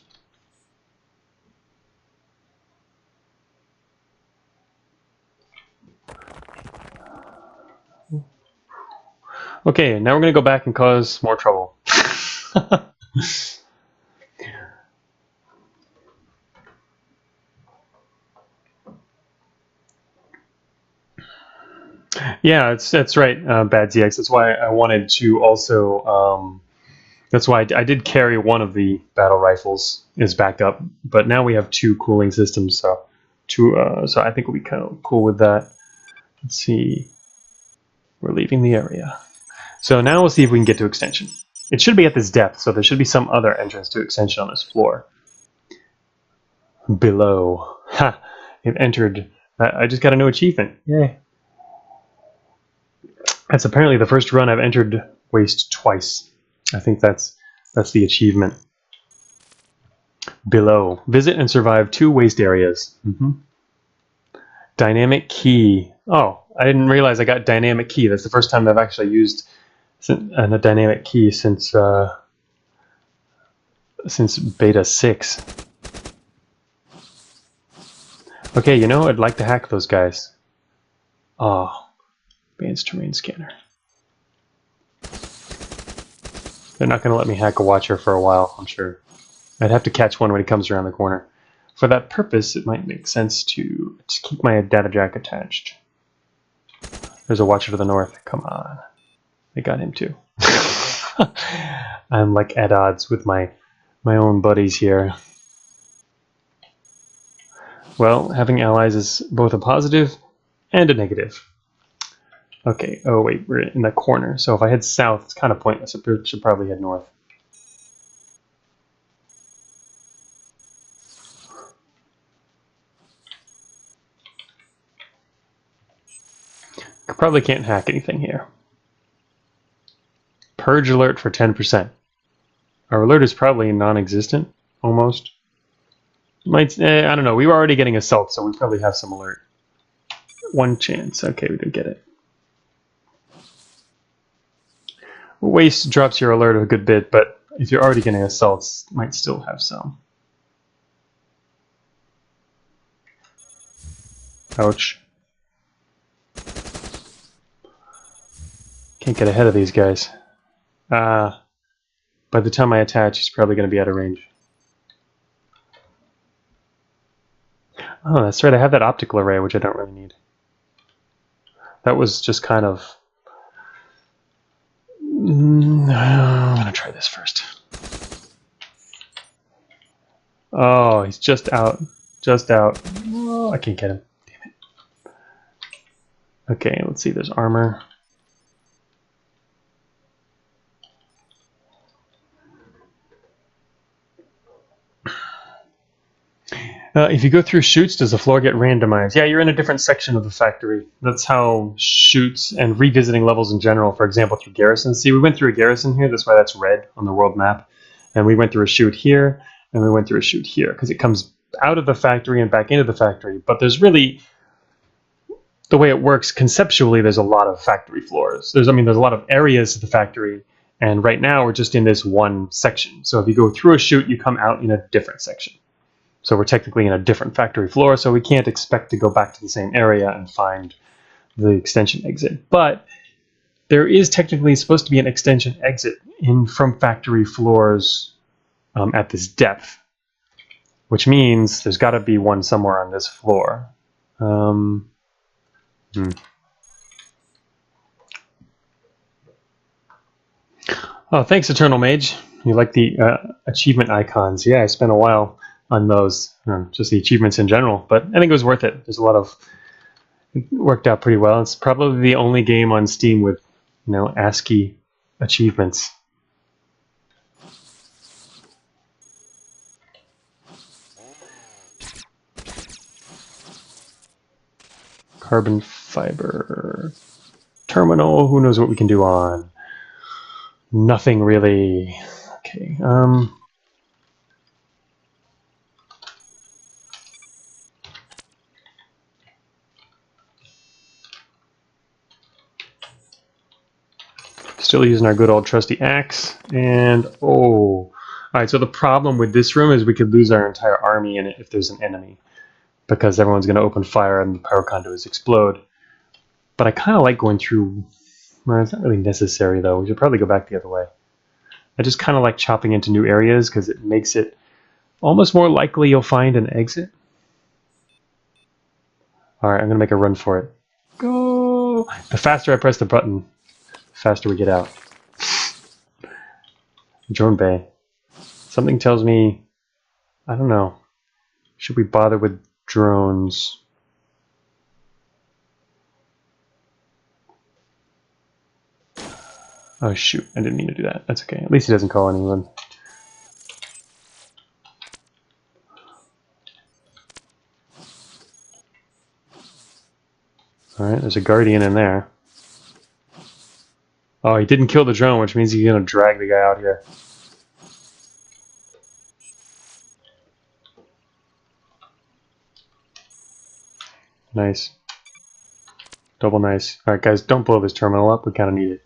A: Okay, now we're going to go back and cause more trouble. Yeah, that's right, Bad ZX. That's why I wanted to also. That's why I did carry one of the battle rifles as backup, but now we have two cooling systems, so so I think we'll be kind of cool with that. Let's see. We're leaving the area. So now we'll see if we can get to extension. It should be at this depth, so there should be some other entrance to extension on this floor. Below. Ha! It entered. I just got a new achievement. Yay. That's apparently the first run I've entered waste twice. I think that's the achievement. Below. Visit and survive 2 waste areas. Dynamic key. Oh, I didn't realize I got dynamic key. That's the first time I've actually used a dynamic key since beta 6. Okay, you know, I'd like to hack those guys. Oh, advanced terrain scanner. They're not going to let me hack a watcher for a while, I'm sure. I'd have to catch one when he comes around the corner. For that purpose, it might make sense to keep my data jack attached. There's a watcher to the north. Come on. I got him too. I'm like at odds with my own buddies here. Well, having allies is both a positive and a negative. Okay, oh wait, we're in the corner. So if I head south, it's kind of pointless. I should probably head north. I probably can't hack anything here. Purge alert for 10%. Our alert is probably non-existent, almost. I don't know, we were already getting assault, so we probably have some alert. 1 chance, okay, we didn't get it. Waste drops your alert a good bit, but if you're already getting assaults, might still have some. Ouch. Can't get ahead of these guys. By the time I attach, he's probably going to be out of range. Oh, that's right, I have that optical array, which I don't really need. That was just kind of... I'm going to try this first. Oh, he's just out. Just out. Oh, I can't get him. Damn it. Okay, let's see, there's armor. If you go through chutes, does the floor get randomized? Yeah, you're in a different section of the factory. That's how chutes and revisiting levels in general, for example, through Garrison. See, we went through a Garrison here, that's why that's red on the world map. And we went through a chute here, and we went through a chute here, because it comes out of the factory and back into the factory. But there's really, the way it works, conceptually, there's a lot of factory floors. There's a lot of areas of the factory, and right now we're just in this one section. So if you go through a chute, you come out in a different section. So we're technically in a different factory floor, so we can't expect to go back to the same area and find the extension exit. But there is technically supposed to be an extension exit from factory floors at this depth, which means there's got to be one somewhere on this floor. Oh, thanks, Eternal Mage. You like the achievement icons. Yeah, I spent a while on those, just the achievements in general, but I think it was worth it. There's a lot of It worked out pretty well. It's probably the only game on Steam with, ASCII achievements. Carbon fiber terminal. Who knows what we can do on? Nothing really. Okay. Still using our good old trusty axe. And all right. So the problem with this room is we could lose our entire army in it if there's an enemy, because everyone's going to open fire and the power conduits explode. But I kind of like going through. Well, it's not really necessary though. We should probably go back the other way. I just kind of like chopping into new areas because it makes it almost more likely you'll find an exit. Alright, I'm going to make a run for it. Go! The faster I press the button, the faster we get out. Drone bay. Something tells me, I don't know, should we bother with drones? Oh shoot, I didn't mean to do that. That's okay. At least he doesn't call anyone. Alright, there's a guardian in there. Oh, he didn't kill the drone, which means he's going to drag the guy out here. Nice. Double nice. Alright guys, don't blow this terminal up. We kind of need it.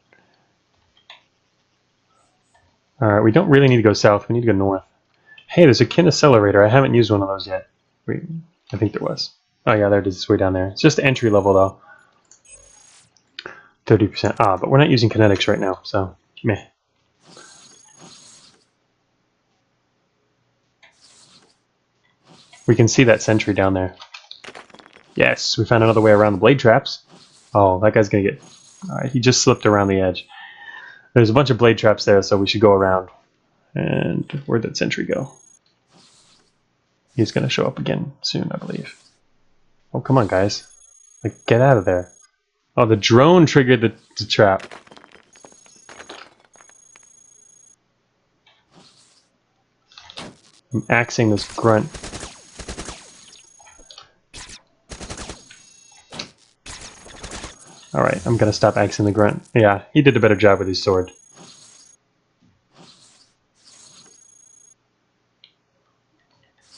A: Alright, we don't really need to go south. We need to go north. Hey, there's a kin accelerator. I haven't used one of those yet. Wait, I think there was. Oh yeah, there it is. It's way down there. It's just entry level though. 30%. Ah, but we're not using kinetics right now, so meh. We can see that sentry down there. Yes, we found another way around the blade traps. Oh, that guy's gonna get... Alright, he just slipped around the edge. There's a bunch of blade traps there, so we should go around. And where'd that sentry go? He's gonna show up again soon, I believe. Oh, come on, guys. Like, get out of there. Oh, the drone triggered the trap. I'm axing this grunt. Alright, I'm gonna stop axing the grunt. Yeah, he did a better job with his sword.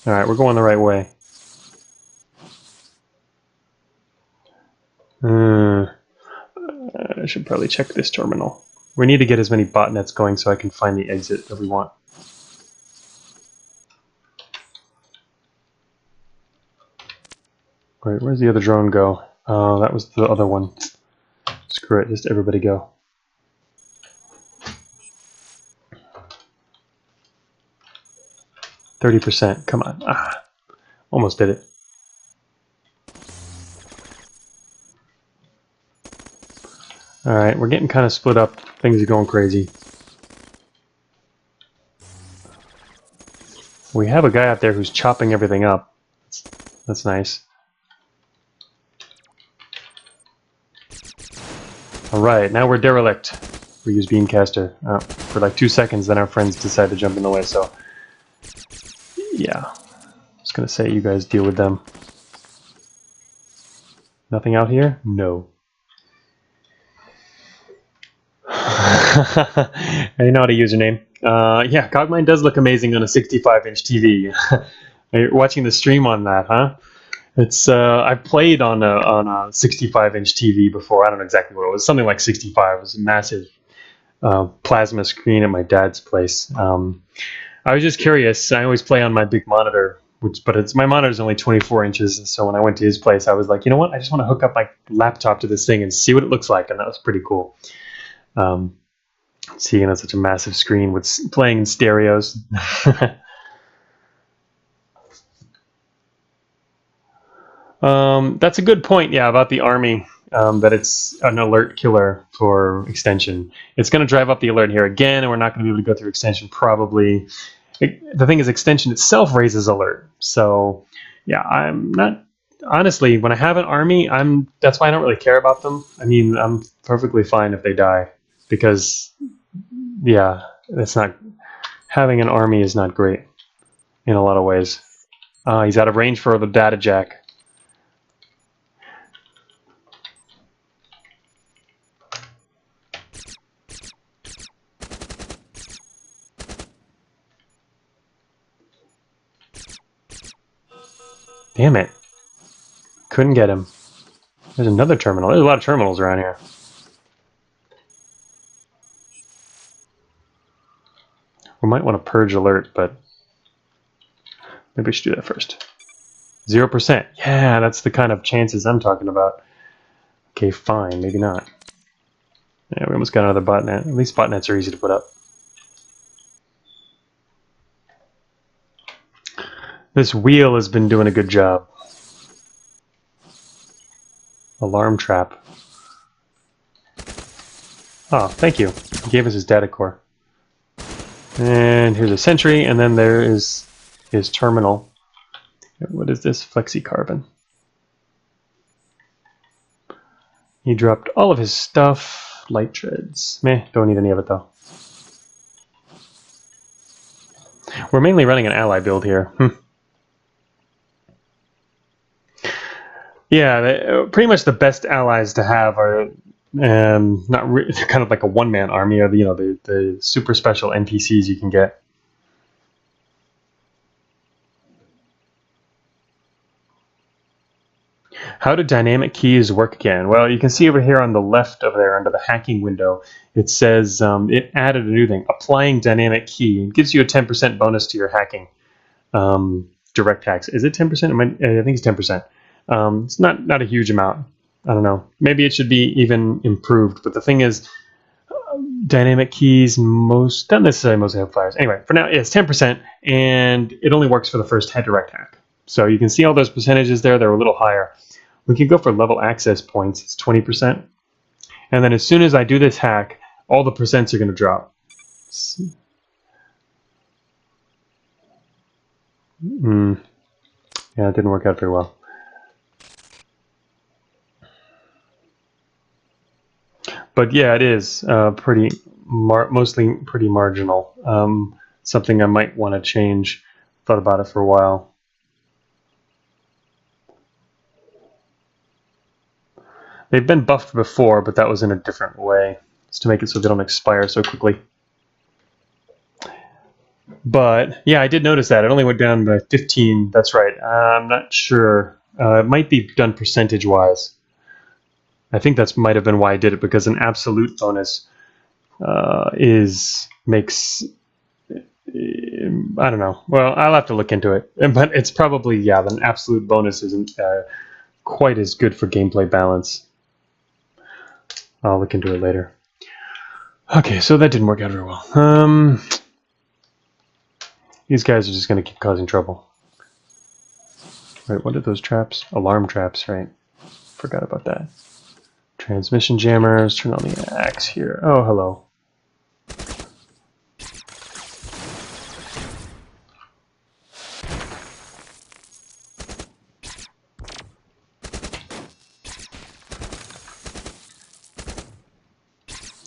A: Alright, we're going the right way. I should probably check this terminal. We need to get as many botnets going so I can find the exit that we want. Right, where's the other drone go? Oh, that was the other one. Screw it, just everybody go. %. Come on. Ah, almost did it. Alright, we're getting kind of split up. Things are going crazy. We have a guy out there who's chopping everything up. That's nice. Alright, now we're derelict. We use Beamcaster for like 2 seconds, then our friends decide to jump in the way, so... Yeah. I was gonna say, you guys deal with them. Nothing out here? No. I know how to username. Yeah, Cogmine does look amazing on a 65-inch TV. You're watching the stream on that, huh? It's I played on a 65-inch TV before. I don't know exactly what it was. Something like 65. It was a massive plasma screen at my dad's place. I was just curious. I always play on my big monitor, but my monitor's only 24 inches. So when I went to his place, I was like, you know what? I just want to hook up my laptop to this thing and see what it looks like, and that was pretty cool. Seeing on such a massive screen with playing in stereos. That's a good point, yeah, about the army, that it's an alert killer for extension. It's going to drive up the alert here again, and we're not going to be able to go through extension probably. The thing is, extension itself raises alert. So, yeah, I'm not honestly, when I have an army, that's why I don't really care about them. I mean, I'm perfectly fine if they die, because yeah, it's not having an army is not great in a lot of ways. He's out of range for the data jack. Damn it. Couldn't get him. There's another terminal. There's a lot of terminals around here. We might want to purge alert, but maybe we should do that first. 0%. Yeah, that's the kind of chances I'm talking about. Okay, fine. Maybe not. Yeah, we almost got another botnet. At least botnets are easy to put up. This wheel has been doing a good job. Alarm trap. Oh, thank you. He gave us his data core. And here's a sentry, and then there is his terminal. What is this? Flexicarbon. He dropped all of his stuff. Light treads. Meh, don't need any of it though. We're mainly running an ally build here. Yeah, pretty much the best allies to have are not kind of like a one-man army, or the super special NPCs you can get. How do dynamic keys work again? Well, you can see over here on the left over there under the hacking window, it says it added a new thing, applying dynamic key. It gives you a 10% bonus to your hacking direct hacks. Is it 10%? I think it's 10%. It's not a huge amount. I don't know. Maybe it should be even improved. But the thing is, dynamic keys not necessarily most amplifiers. Anyway, for now it's 10%, and it only works for the first head direct hack. So you can see all those percentages there. They're a little higher. We can go for level access points. It's 20%. And then as soon as I do this hack, all the percents are going to drop. Yeah, it didn't work out very well. But yeah, it is mostly pretty marginal. Something I might want to change. Thought about it for a while. They've been buffed before, but that was in a different way. It's to make it so they don't expire so quickly. But yeah, I did notice that. It only went down by 15. That's right. I'm not sure. It might be done percentage-wise. I think that might have been why I did it, because an absolute bonus makes... I don't know. Well, I'll have to look into it. But it's probably, yeah, an absolute bonus isn't quite as good for gameplay balance. I'll look into it later. Okay, so that didn't work out very well. These guys are just going to keep causing trouble. Right, what are those traps? Alarm traps, right? Forgot about that. Transmission jammers. Turn on the axe here. Oh, hello.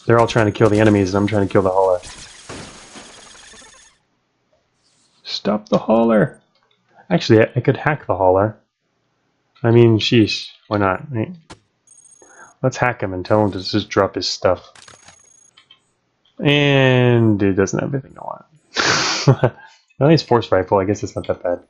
A: They're all trying to kill the enemies, and I'm trying to kill the hauler. Stop the hauler! Actually, I could hack the hauler. I mean, sheesh, why not? Right? Let's hack him and tell him to just drop his stuff. And it doesn't have everything I want. Well, he's force rifle. I guess it's not that bad.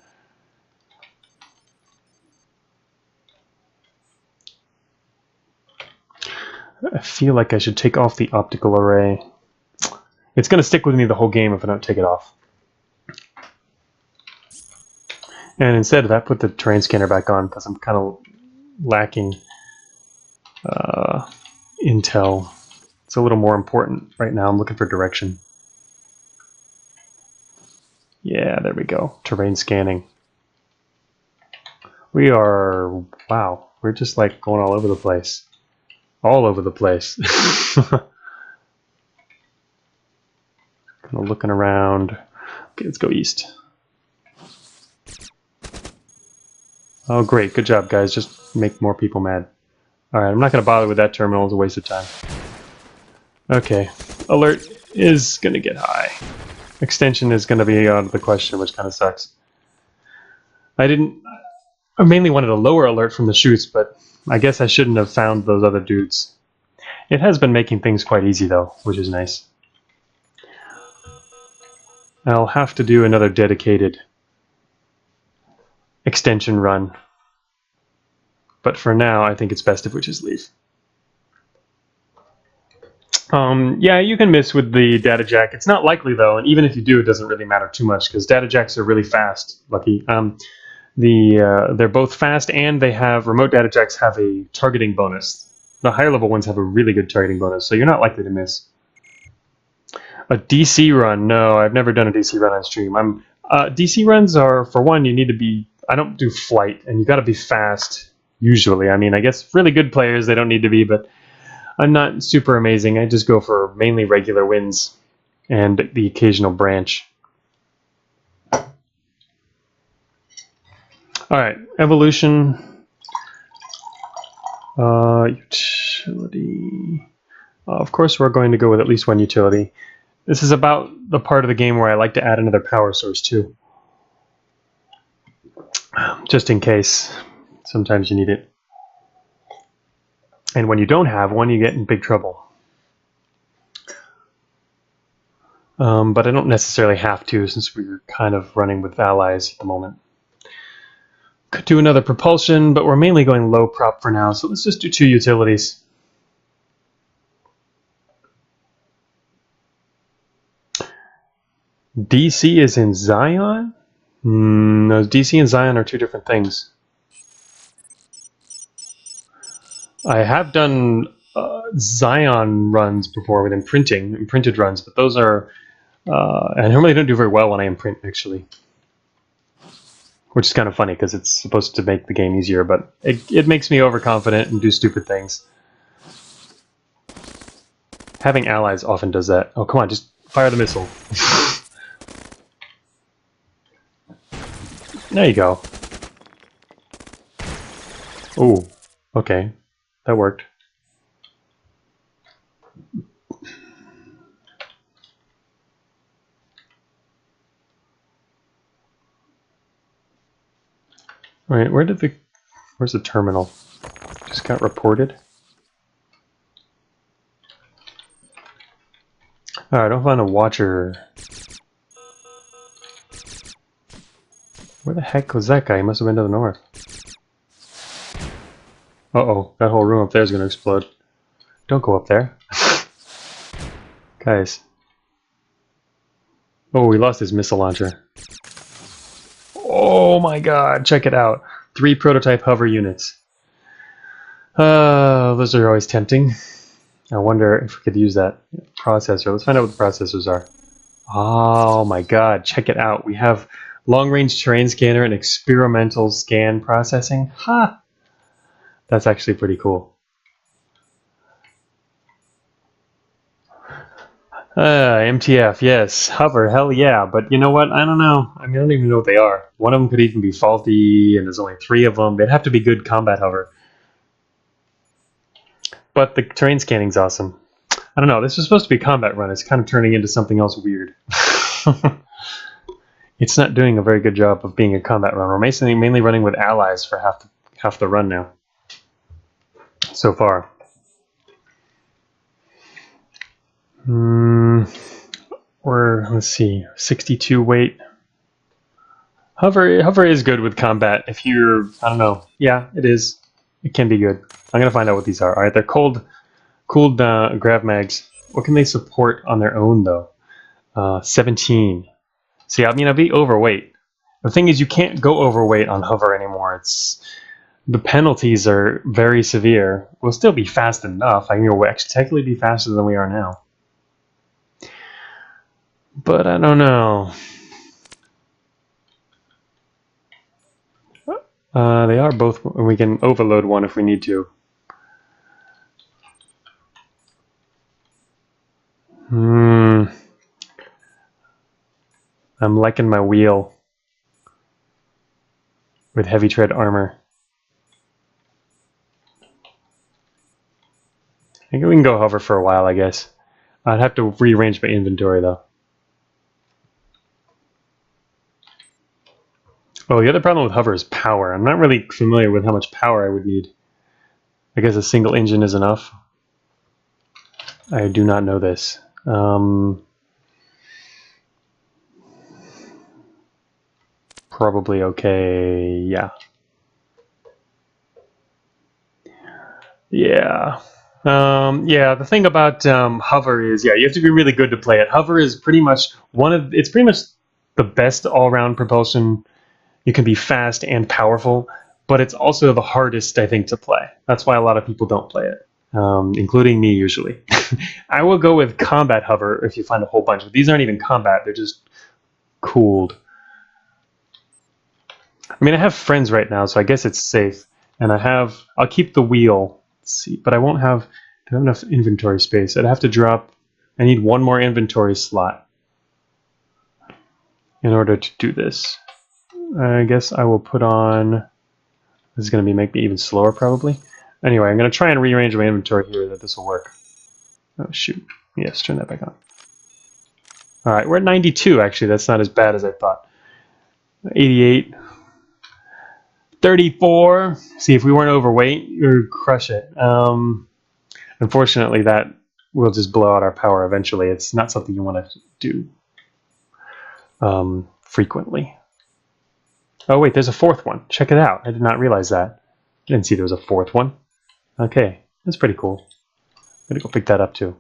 A: I feel like I should take off the optical array. It's going to stick with me the whole game if I don't take it off. And instead of that, put the terrain scanner back on, because I'm kind of lacking intel. It's a little more important right now. I'm looking for direction. Yeah, there we go. Terrain scanning. We are, wow, we're just like going all over the place. All over the place. Kind of looking around. Okay, let's go east. Oh, great. Good job, guys. Just make more people mad. Alright, I'm not going to bother with that terminal. It's a waste of time. Okay. Alert is going to get high. Extension is going to be out of the question, which kind of sucks. I mainly wanted a lower alert from the shoots, but I guess I shouldn't have found those other dudes. It has been making things quite easy, though, which is nice. I'll have to do another dedicated extension run. But for now, I think it's best if we just leave. Yeah, you can miss with the data jack. It's not likely, though, and even if you do, it doesn't really matter too much, because data jacks are really fast, Lucky. They're both fast, and they have remote data jacks have a targeting bonus. The higher level ones have a really good targeting bonus, so you're not likely to miss. A DC run? No, I've never done a DC run on stream. DC runs are, for one, you need to be. I don't do flight, and you got to be fast. Usually, I mean, I guess really good players they don't need to be, but I'm not super amazing. I just go for mainly regular wins and the occasional branch. All right, evolution. Utility. Of course, we're going to go with at least one utility. This is about the part of the game where I like to add another power source too. Just in case. Sometimes you need it. And when you don't have one, you get in big trouble. But I don't necessarily have to, since we're kind of running with allies at the moment. Could do another propulsion, but we're mainly going low prop for now, so let's just do 2 utilities. DC is in Zion? No, DC and Zion are 2 different things. I have done Zion runs before with imprinted runs, but those are... I normally don't do very well when I imprint, actually. Which is kind of funny, because it's supposed to make the game easier, but it makes me overconfident and do stupid things. Having allies often does that. Oh, come on, just fire the missile. There you go. Oh, okay. That worked. Alright, where's the terminal? Just got reported. Alright, I'll find a watcher. Where the heck was that guy? He must have been to the north. Uh-oh, that whole room up there is going to explode. Don't go up there. Guys. Oh, we lost his missile launcher. Oh my god, check it out. 3 prototype hover units. Those are always tempting. I wonder if we could use that processor. Let's find out what the processors are. Oh my god, check it out. We have long-range terrain scanner and experimental scan processing. Ha! That's actually pretty cool. MTF, yes. Hover, hell yeah. But you know what? I don't know. I mean, I don't even know what they are. One of them could even be faulty, and there's only 3 of them. They'd have to be good combat hover. But the terrain scanning's awesome. I don't know. This was supposed to be a combat run. It's kind of turning into something else weird. It's not doing a very good job of being a combat run. We're mainly running with allies for half the run now. So far. Let's see, 62 weight. Hover is good with combat. If you're, I don't know. Yeah, it is. It can be good. I'm gonna find out what these are. All right, they're cooled grav mags. What can they support on their own though? 17. See, I mean, I'd be overweight. The thing is, you can't go overweight on hover anymore. The penalties are very severe. We'll still be fast enough. I mean, we'll actually technically be faster than we are now. But I don't know. They are both. We can overload one if we need to. I'm liking my wheel. with heavy tread armor. I think we can go hover for a while, I guess. I'd have to rearrange my inventory, though. Oh, the other problem with hover is power. I'm not really familiar with how much power I would need. I guess a single engine is enough. I do not know this. Probably okay, yeah. Yeah. Yeah, the thing about hover is, yeah, you have to be really good to play it. Hover is pretty much it's pretty much the best all-round propulsion. You can be fast and powerful, but it's also the hardest, I think, to play. That's why a lot of people don't play it, including me usually. I will go with combat hover if you find a whole bunch, but these aren't even combat, they're just cooled. I mean, I have friends right now, so I guess it's safe. And I'll keep the wheel. Let's see, but I don't have enough inventory space. I'd have to drop, I need one more inventory slot in order to do this. I guess I will put on, this is going to make me even slower probably. Anyway, I'm going to try and rearrange my inventory here that this will work. Oh, shoot. Yes, turn that back on. All right, we're at 92, actually. That's not as bad as I thought. 88. 34. See, if we weren't overweight, we would crush it. Unfortunately, that will just blow out our power eventually. It's not something you want to do frequently. Oh, wait, there's a fourth one. Check it out. I did not realize that. I didn't see there was a fourth one. Okay, that's pretty cool. I'm going to go pick that up, too.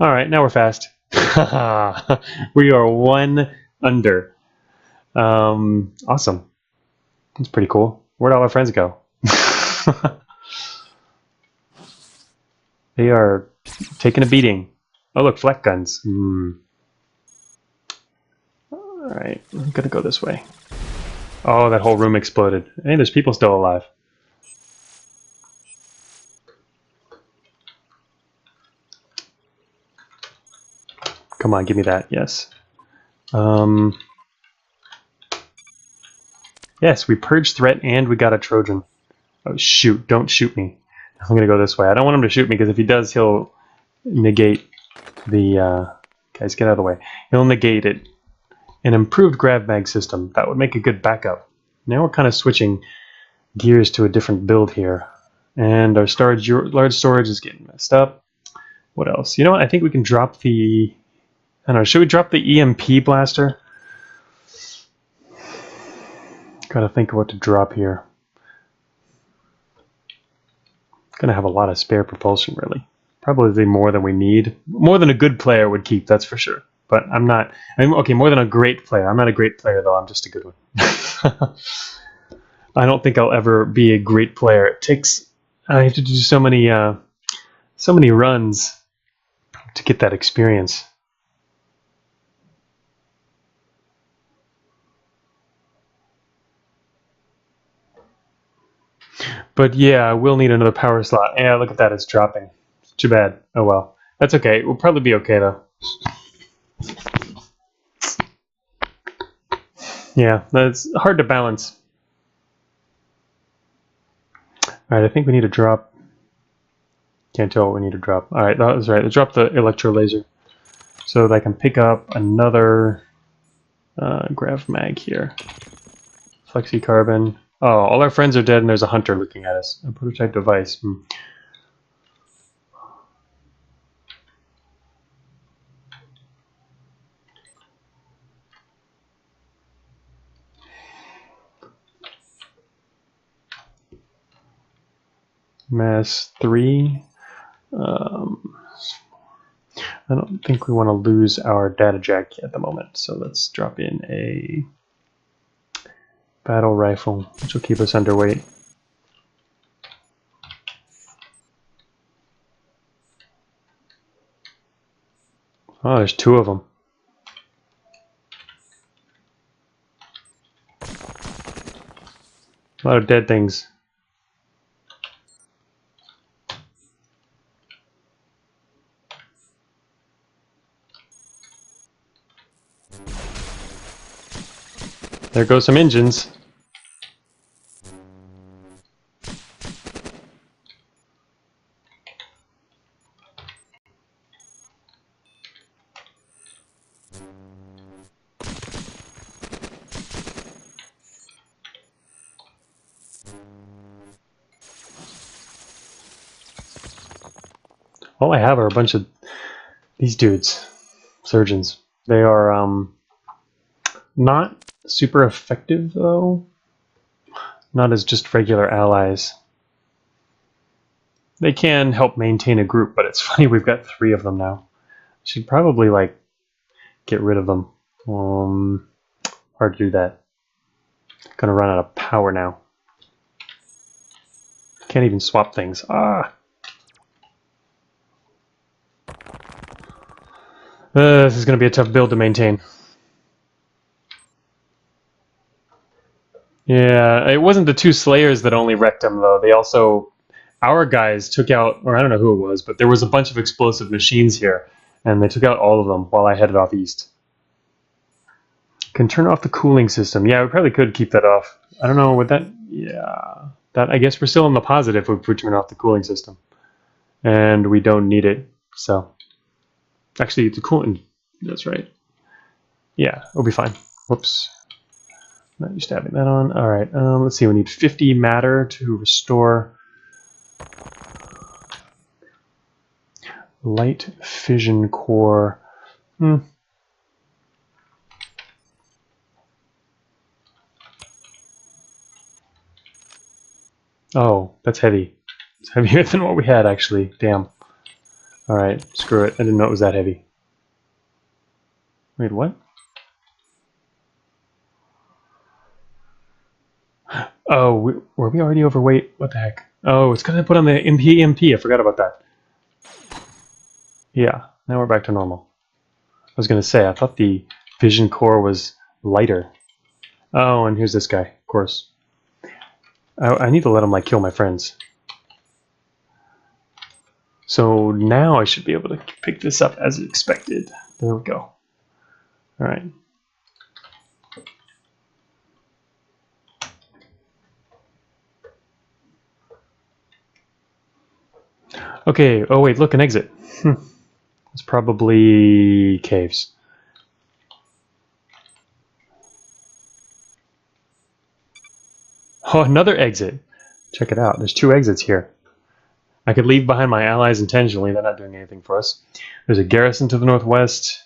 A: All right, now we're fast. We are one under. Awesome. That's pretty cool. Where'd all our friends go? They are taking a beating. Oh, look, flak guns. Alright, I'm gonna go this way. Oh, that whole room exploded. Hey, there's people still alive. Come on, give me that. Yes. Yes, we purged threat and we got a Trojan. Oh, shoot. Don't shoot me. I'm going to go this way. I don't want him to shoot me because if he does, he'll negate the... guys, get out of the way. He'll negate it. An improved grav mag system. That would make a good backup. Now we're kind of switching gears to a different build here. And our storage, large storage is getting messed up. What else? You know what? I think we can drop the... I don't know. Should we drop the EMP blaster? Gotta think of what to drop here. Gonna have a lot of spare propulsion, really. Probably more than we need. More than a good player would keep, that's for sure. But I'm not... okay, more than a great player. I'm not a great player, though. I'm just a good one. I don't think I'll ever be a great player. It takes... I have to do so many runs to get that experience. But yeah, I will need another power slot. Yeah, look at that, it's dropping. Too bad. Oh well. That's okay. We'll probably be okay, though. Yeah, that's hard to balance. Alright, I think we need to drop... Can't tell what we need to drop. Alright, that was right. Let's drop the electro laser so that I can pick up another grav mag here. Flexi-carbon. Oh, all our friends are dead and there's a hunter looking at us. A prototype device. Mass 3. I don't think we want to lose our data jack at the moment, so let's drop in a battle rifle, which will keep us underweight. Oh, there's two of them. A lot of dead things. There goes some engines. All I have are a bunch of these dudes, surgeons. They are not super effective though. Not as just regular allies. They can help maintain a group, but it's funny we've got 3 of them now. Should probably like get rid of them. Hard to do that. Gonna run out of power now. Can't even swap things. Ah. This is gonna be a tough build to maintain. Yeah, it wasn't the 2 Slayers that only wrecked them though. They also, our guys took out, or I don't know who it was, but there was a bunch of explosive machines here, and they took out all of them while I headed off east. Can turn off the cooling system. Yeah, we probably could keep that off. I don't know, would that, yeah. That, I guess we're still in the positive if we turn off the cooling system. And we don't need it, so. Actually, the cooling, that's right. Yeah, it'll be fine. Whoops. Not used to having that on. Alright, let's see, we need 50 matter to restore light fission core. Oh, that's heavy. It's heavier than what we had, actually. Damn. Alright, screw it. I didn't know it was that heavy. Wait, what? Oh, were we already overweight? What the heck? Oh, it's because I put on the MP. I forgot about that. Yeah, now we're back to normal. I was going to say, I thought the vision core was lighter. Oh, and here's this guy, of course. I need to let him, like, kill my friends. So now I should be able to pick this up as expected. There we go. Alright. Okay, oh wait, look, an exit. It's probably caves. Oh, another exit. Check it out. There's 2 exits here. I could leave behind my allies intentionally. They're not doing anything for us. There's a garrison to the northwest.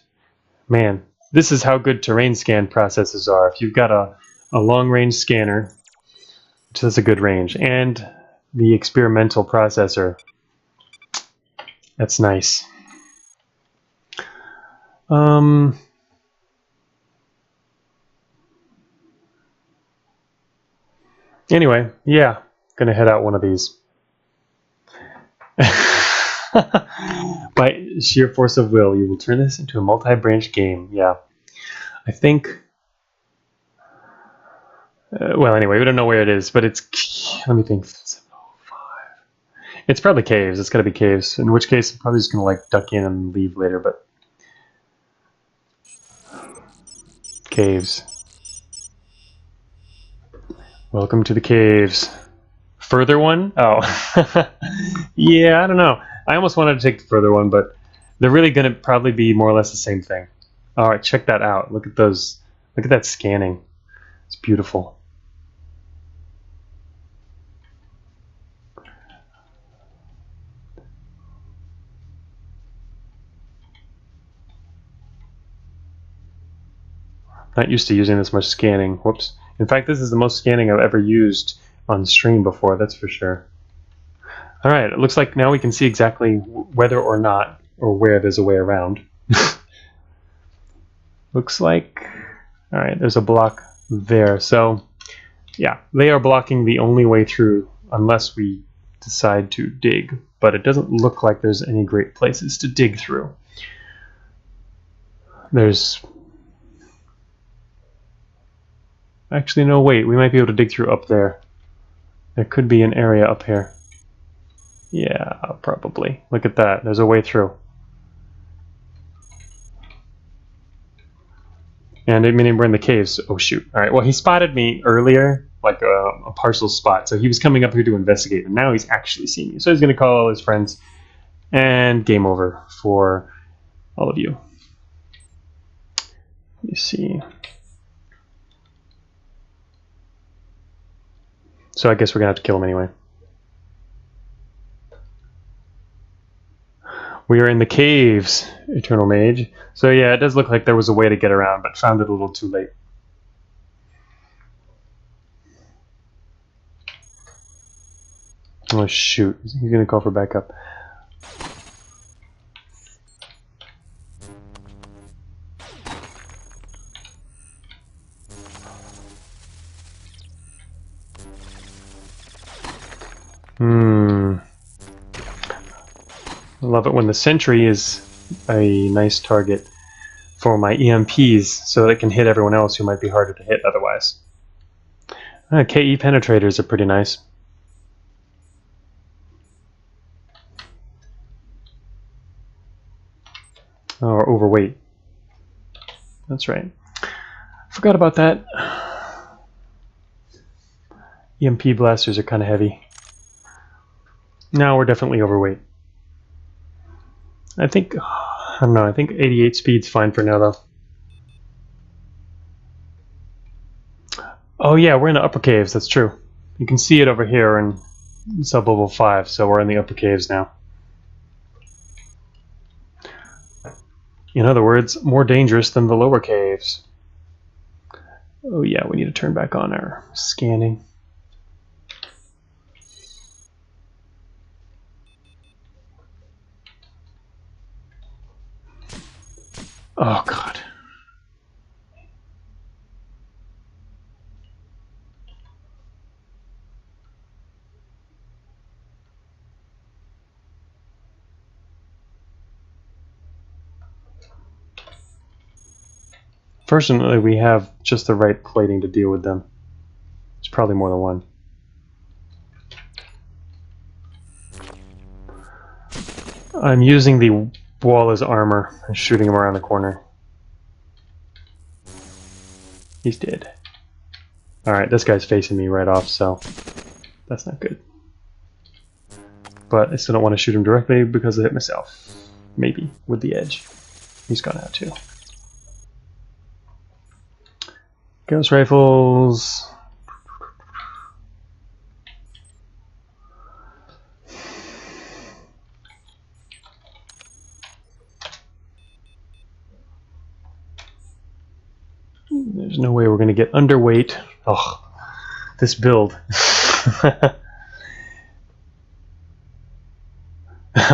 A: Man, this is how good terrain scan processes are. If you've got a long-range scanner, which is a good range, and the experimental processor, that's nice. Anyway, yeah, gonna head out one of these. By sheer force of will, you will turn this into a multi-branch game. Yeah, I think. Well, anyway, we don't know where it is, but it's. Let me think. It's probably caves. It's got to be caves. In which case, I'm probably just gonna like duck in and leave later. But caves. Welcome to the caves. Further one? Oh, yeah. I don't know. I almost wanted to take the further one, but they're really gonna probably be more or less the same thing. All right, check that out. Look at those. Look at that scanning. It's beautiful. Not used to using this much scanning. Whoops. In fact, this is the most scanning I've ever used on stream before, that's for sure. Alright, it looks like now we can see exactly whether or not, or where there's a way around. Looks like... Alright, there's a block there. So, yeah, they are blocking the only way through unless we decide to dig. But it doesn't look like there's any great places to dig through. There's... Actually, no, wait. We might be able to dig through up there. There could be an area up here. Yeah, probably. Look at that. There's a way through. And I mean, we're in the caves. Oh, shoot. All right, well, he spotted me earlier, like a partial spot. So he was coming up here to investigate, and now he's actually seen me. So he's going to call all his friends, and game over for all of you. Let me see. So I guess we're going to have to kill him anyway. We are in the caves, Eternal Mage. So yeah, it does look like there was a way to get around, but found it a little too late. Oh shoot, he's gonna call for backup. I love it when the sentry is a nice target for my EMPs so that it can hit everyone else who might be harder to hit otherwise. KE penetrators are pretty nice. Oh, or overweight. That's right. Forgot about that. EMP blasters are kind of heavy. Now we're definitely overweight. I think, I don't know, I think 88 speed's fine for now though. Oh yeah, we're in the upper caves, that's true. You can see it over here in Sublevel 5, so we're in the upper caves now. In other words, more dangerous than the lower caves. Oh yeah, we need to turn back on our scanning. Oh god. Fortunately, we have just the right plating to deal with them. It's probably more than one. I'm using the wall as armor and shooting him around the corner. He's dead. Alright, this guy's facing me right off, so that's not good. But I still don't want to shoot him directly because I hit myself. Maybe, with the edge. He's gone out too. Ghost rifles. There's no way we're going to get underweight. Oh, this build.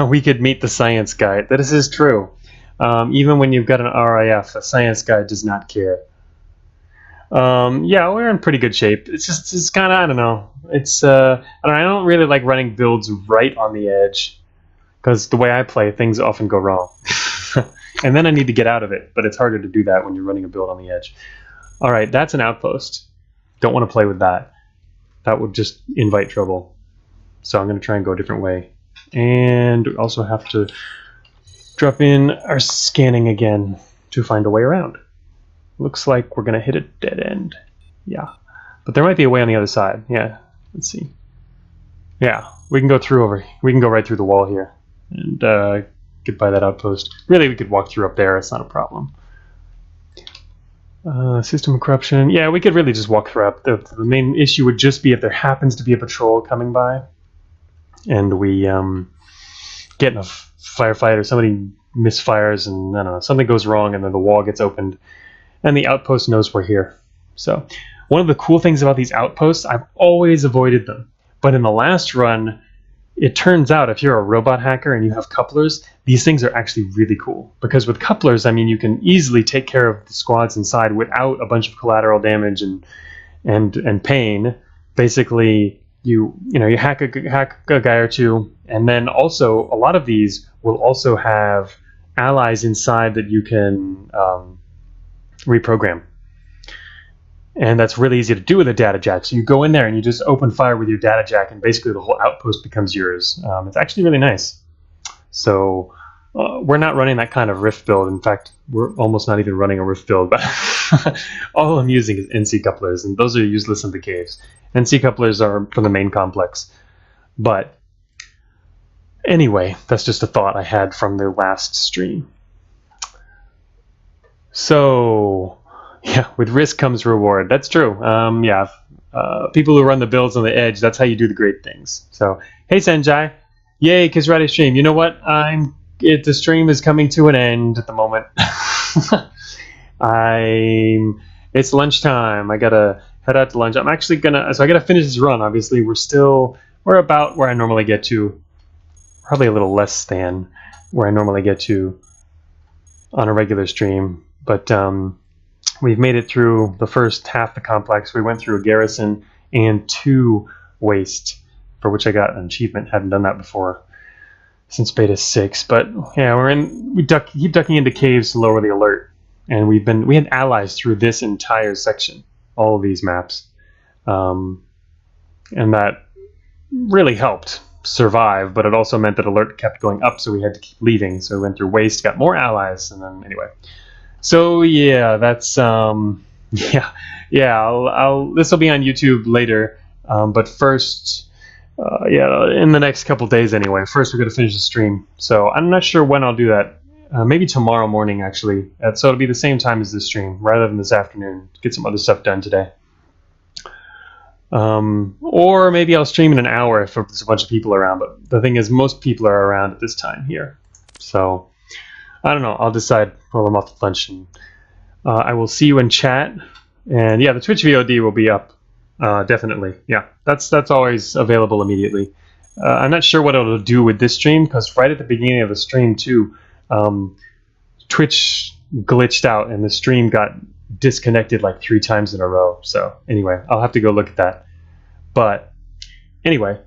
A: We could meet the science guy. That is true. Even when you've got an RIF, a science guy does not care. Yeah, we're in pretty good shape. It's kind of, I don't know. I don't really like running builds right on the edge because the way I play, things often go wrong. And then I need to get out of it, but it's harder to do that when you're running a build on the edge. All right, that's an outpost. Don't want to play with that. That would just invite trouble. So I'm going to try and go a different way. And we also have to drop in our scanning again to find a way around. Looks like we're going to hit a dead end. Yeah. But there might be a way on the other side. Yeah. Let's see. Yeah. We can go right through the wall here. And get by that outpost. Really, we could walk through up there. It's not a problem. System corruption. Yeah, we could really just walk through up. The main issue would just be if there happens to be a patrol coming by. And we get in a firefight or somebody misfires and, I don't know, something goes wrong and then the wall gets opened. And the outpost knows we're here. So one of the cool things about these outposts, I've always avoided them. But in the last run, it turns out if you're a robot hacker and you have couplers, these things are actually really cool. Because with couplers, I mean, you can easily take care of the squads inside without a bunch of collateral damage and pain. Basically, you hack a guy or two, and then also a lot of these will also have allies inside that you can reprogram. And that's really easy to do with a data jack. So you go in there and you just open fire with your data jack, and basically the whole outpost becomes yours. It's actually really nice. So we're not running that kind of Rift build. In fact, we're almost not even running a Rift build. But All I'm using is NC couplers, and those are useless in the caves. NC couplers are for the main complex. But anyway, that's just a thought I had from the last stream. So, yeah, with risk comes reward. That's true. Yeah, people who run the builds on the edge, that's how you do the great things. So, hey Senjai, yay, Kisrati stream. You know what? The stream is coming to an end at the moment. It's lunchtime. I gotta head out to lunch. I'm actually gonna, so I gotta finish this run. Obviously, we're about where I normally get to. Probably a little less than where I normally get to on a regular stream. But we've made it through the first half of the complex. We went through a garrison and 2 waste, for which I got an achievement. Hadn't done that before since beta 6. But yeah, we keep ducking into caves to lower the alert, and we had allies through this entire section, all of these maps, and that really helped survive. But it also meant that alert kept going up, so we had to keep leaving. So we went through waste, got more allies, and then anyway. So yeah, that's yeah. This will be on YouTube later, but first, in the next couple days anyway. First, we're gonna finish the stream. So I'm not sure when I'll do that. Maybe tomorrow morning actually. So it'll be the same time as this stream, rather than this afternoon. Get some other stuff done today. Or maybe I'll stream in an hour if there's a bunch of people around. But the thing is, most people are around at this time here. So I don't know. I'll decide while I'm off to lunch. And I will see you in chat. And yeah, the Twitch VOD will be up. Definitely. Yeah, that's always available immediately. I'm not sure what it'll do with this stream, because right at the beginning of the stream too, Twitch glitched out and the stream got disconnected like 3 times in a row. So anyway, I'll have to go look at that. But anyway,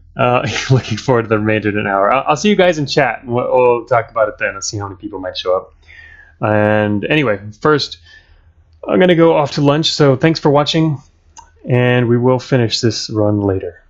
A: looking forward to the remainder of an hour. I'll see you guys in chat, and we'll talk about it then. I'll see how many people might show up. And anyway, first, I'm going to go off to lunch. So thanks for watching, and we will finish this run later.